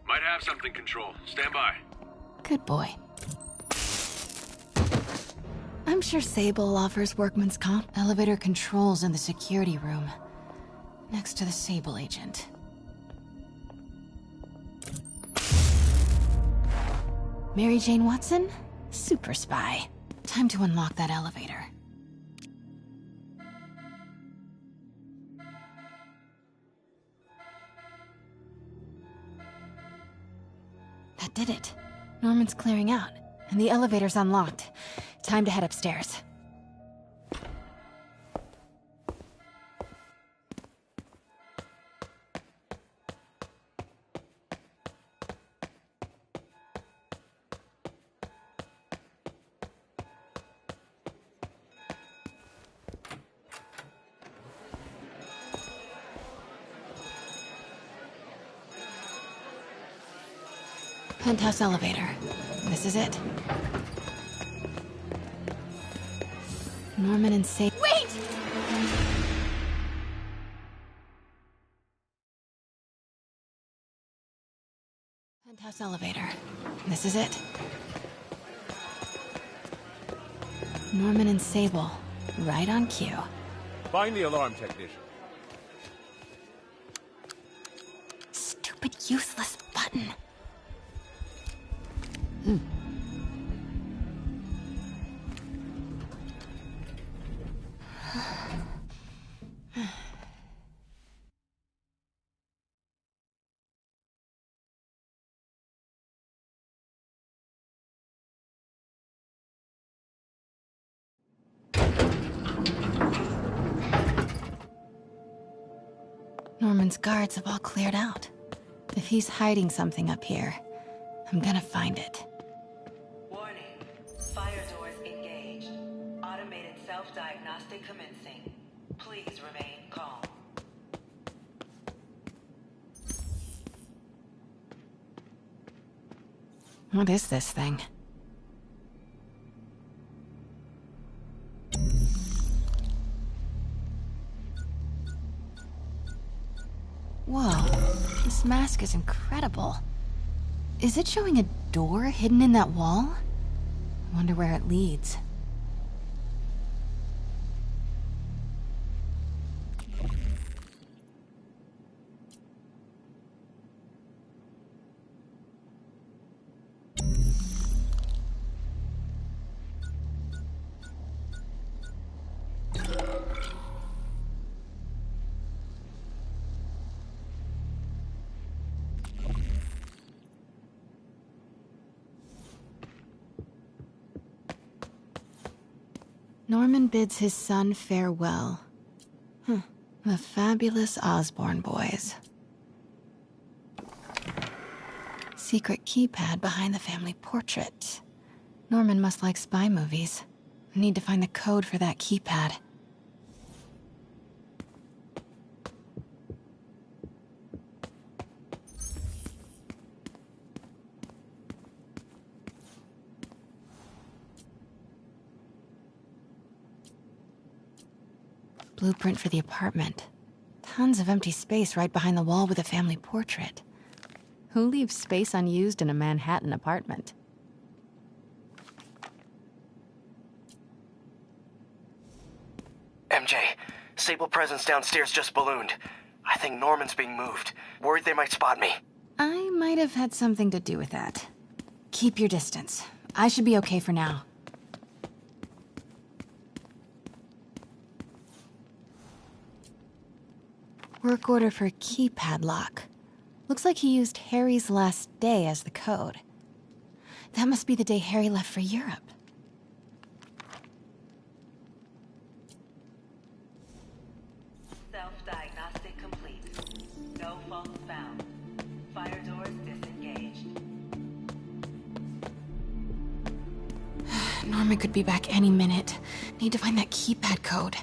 Might have something, Control. Stand by. Good boy. I'm sure Sable offers workman's comp. Elevator controls in the security room. Next to the Sable agent. Mary Jane Watson? Super spy. Time to unlock that elevator. That did it. Norman's clearing out, and the elevator's unlocked. Time to head upstairs. Penthouse elevator. This is it. Norman and Sable. Wait! Penthouse elevator. This is it. Norman and Sable. Right on cue. Find the alarm technician. Stupid, useless button. Norman's guards have all cleared out. If he's hiding something up here, I'm gonna find it. Warning. Fire doors engaged. Automated self-diagnostic commencing. Please remain calm. What is this thing? Whoa, this mask is incredible. Is it showing a door hidden in that wall? I wonder where it leads. Norman bids his son farewell. The fabulous Osborne boys. Secret keypad behind the family portrait. Norman must like spy movies. I need to find the code for that keypad. Blueprint for the apartment. Tons of empty space right behind the wall with a family portrait. Who leaves space unused in a Manhattan apartment? MJ, Sable presence downstairs just ballooned. I think Norman's being moved. Worried they might spot me. I might have had something to do with that. Keep your distance. I should be okay for now. Work order for a keypad lock. Looks like he used Harry's last day as the code. That must be the day Harry left for Europe. Self-diagnostic complete. No faults found. Fire doors disengaged. Norman could be back any minute. Need to find that keypad code.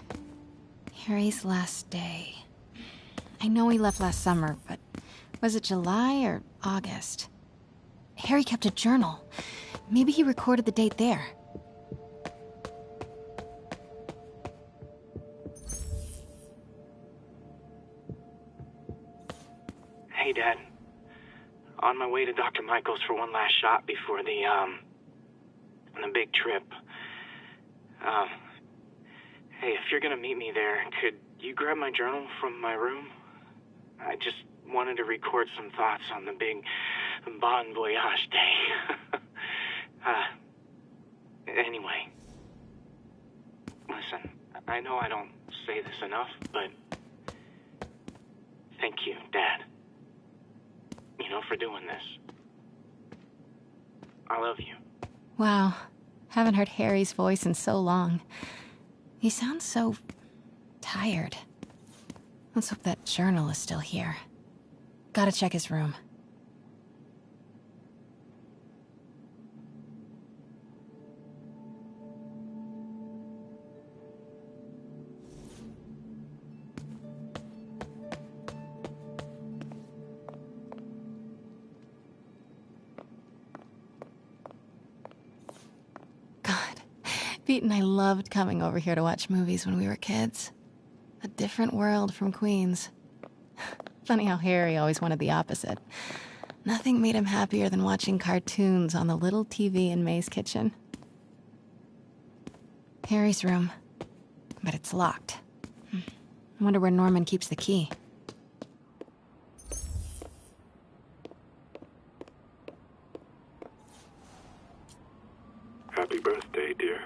Harry's last day. I know he left last summer, but was it July or August? Harry kept a journal. Maybe he recorded the date there. Hey, Dad. On my way to Dr. Michael's for one last shot before the big trip. Hey, if you're gonna meet me there, could you grab my journal from my room? I just wanted to record some thoughts on the big Bon Voyage day. Anyway. Listen, I know I don't say this enough, but thank you, Dad. You know, for doing this. I love you. Wow. Haven't heard Harry's voice in so long. He sounds so tired. Let's hope that journal is still here. Gotta check his room. Pete and I loved coming over here to watch movies when we were kids. A different world from Queens. Funny how Harry always wanted the opposite. Nothing made him happier than watching cartoons on the little TV in May's kitchen. Harry's room. But it's locked. I wonder where Norman keeps the key. Happy birthday, dear.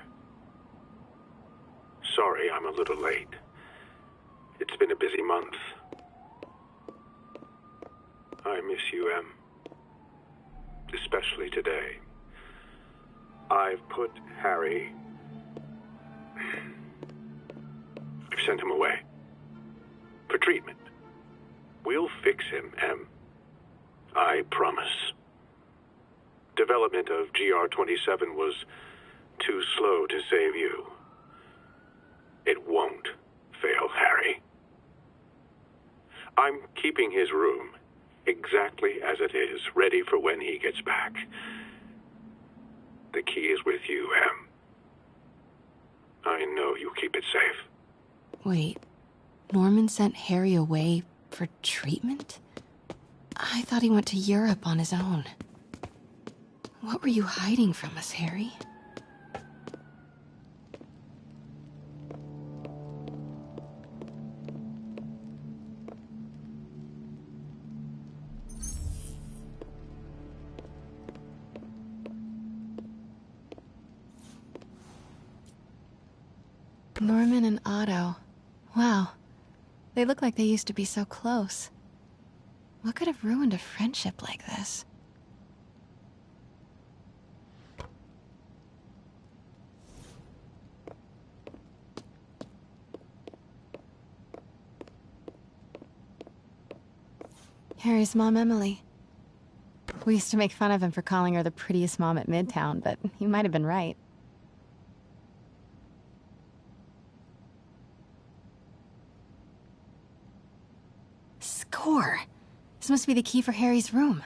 Sorry I'm a little late. It's been a busy month. I miss you, Em. Especially today. I've put Harry... I've sent him away. For treatment. We'll fix him, Em. I promise. Development of GR-27 was too slow to save you. It won't fail Harry. I'm keeping his room exactly as it is, ready for when he gets back. The key is with you, Em. I know you'll keep it safe. Wait, Norman sent Harry away for treatment? I thought he went to Europe on his own. What were you hiding from us, Harry? Norman and Otto. Wow. They look like they used to be so close. What could have ruined a friendship like this? Harry's mom, Emily. We used to make fun of him for calling her the prettiest mom at Midtown, but he might have been right. Score! This must be the key for Harry's room.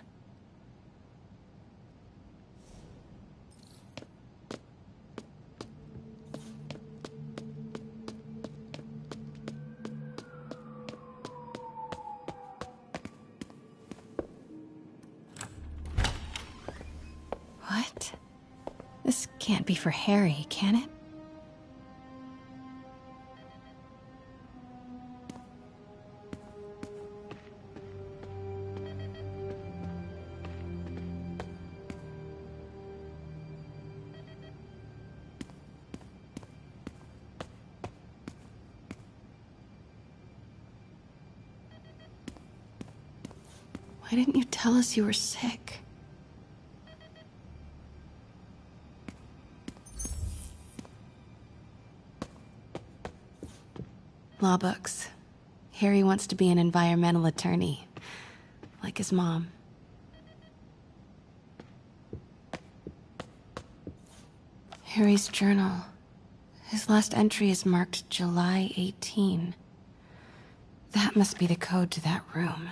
What? This can't be for Harry, can it? Why didn't you tell us you were sick? Law books. Harry wants to be an environmental attorney, like his mom. Harry's journal. His last entry is marked July 18. That must be the code to that room.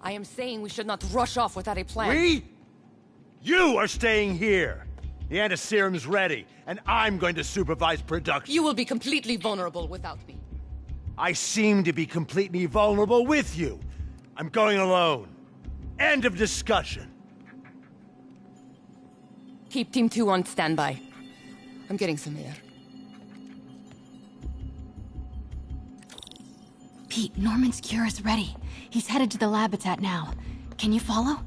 I am saying we should not rush off without a plan. We? You are staying here. The antiserum's ready, and I'm going to supervise production. You will be completely vulnerable without me. I seem to be completely vulnerable with you. I'm going alone. End of discussion. Keep Team 2 on standby. I'm getting some air. Pete, Norman's cure is ready. He's headed to the Labitat now. Can you follow?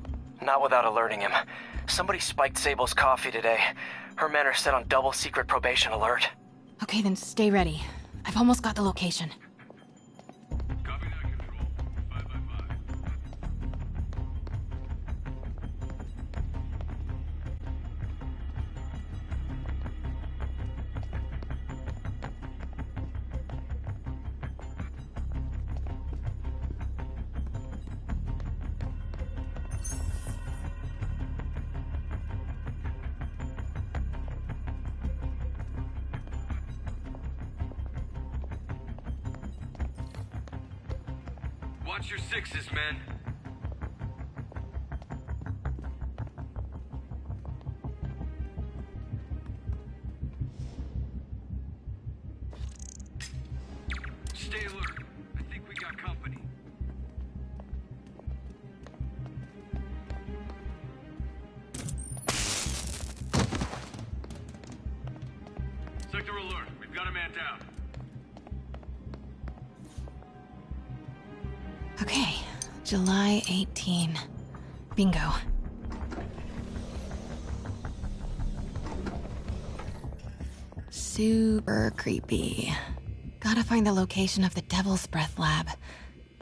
Not without alerting him. Somebody spiked Sable's coffee today. Her men are set on double secret probation alert. Okay, then stay ready. I've almost got the location. Watch your sixes, men. Stay alert. I think we got company. Sector alert. We've got a man down. Okay, July 18. Bingo. Super creepy. Gotta find the location of the Devil's Breath lab.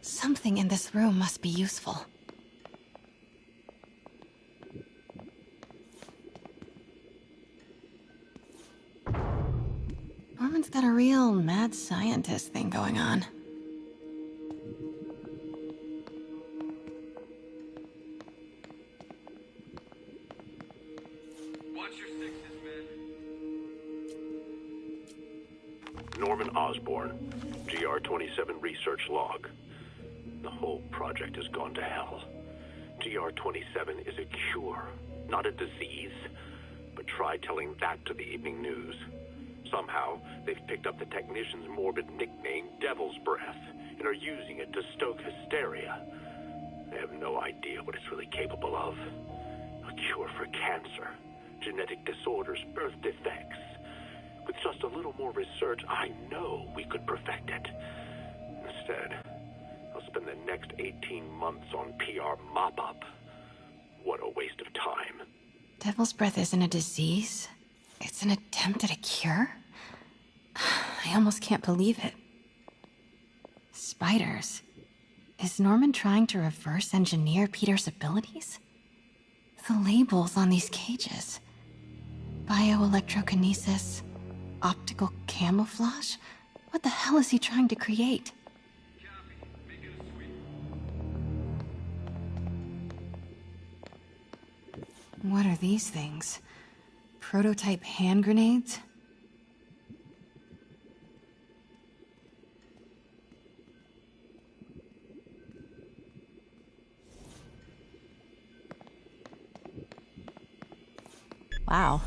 Something in this room must be useful. Norman's got a real mad scientist thing going on. Norman Osborn, GR-27 research log. The whole project has gone to hell. GR-27 is a cure, not a disease. But try telling that to the evening news. Somehow, they've picked up the technician's morbid nickname, Devil's Breath, and are using it to stoke hysteria. They have no idea what it's really capable of. A cure for cancer, genetic disorders, birth defects. With just a little more research, I know we could perfect it. Instead, I'll spend the next 18 months on PR mop-up. What a waste of time. Devil's Breath isn't a disease. It's an attempt at a cure? I almost can't believe it. Spiders. Is Norman trying to reverse engineer Peter's abilities? The labels on these cages. Bioelectrokinesis. Optical camouflage? What the hell is he trying to create? What are these things? Prototype hand grenades? Wow.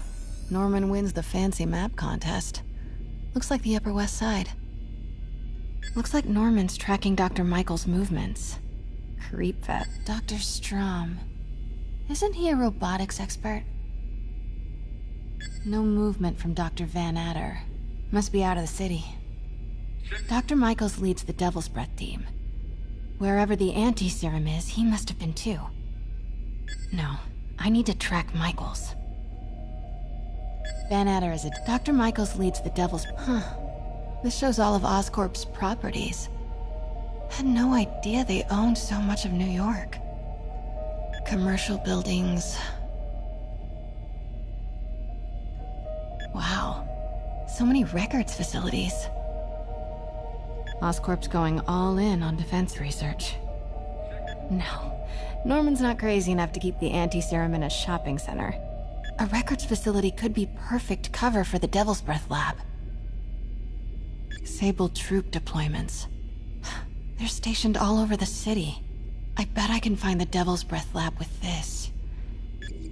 Norman wins the fancy map contest. Looks like the Upper West Side. Looks like Norman's tracking Dr. Michael's movements. Creep vet. Dr. Strom. Isn't he a robotics expert? No movement from Dr. Van Adder. Must be out of the city. Dr. Michaels leads the Devil's Breath team. Wherever the anti-serum is, he must have been too. No, I need to track Michaels. Van Adder is a... Dr. Michaels leads the Devil's... Huh. This shows all of Oscorp's properties. Had no idea they owned so much of New York. Commercial buildings... Wow. So many records facilities. Oscorp's going all in on defense research. No. Norman's not crazy enough to keep the anti-serum in a shopping center. A records facility could be perfect cover for the Devil's Breath lab. Sable troop deployments. They're stationed all over the city. I bet I can find the Devil's Breath lab with this.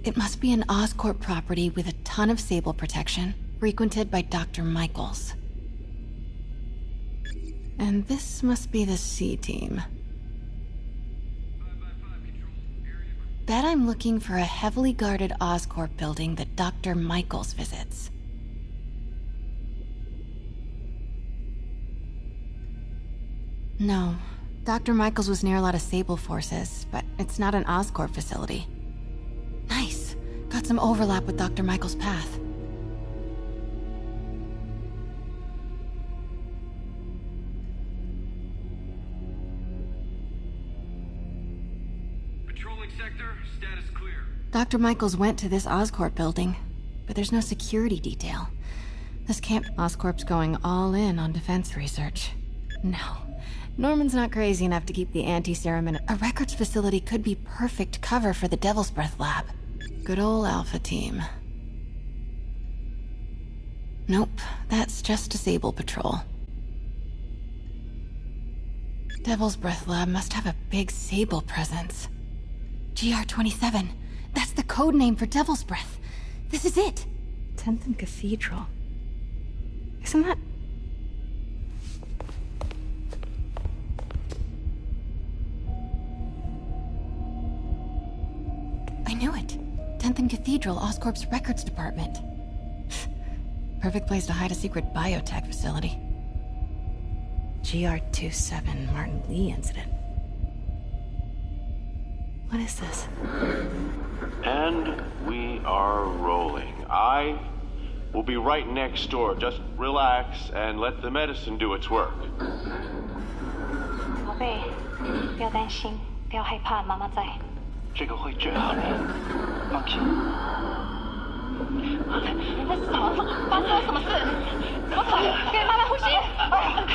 It must be an Oscorp property with a ton of Sable protection, frequented by Dr. Michaels. And this must be the C team. Bet I'm looking for a heavily guarded Oscorp building that Dr. Michaels visits. No. Dr. Michaels was near a lot of Sable forces, but it's not an Oscorp facility. Nice. Got some overlap with Dr. Michaels' path. Patrolling sector, status clear. Dr. Michaels went to this Oscorp building, but there's no security detail. This camp... Oscorp's going all in on defense research. No. Norman's not crazy enough to keep the anti-serum in a records facility could be perfect cover for the Devil's Breath lab. Good old Alpha team. Nope, that's just a Sable patrol. Devil's Breath lab must have a big Sable presence. GR-27. That's the code name for Devil's Breath. This is it. 10th and Cathedral. Isn't that... I knew it. 10th and Cathedral, Oscorp's records department. Perfect place to hide a secret biotech facility. GR-27 Martin Lee incident. What is this? And we are rolling. I will be right next door. Just relax and let the medicine do its work. 宝贝，不要担心，不要害怕，妈妈在。这个会治好你，放心。你在什么？发生了什么事？怎么可能？给妈妈呼吸！靠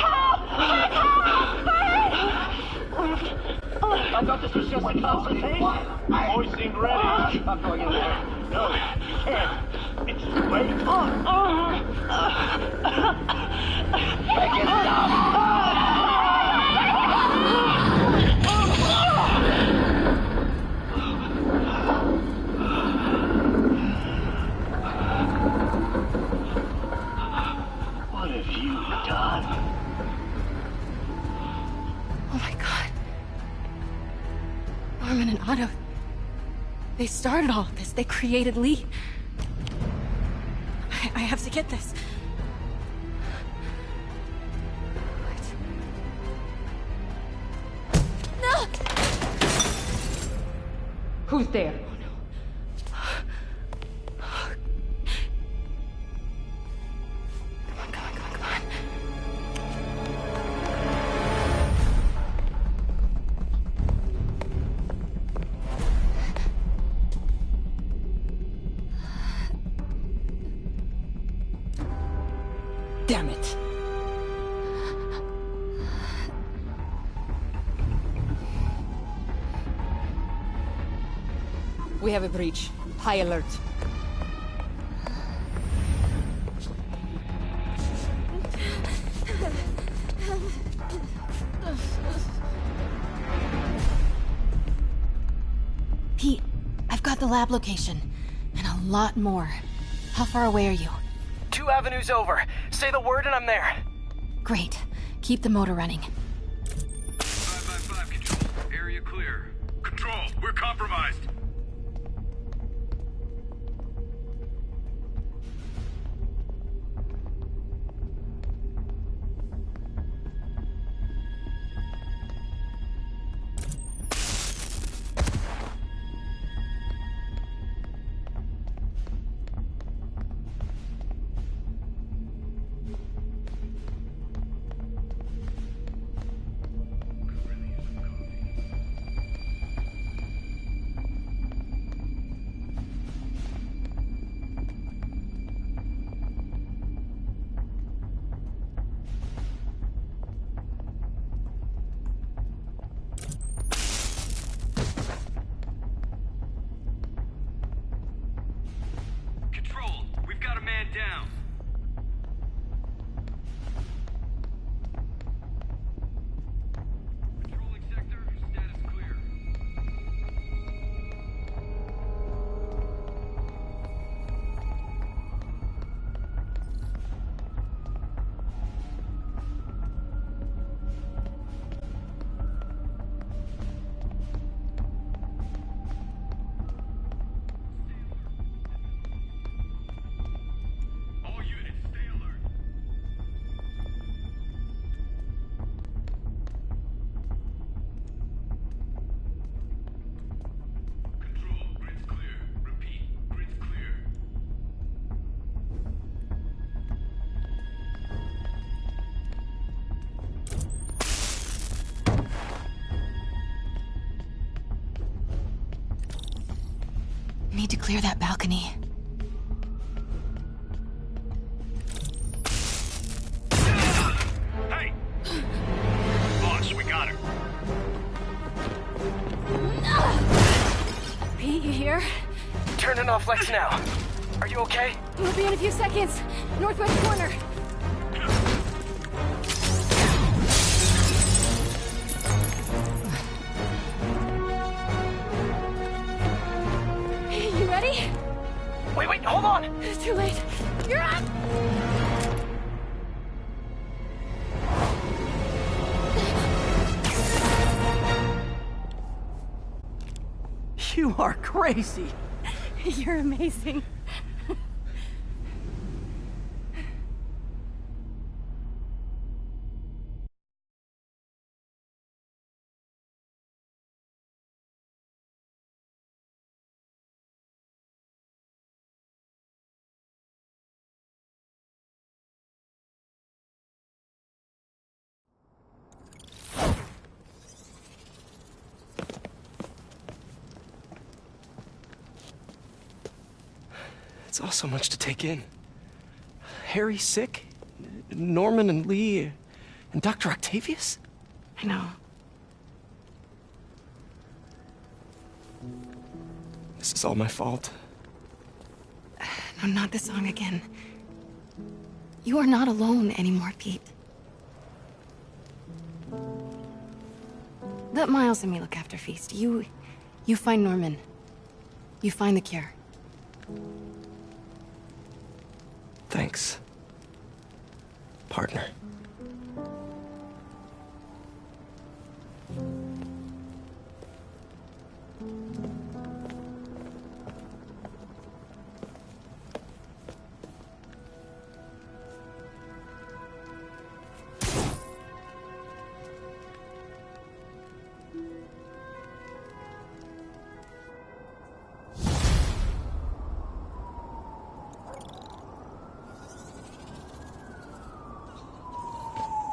！I thought this was just a consultation. Boys seemed ready. I'm going in there. No, you can't. It's too late. Make it stop. What have you done? Oh my god. Norman and Otto. They started all of this. They created Lee. I have to get this. No! Who's there? Damn it. We have a breach. High alert. Pete, I've got the lab location. And a lot more. How far away are you? 2 avenues over. Say the word and I'm there. Great. Keep the motor running. 555 Control. Area clear. Control, we're compromised. Control, we've got a man down. Controlling sector, status clear. All units, stay alert. Control, grid's clear. Repeat, grid's clear. Need to clear that balcony. Hey! Boss, we got her. Pete, you here? Turning off lights now. Are you okay? We'll be in a few seconds. Northwest corner. You ready? Wait, hold on! It's too late. You're up! You are crazy. You're amazing. It's all so much to take in. Harry sick? Norman and Lee and Dr. Octavius? I know. This is all my fault. No, not the song again. You are not alone anymore, Pete. Let Miles and me look after Feast. You find Norman. You find the cure. Thanks, partner.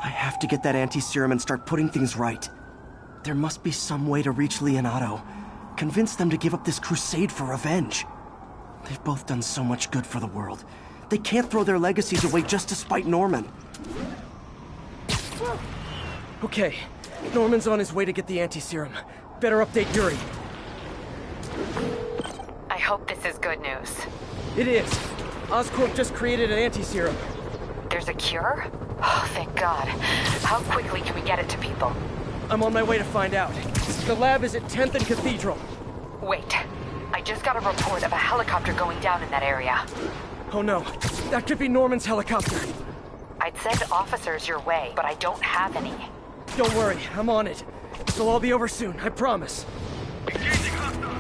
I have to get that anti-serum and start putting things right. There must be some way to reach Leonardo. Convince them to give up this crusade for revenge. They've both done so much good for the world. They can't throw their legacies away just to spite Norman. Okay, Norman's on his way to get the anti-serum. Better update Yuri. I hope this is good news. It is. Oscorp just created an anti-serum. There's a cure? Oh, thank God. How quickly can we get it to people? I'm on my way to find out. The lab is at 10th and Cathedral. Wait. I just got a report of a helicopter going down in that area. Oh no, that could be Norman's helicopter. I'd send officers your way, but I don't have any. Don't worry, I'm on it. It'll all be over soon, I promise. Engaging hostile.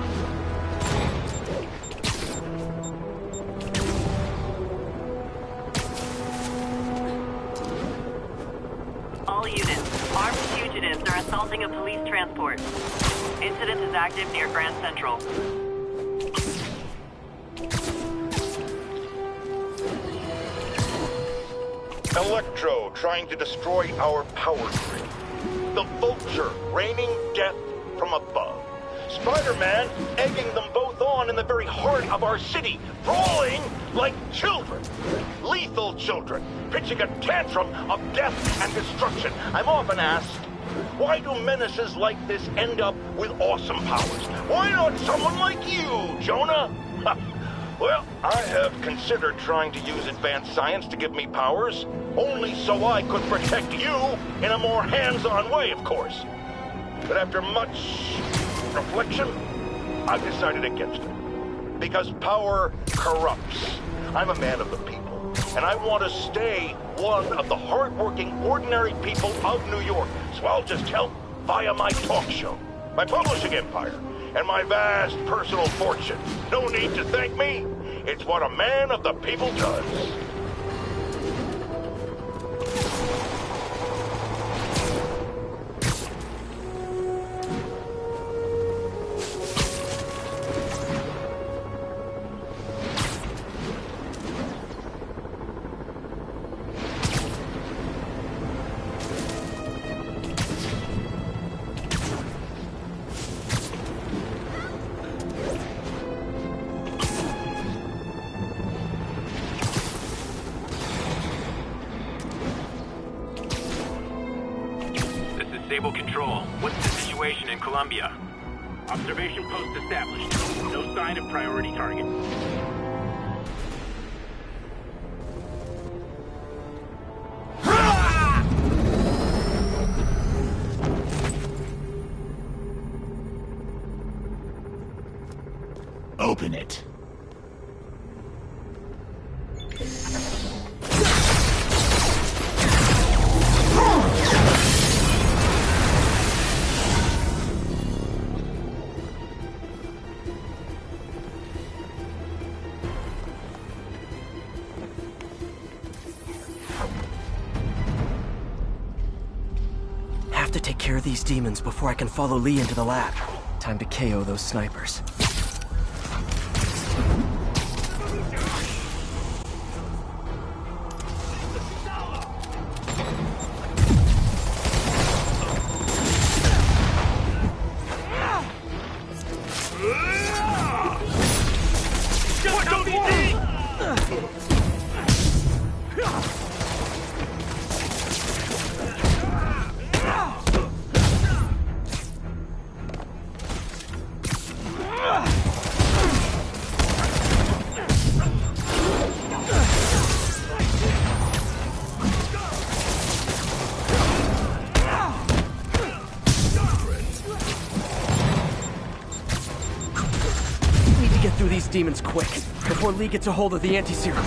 All units, armed fugitives are assaulting a police transport. Incident is active near Grand Central. Electro trying to destroy our power grid. The Vulture raining death from above. Spider-Man egging them both on in the very heart of our city, brawling like children. Lethal children, pitching a tantrum of death and destruction. I'm often asked, why do menaces like this end up with awesome powers? Why not someone like you, Jonah? Well, I have considered trying to use advanced science to give me powers, only so I could protect you in a more hands-on way, of course. But after much reflection, I've decided against it. Because power corrupts. I'm a man of the people, and I want to stay one of the hard-working, ordinary people of New York. So I'll just help via my talk show, my publishing empire, and my vast personal fortune. No need to thank me. It's what a man of the people does. Stable control. What's the situation in Colombia? Observation post established. No sign of priority target. Open it. Have to take care of these demons before I can follow Lee into the lab. Time to KO those snipers. Through these demons quick, before Lee gets a hold of the anti-serum.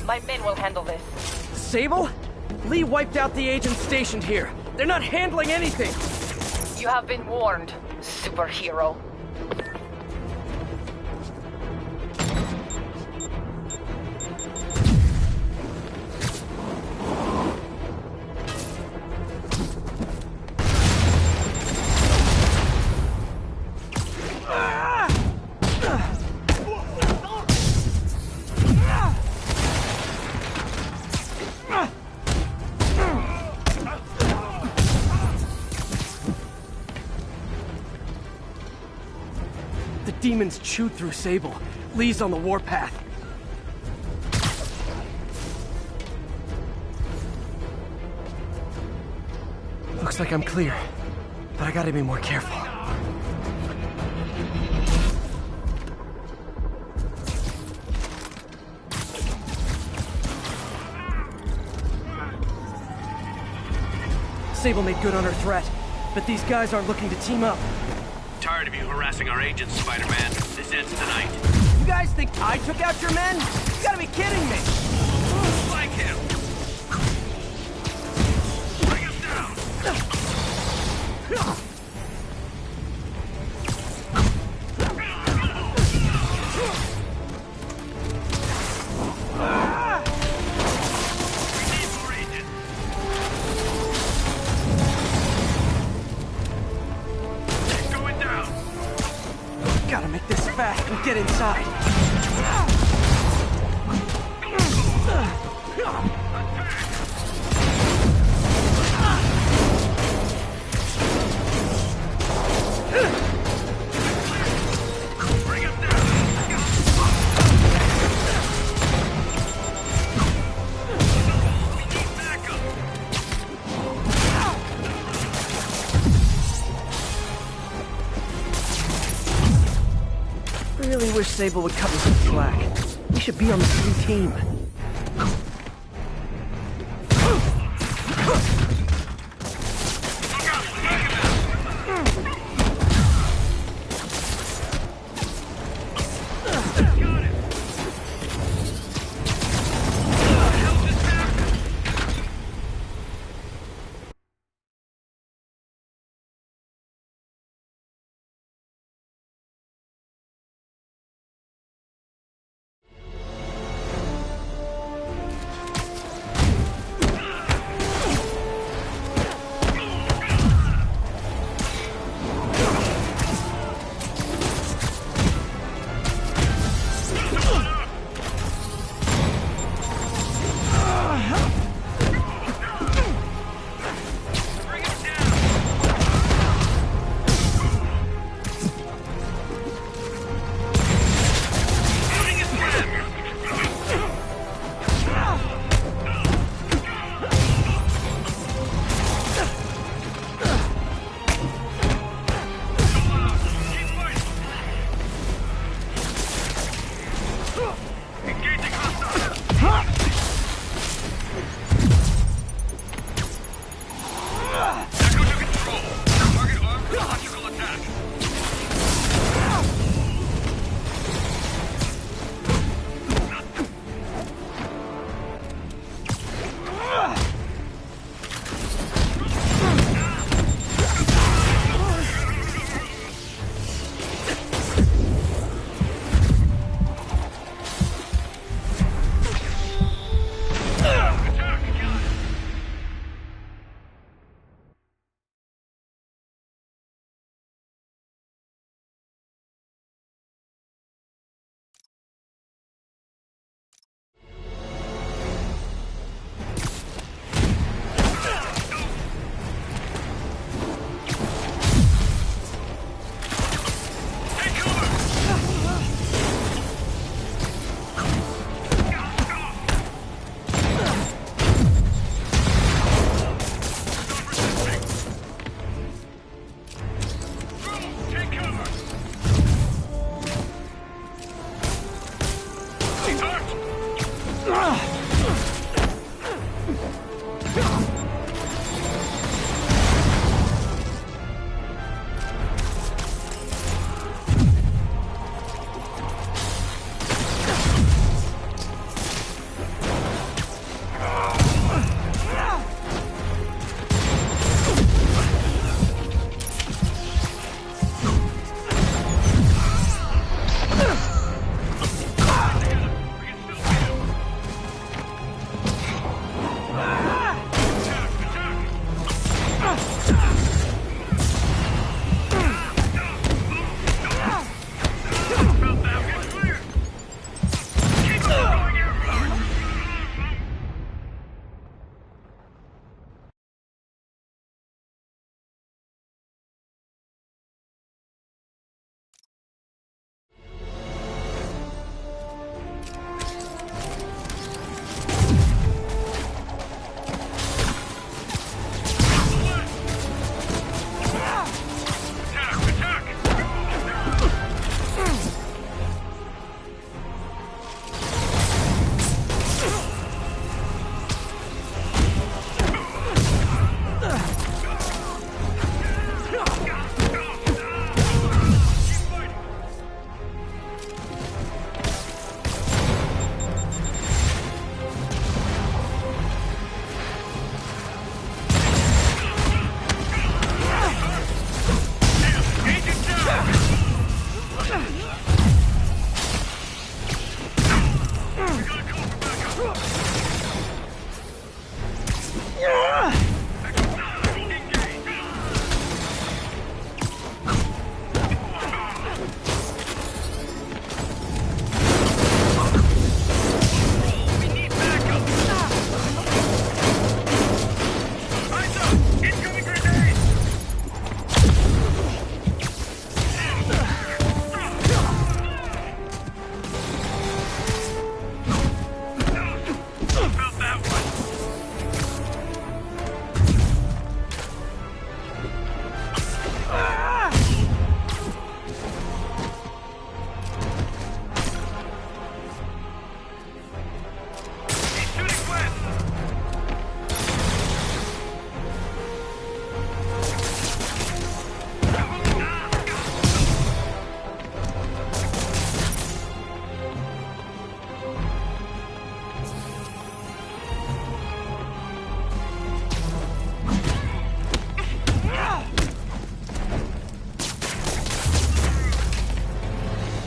My men will handle this. Sable? Lee wiped out the agents stationed here. They're not handling anything. You have been warned, superhero. demons chewed through Sable. Lee's on the warpath. Looks like I'm clear, but I gotta be more careful. Sable made good on her threat, but these guys aren't looking to team up. Tired of you harassing our agents, Spider-Man. This ends tonight. You guys think I took out your men? You gotta be kidding me! Like him! Bring him down! We need more agents! Going down! Gotta make this fast and get inside. Really wish Sable would cut me some slack. We should be on the same team.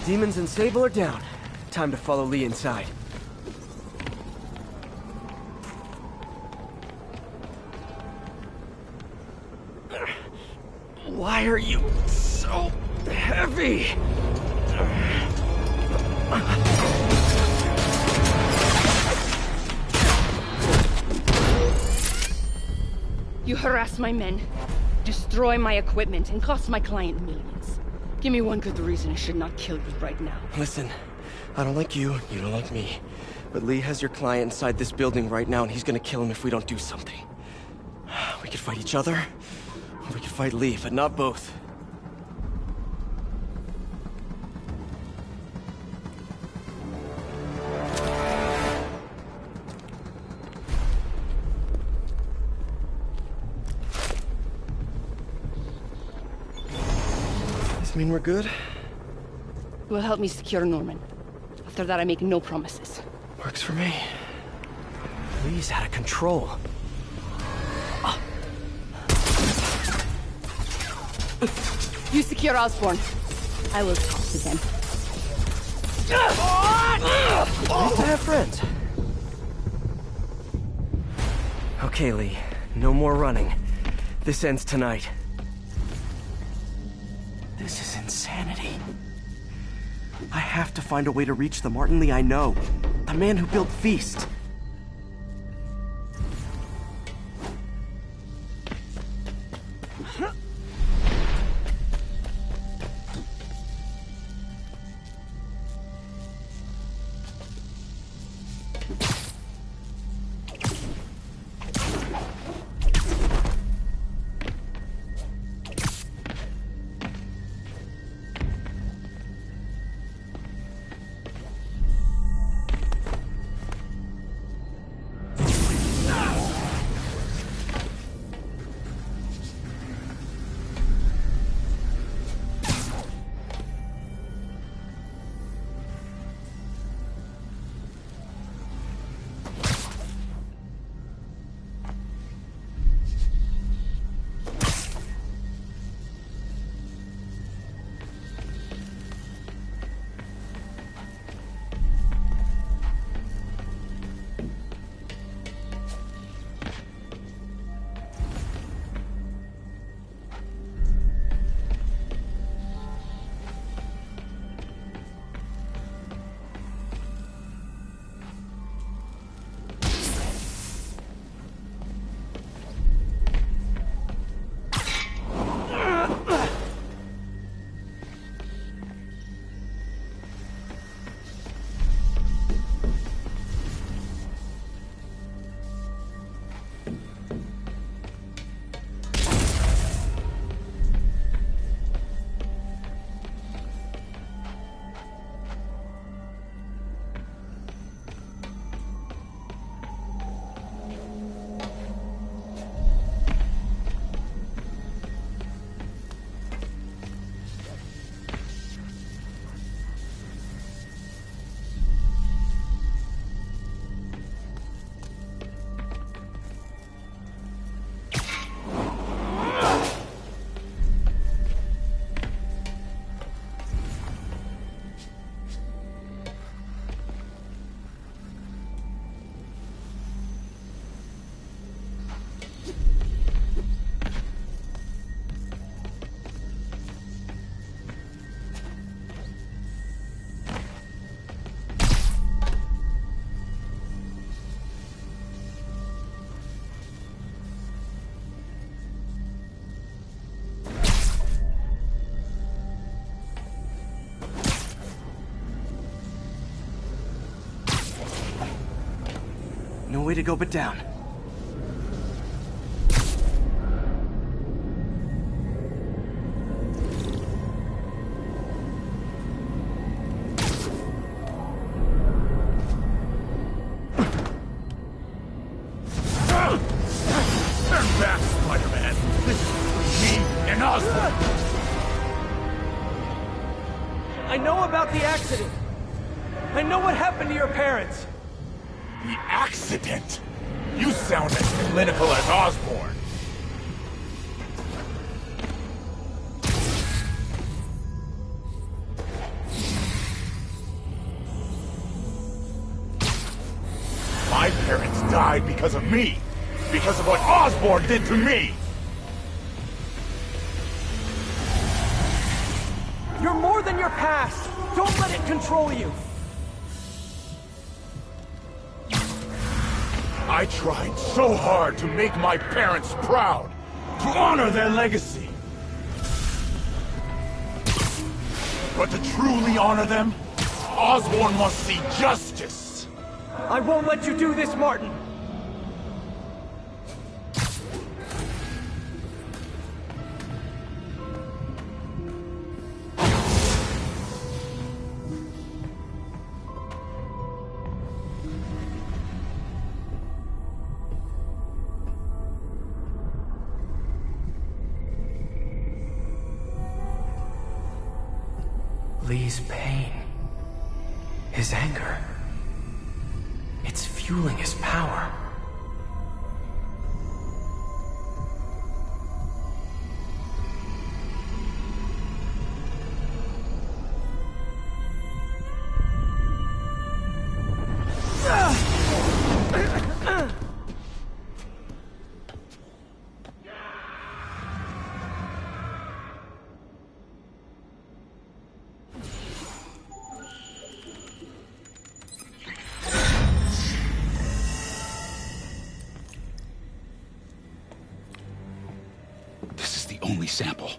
Demons and Sable are down. Time to follow Lee inside. Why are you so heavy? You harass my men, destroy my equipment, and cost my client millions. Give me one good reason I should not kill you right now. Listen, I don't like you, you don't like me. But Lee has your client inside this building right now, and he's gonna kill him if we don't do something. We could fight each other, or we could fight Lee, but not both. Does it mean we're good? You will help me secure Norman. After that, I make no promises. Works for me. Lee's out of control. You secure Osborn. I will talk to them. Nice to have friends. Okay, Lee. No more running. This ends tonight. This is insanity. I have to find a way to reach the Martin Lee I know. The man who built Feast. No way to go but down. Turn back, Spider-Man. This is between me and Osborn. I know about the accident. I know what happened to your parents. The accident? You sound as clinical as Osborn. died because of me. Because of what Osborn did to me. You're more than your past. Don't let it control you. I tried so hard to make my parents proud, to honor their legacy. But to truly honor them, Osborn must see justice. I won't let you do this, Martin. Lee's pain, his anger, it's fueling his power. Only sample.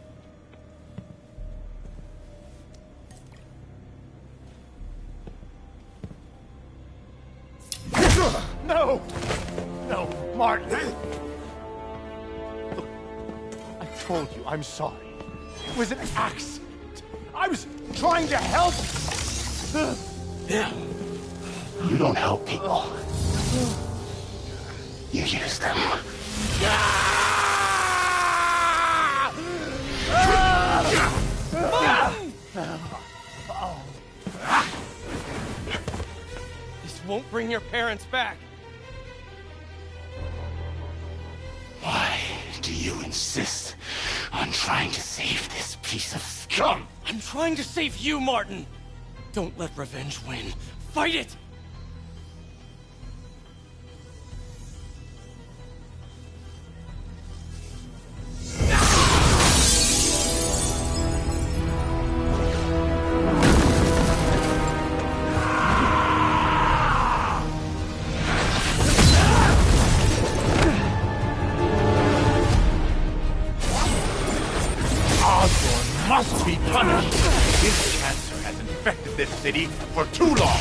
No! No, Martin! Look, I told you I'm sorry. It was an accident. I was trying to help. Yeah. You don't help people. You use them. This won't bring your parents back. Why do you insist on trying to save this piece of scum? I'm trying to save you, Martin. Don't let revenge win. Fight it! Must be punished! This cancer has infected this city for too long!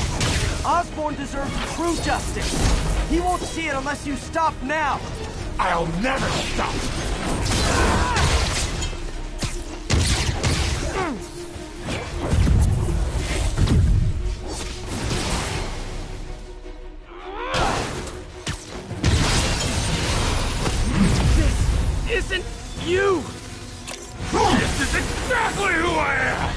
Osborn deserves true justice! He won't see it unless you stop now! I'll never stop! This isn't you! This is exactly who I am!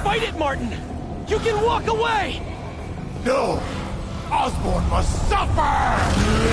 Fight it, Martin! You can walk away! No! Osborn must suffer!